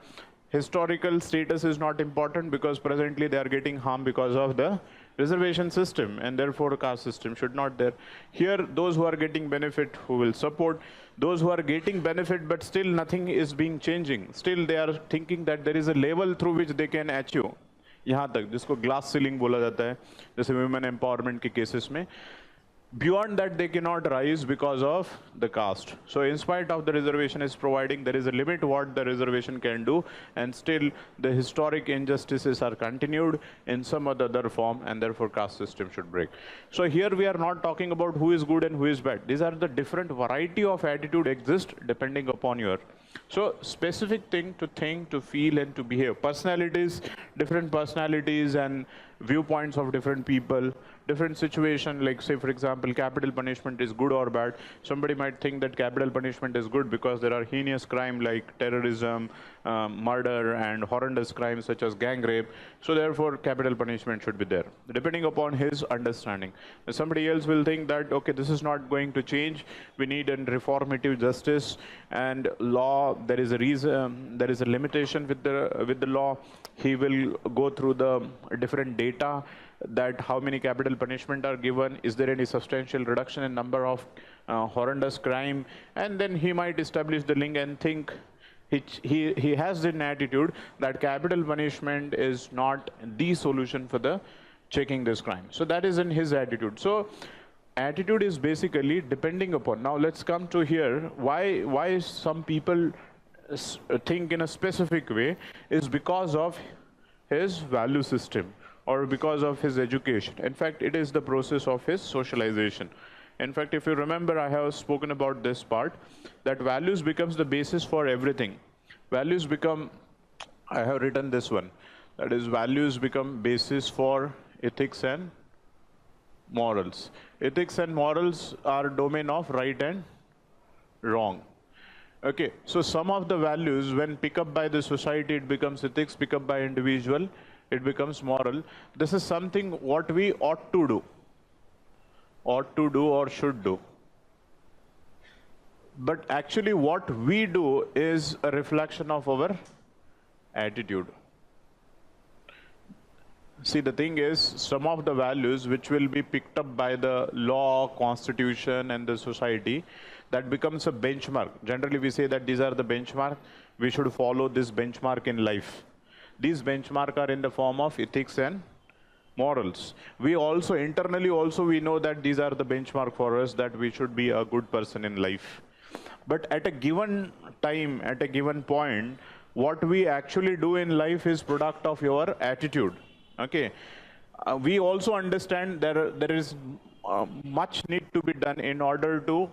historical status is not important because presently they are getting harm because of the reservation system, and therefore caste system should not there. Here, those who are getting benefit, who will support, those who are getting benefit but still nothing is being changing, still they are thinking that there is a level through which they can achieve. यहाँ तक जिसको glass ceiling बोला जाता है, जैसे women empowerment के cases में, beyond that they cannot rise because of the caste. So in spite of the reservation is providing, there is a limit what the reservation can do, and still the historic injustices are continued in some other form, and therefore caste system should break. So here we are not talking about who is good and who is bad. These are the different variety of attitude exist depending upon your so specific thing to think, to feel, and to behave. Personalities, different personalities and viewpoints of different people, different situation, like say for example capital punishment is good or bad. Somebody might think that capital punishment is good because there are heinous crime like terrorism, murder and horrendous crimes such as gang rape, so therefore capital punishment should be there, depending upon his understanding. Somebody else will think that okay, this is not going to change, we need a reformative justice and law, there is a reason, there is a limitation with the law. He will go through the different data that how many capital punishment are given, is there any substantial reduction in number of horrendous crime, and then he might establish the link and think he has an attitude that capital punishment is not the solution for the checking this crime. So that is in his attitude. So attitude is basically depending upon. Now let's come to here, why some people think in a specific way is because of his value system or because of his education. In fact, it is the process of his socialization. In fact, if you remember, I have spoken about this part, that values becomes the basis for everything. Values become, I have written this one, that is values become basis for ethics and morals. Ethics and morals are domain of right and wrong. Okay, so some of the values when picked up by the society, it becomes ethics, picked up by individual, it becomes moral. This is something what we ought to do or should do. But actually what we do is a reflection of our attitude. See, the thing is, some of the values which will be picked up by the law, constitution and the society, that becomes a benchmark. Generally we say that these are the benchmark, we should follow this benchmark in life. These benchmarks are in the form of ethics and morals. We also internally also we know that these are the benchmark for us, that we should be a good person in life. But at a given time, at a given point, what we actually do in life is product of your attitude. Okay, we also understand there is much need to be done in order to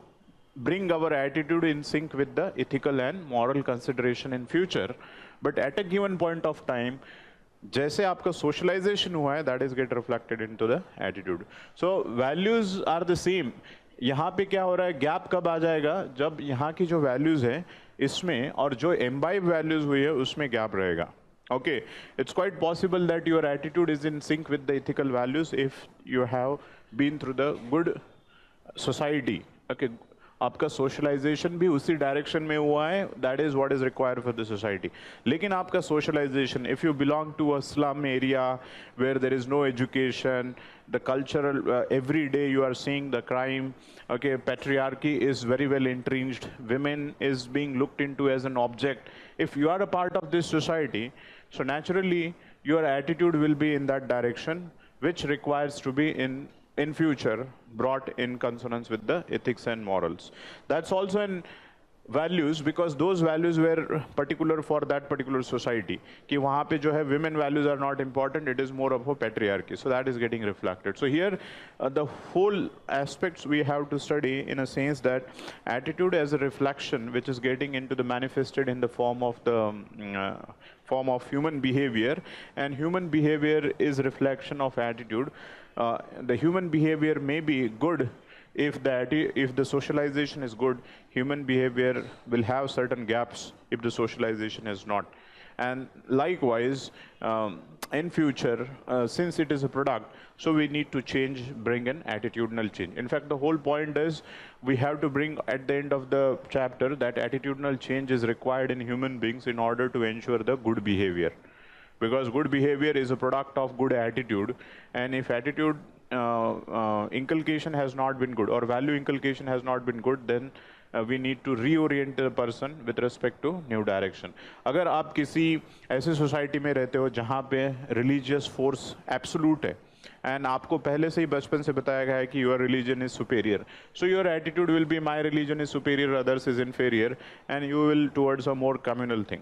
bring our attitude in sync with the ethical and moral consideration in future. But at a given point of time, जैसे आपका socialization हुआ है, that is get reflected into the attitude. So values are the same. यहाँ पे क्या हो रहा है, गैप कब आ जाएगा, जब यहाँ की जो values है इसमें और जो imbibe values हुई है उसमें गैप रहेगा. Okay, it's quite possible that your attitude is in sync with the ethical values if you have been through the good society. Okay, आपका socialization भी उसी direction में हुआ है, that is what is required for the society. लेकिन आपका socialization, if you belong to a slum area where there is no education, the cultural, every day you are seeing the crime, okay, patriarchy is very well entrenched, women is being looked into as an object. If you are a part of this society, so naturally your attitude will be in that direction, which requires to be in future brought in consonance with the ethics and morals. That's also an values because those values were particular for that particular society. कि वहाँ पे जो है women values are not important, it is more of a patriarchy. So that is getting reflected. So here the whole aspects we have to study in a sense that attitude as a reflection which is getting into the manifested in the form of the form of human behavior, and human behavior is reflection of attitude. The human behavior may be good if the socialization is good. Human behavior will have certain gaps if the socialization is not. And likewise, in future, since it is a product, so we need to change, bring an attitudinal change. In fact, the whole point is we have to bring at the end of the chapter that attitudinal change is required in human beings in order to ensure the good behavior. Because good behavior is a product of good attitude, and if attitude inculcation has not been good or value inculcation has not been good, then we need to reorient the person with respect to new direction. अगर आप किसी ऐसे society में रहते हो जहाँ पे religious force absolute है and आपको पहले से ही बचपन से बताया गया है कि your religion is superior, so your attitude will be my religion is superior, others is inferior, and you will towards a more communal thing.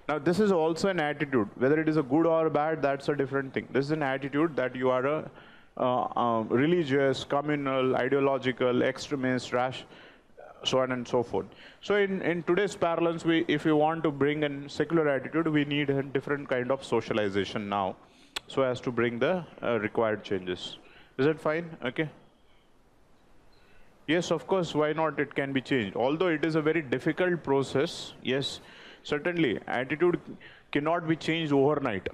Now this is also an attitude, whether it is a good or bad, that's a different thing. This is an attitude that you are a religious, communal, ideological, extremist, rash, so on and so forth. So in today's parlance, if we want to bring in secular attitude, we need a different kind of socialization now, so as to bring the required changes. Is it fine? Okay. Yes, of course, why not? It can be changed. Although it is a very difficult process, yes, certainly, attitude cannot be changed overnight.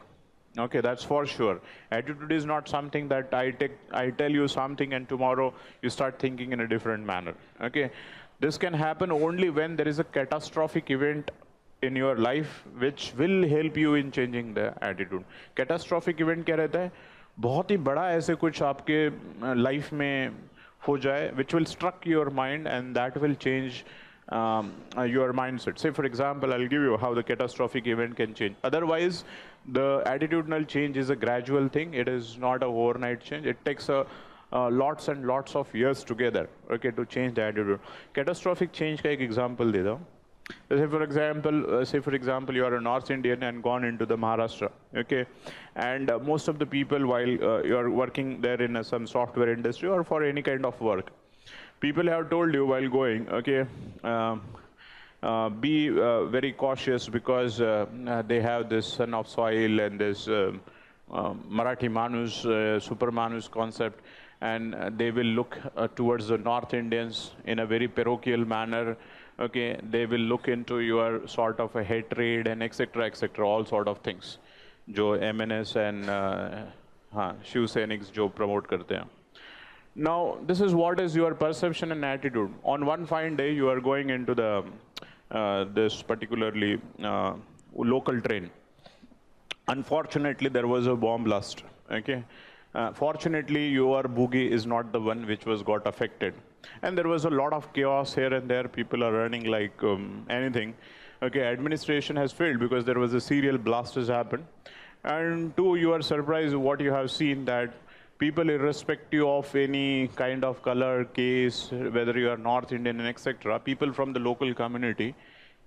Okay, that's for sure. Attitude is not something that I tell you something and tomorrow you start thinking in a different manner. Okay, this can happen only when there is a catastrophic event in your life which will help you in changing the attitude. Catastrophic event क्या रहता है? बहुत ही बड़ा ऐसे कुछ आपके life में हो जाए, which will struck your mind and that will change your mindset. Say for example, I'll give you how the catastrophic event can change. Otherwise, the attitudinal change is a gradual thing. It is not a overnight change. It takes lots and lots of years together, okay, to change the attitude. Catastrophic change का एक example दे दो. Say for example, you are a North Indian and gone into the Maharashtra, okay, and most of the people, while you are working there in some software industry or for any kind of work, people have told you while going, okay, be very cautious because they have this son of soil and this Marathi Manus, Super Manus concept, and they will look towards the North Indians in a very parochial manner. Okay, they will look into your sort of a hatred and etc., all sort of things. जो MNS and Shiv Sainiks जो promote करते हैं. Now, this is what is your perception and attitude. On one fine day, you are going into the this particularly local train. Unfortunately, there was a bomb blast. Okay. Fortunately, your bogie is not the one which was got affected, and there was a lot of chaos here and there. People are running like anything. Okay, administration has failed because there was a serial blast has happened, and to your surprise, what you have seen that people, irrespective of any kind of color, case, whether you are North Indian and etc., people from the local community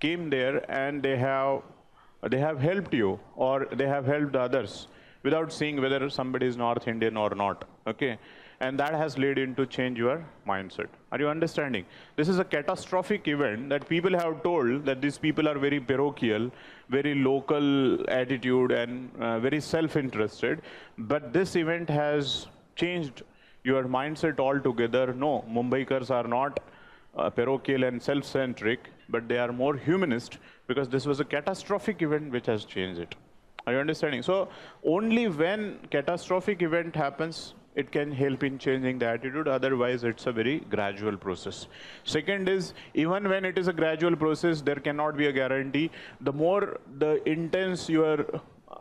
came there and they have helped you or they have helped others without seeing whether somebody is North Indian or not, okay? And that has led into change your mindset. Are you understanding? This is a catastrophic event that people have told that these people are very parochial, very local attitude and very self-interested. But this event has changed your mindset altogether. No, Mumbaikars are not parochial and self-centric, but they are more humanist because this was a catastrophic event which has changed it. Are you understanding? So only when catastrophic event happens, it can help in changing the attitude. Otherwise, it's a very gradual process. Second is, even when it is a gradual process, there cannot be a guarantee. The more the intense your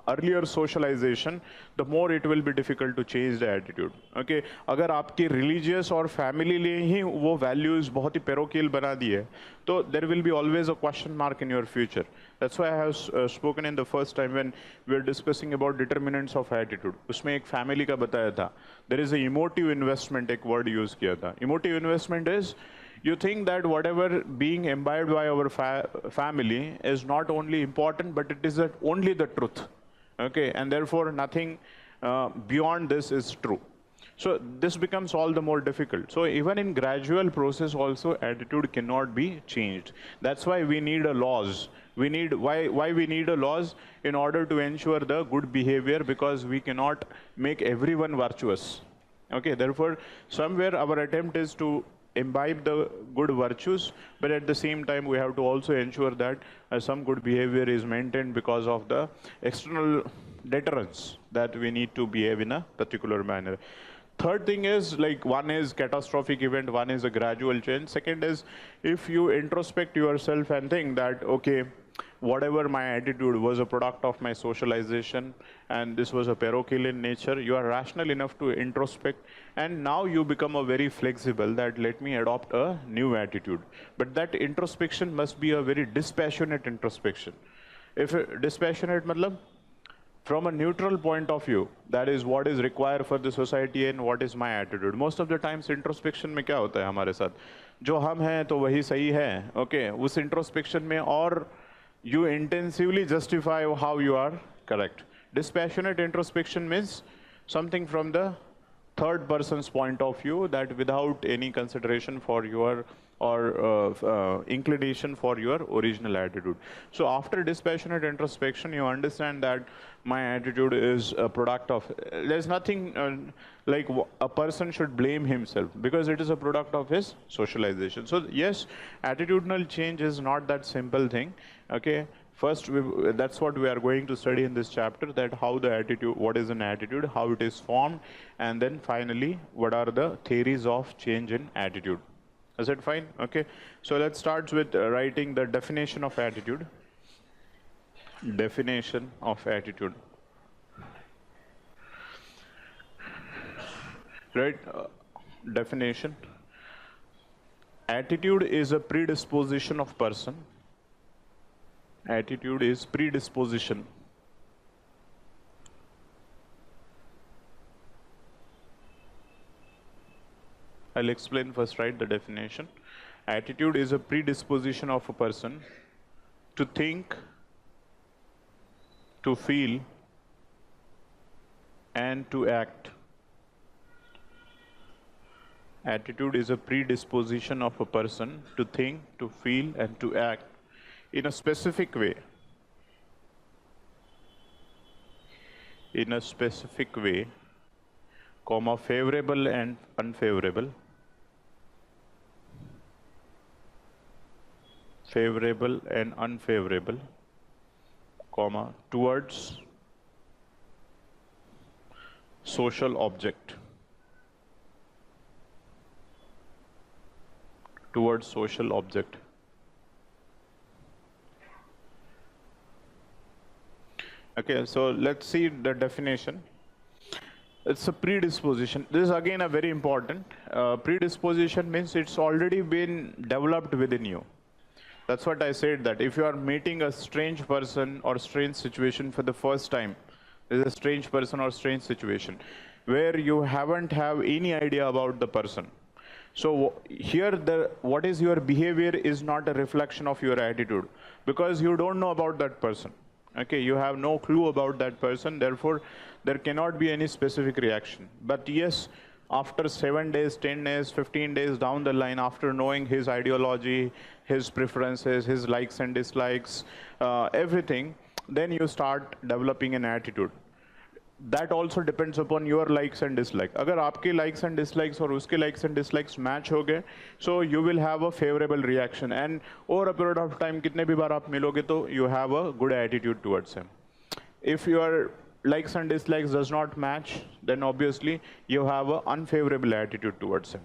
earlier socialization, the more it will be difficult to change the attitude. Okay? अगर आपकी religious और family लिए ही वो values बहुत ही parochial बना दिए, तो there will be always a question mark in your future. That's why I have spoken in the first time when we were discussing about determinants of attitude. उसमें एक family का बताया था. There is a emotive investment, एक word use किया था. Emotive investment is You think that whatever being imbibed by our family is not only important, but it is only the truth. Okay, and therefore nothing beyond this is true. So this becomes all the more difficult. So even in gradual process also, attitude cannot be changed. That's why we need a laws. We need, why we need a laws? In order to ensure the good behavior, because we cannot make everyone virtuous. Okay, therefore somewhere our attempt is to imbibe the good virtues, but at the same time we have to also ensure that some good behavior is maintained because of the external deterrence that we need to behave in a particular manner. Third thing is, like, one is catastrophic event, one is a gradual change. Second is, if you introspect yourself and think that, okay, whatever my attitude was a product of my socialization and this was a parochial in nature, you are rational enough to introspect, and now you become a very flexible that let me adopt a new attitude. But that introspection must be a very dispassionate introspection. If dispassionate matlab, from a neutral point of view, that is what is required for the society and what is my attitude. Most of the times introspection में क्या होता है हमारे साथ, जो हम हैं तो वही सही है, okay, उस introspection में और you intensively justify how you are correct. Dispassionate introspection means something from the third person's point of view, that without any consideration for your or inclination for your original attitude. So after dispassionate introspection, you understand that my attitude is a product of, there's nothing like a person should blame himself, because it is a product of his socialization. So yes, attitudinal change is not that simple thing. Okay, first that's what we are going to study in this chapter, that how the attitude, what is an attitude, how it is formed, and then finally what are the theories of change in attitude. Is it fine? Okay, so let's start with writing the definition of attitude. Definition of attitude. Right, definition. Attitude is a predisposition of person. Attitude is predisposition. I'll explain first, right, the definition. Attitude is a predisposition of a person to think, to feel, and to act. Attitude is a predisposition of a person to think, to feel, and to act in a specific way. In a specific way, comma, favorable and unfavorable. Favorable and unfavorable, comma, towards social object. Towards social object. Okay, so let's see the definition. It's a predisposition. This is again a very important. Predisposition means it's already been developed within you. That's what I said, that if you are meeting a strange person or strange situation for the first time, there's a strange person or strange situation where you haven't have any idea about the person. So here what is your behavior is not a reflection of your attitude, because you don't know about that person. Okay, you have no clue about that person, therefore there cannot be any specific reaction. But yes, after 7 days, 10 days, 15 days down the line, after knowing his ideology, his preferences, his likes and dislikes, everything, then you start developing an attitude. That also depends upon your likes and dislikes. अगर आपके likes and dislikes और उसके likes and dislikes match हो गए, so you will have a favorable reaction, and over a period of time कितने भी बार आप मिलोगे तो you have a good attitude towards him. If your likes and dislikes does not match, then obviously you have an unfavorable attitude towards him.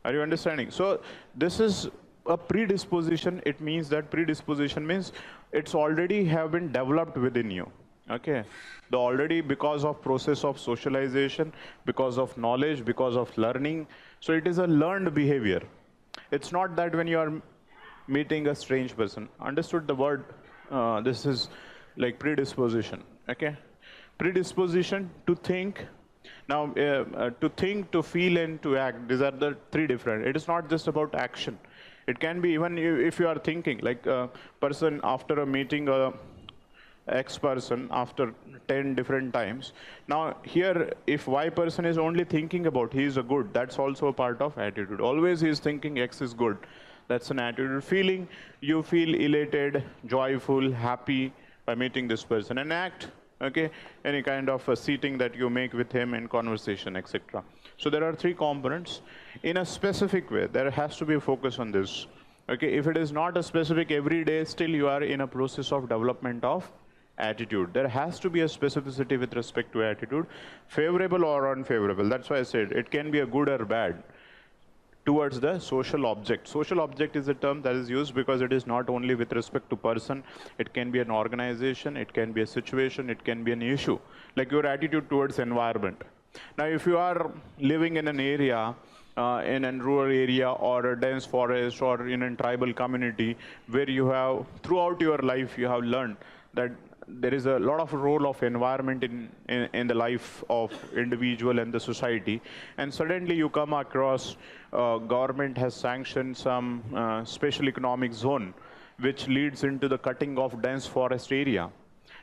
Are you understanding? So this is a predisposition. It means that predisposition means it's already have been developed within you. Okay, the already, because of process of socialization, because of knowledge, because of learning. So it is a learned behavior. It's not that when you are meeting a strange person. Understood the word? This is like predisposition. Okay, predisposition to think Now, to think, to feel, and to act, these are the three different. It is not just about action. It can be even if you are thinking, like a person after a meeting, X person after 10 different times. Now here, if Y person is only thinking about he is a good, that's also a part of attitude. Always he is thinking X is good. That's an attitude. Feeling, you feel elated, joyful, happy by meeting this person. And act, okay, any kind of a seating that you make with him in conversation, etc. So there are three components. In a specific way, there has to be a focus on this. Okay, if it is not a specific every day, still you are in a process of development of attitude. There has to be a specificity with respect to attitude, favorable or unfavorable. That's why I said it can be a good or bad towards the social object. Social object is a term that is used because it is not only with respect to person, it can be an organization, it can be a situation, it can be an issue, like your attitude towards environment. Now, if you are living in an area, in a rural area or a dense forest or in a tribal community where you have, throughout your life, you have learned that there is a lot of role of environment in the life of individual and the society, and suddenly you come across government has sanctioned some special economic zone which leads into the cutting of dense forest area.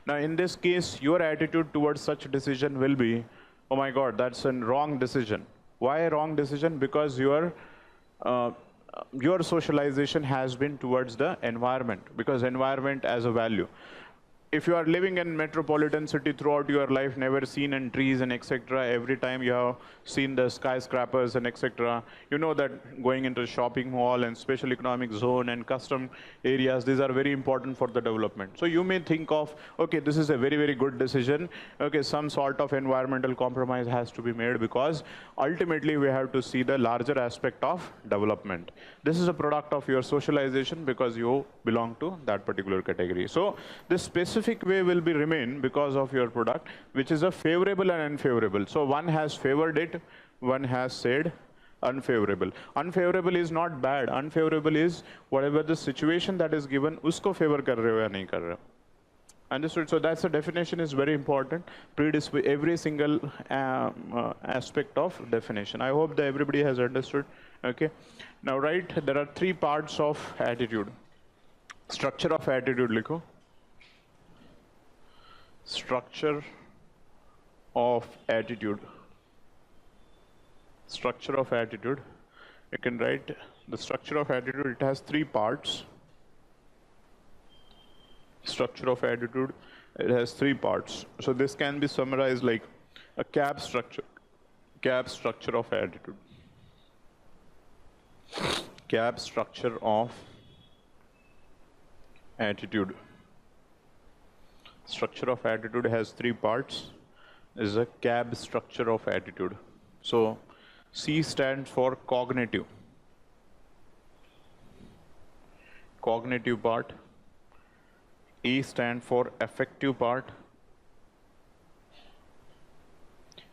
Now in this case, your attitude towards such decision will be, oh my God, that's a wrong decision. Why a wrong decision? Because your socialization has been towards the environment, because environment as a value. If you are living in metropolitan city throughout your life, never seen in trees and etc., every time you have seen the skyscrapers and etc., you know that going into shopping mall and special economic zone and custom areas, these are very important for the development. So you may think of, okay, this is a very, very good decision. Okay, some sort of environmental compromise has to be made because ultimately we have to see the larger aspect of development. This is a product of your socialization because you belong to that particular category. So this specific way will be remain because of your product, which is a favorable and unfavorable. So one has favored it, one has said unfavorable. Unfavorable is not bad. Unfavorable is whatever the situation that is given, usko favor kar rahe ho ya nahi kar rahe ho. Understood? So that's the definition is very important. Every single aspect of definition. I hope that everybody has understood. Okay. Now, right, there are three parts of attitude. Structure of attitude, likho. Structure of attitude. Structure of attitude. You can write the structure of attitude. It has three parts. Structure of attitude. It has three parts. So this can be summarized like a CAB structure. CAB structure of attitude. CAB structure of attitude. Structure of attitude has three parts. This is a CAB structure of attitude. So C stands for cognitive. Cognitive part. E stands for affective part.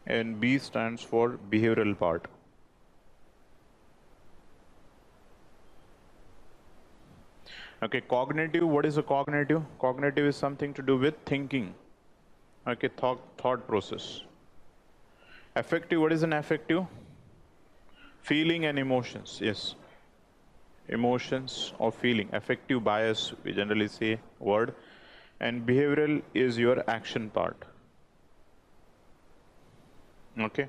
And B stands for behavioral part. Okay, cognitive, what is a cognitive? Cognitive is something to do with thinking. Okay, thought process. Affective, what is an affective? Feeling and emotions, yes. Emotions or feeling. Affective bias, we generally say word. And behavioral is your action part. Okay,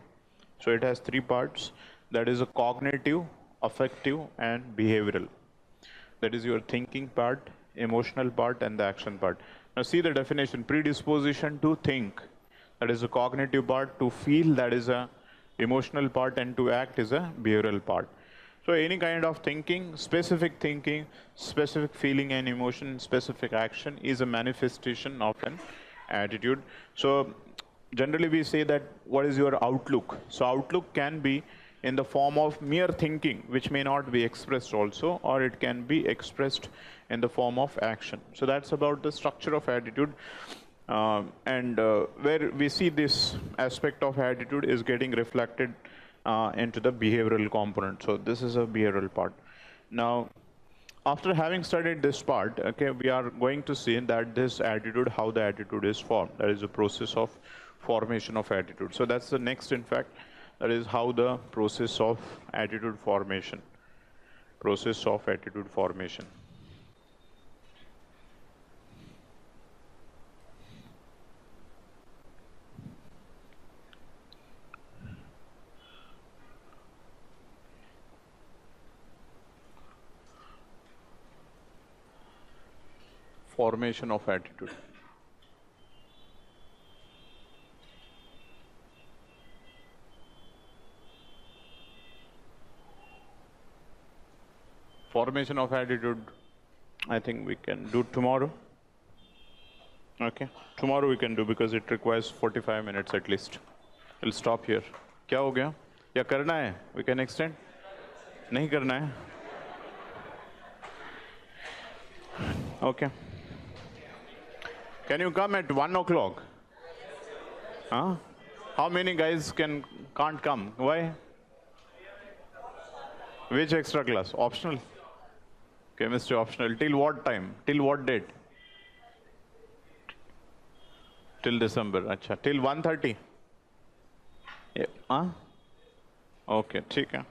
so it has three parts. That is a cognitive, affective, and behavioral. That is your thinking part, emotional part, and the action part. Now see the definition, predisposition to think. That is a cognitive part. To feel, that is a emotional part, and to act is a behavioral part. So any kind of thinking, specific feeling and emotion, specific action is a manifestation of an attitude. So generally we say that what is your outlook? So outlook can be in the form of mere thinking, which may not be expressed also, or it can be expressed in the form of action. So that's about the structure of attitude. Where we see this aspect of attitude is getting reflected into the behavioral component. So this is a behavioral part. Now, after having studied this part, okay, we are going to see that this attitude, how the attitude is formed. That is a process of formation of attitude. So that's the next, in fact, that is how the process of attitude formation. Process of attitude formation. Formation of attitude. Formation of attitude, I think we can do tomorrow. Okay, tomorrow we can do because it requires 45 minutes at least. We'll stop here. क्या हो गया? या करना है? We can extend? नहीं करना है? Okay. Can you come at 1 o'clock? Huh? How many guys can't come? Why? Which extra class? Optional? Chemistry optional. Till what time? Till what date? Till December. Acha. Till 1:30? Yeah. Huh? Okay, ठीक है.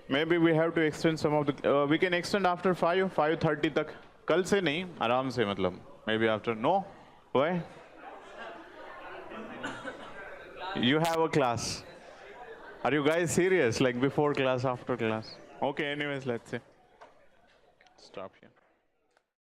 Maybe we have to extend some of the. We can extend after 5:30 तक. कल से नहीं, आराम से मतलब. Maybe after. No? Why? You have a class. Are you guys serious? Like before class, after class? Okay, anyways, let's see. Stop here.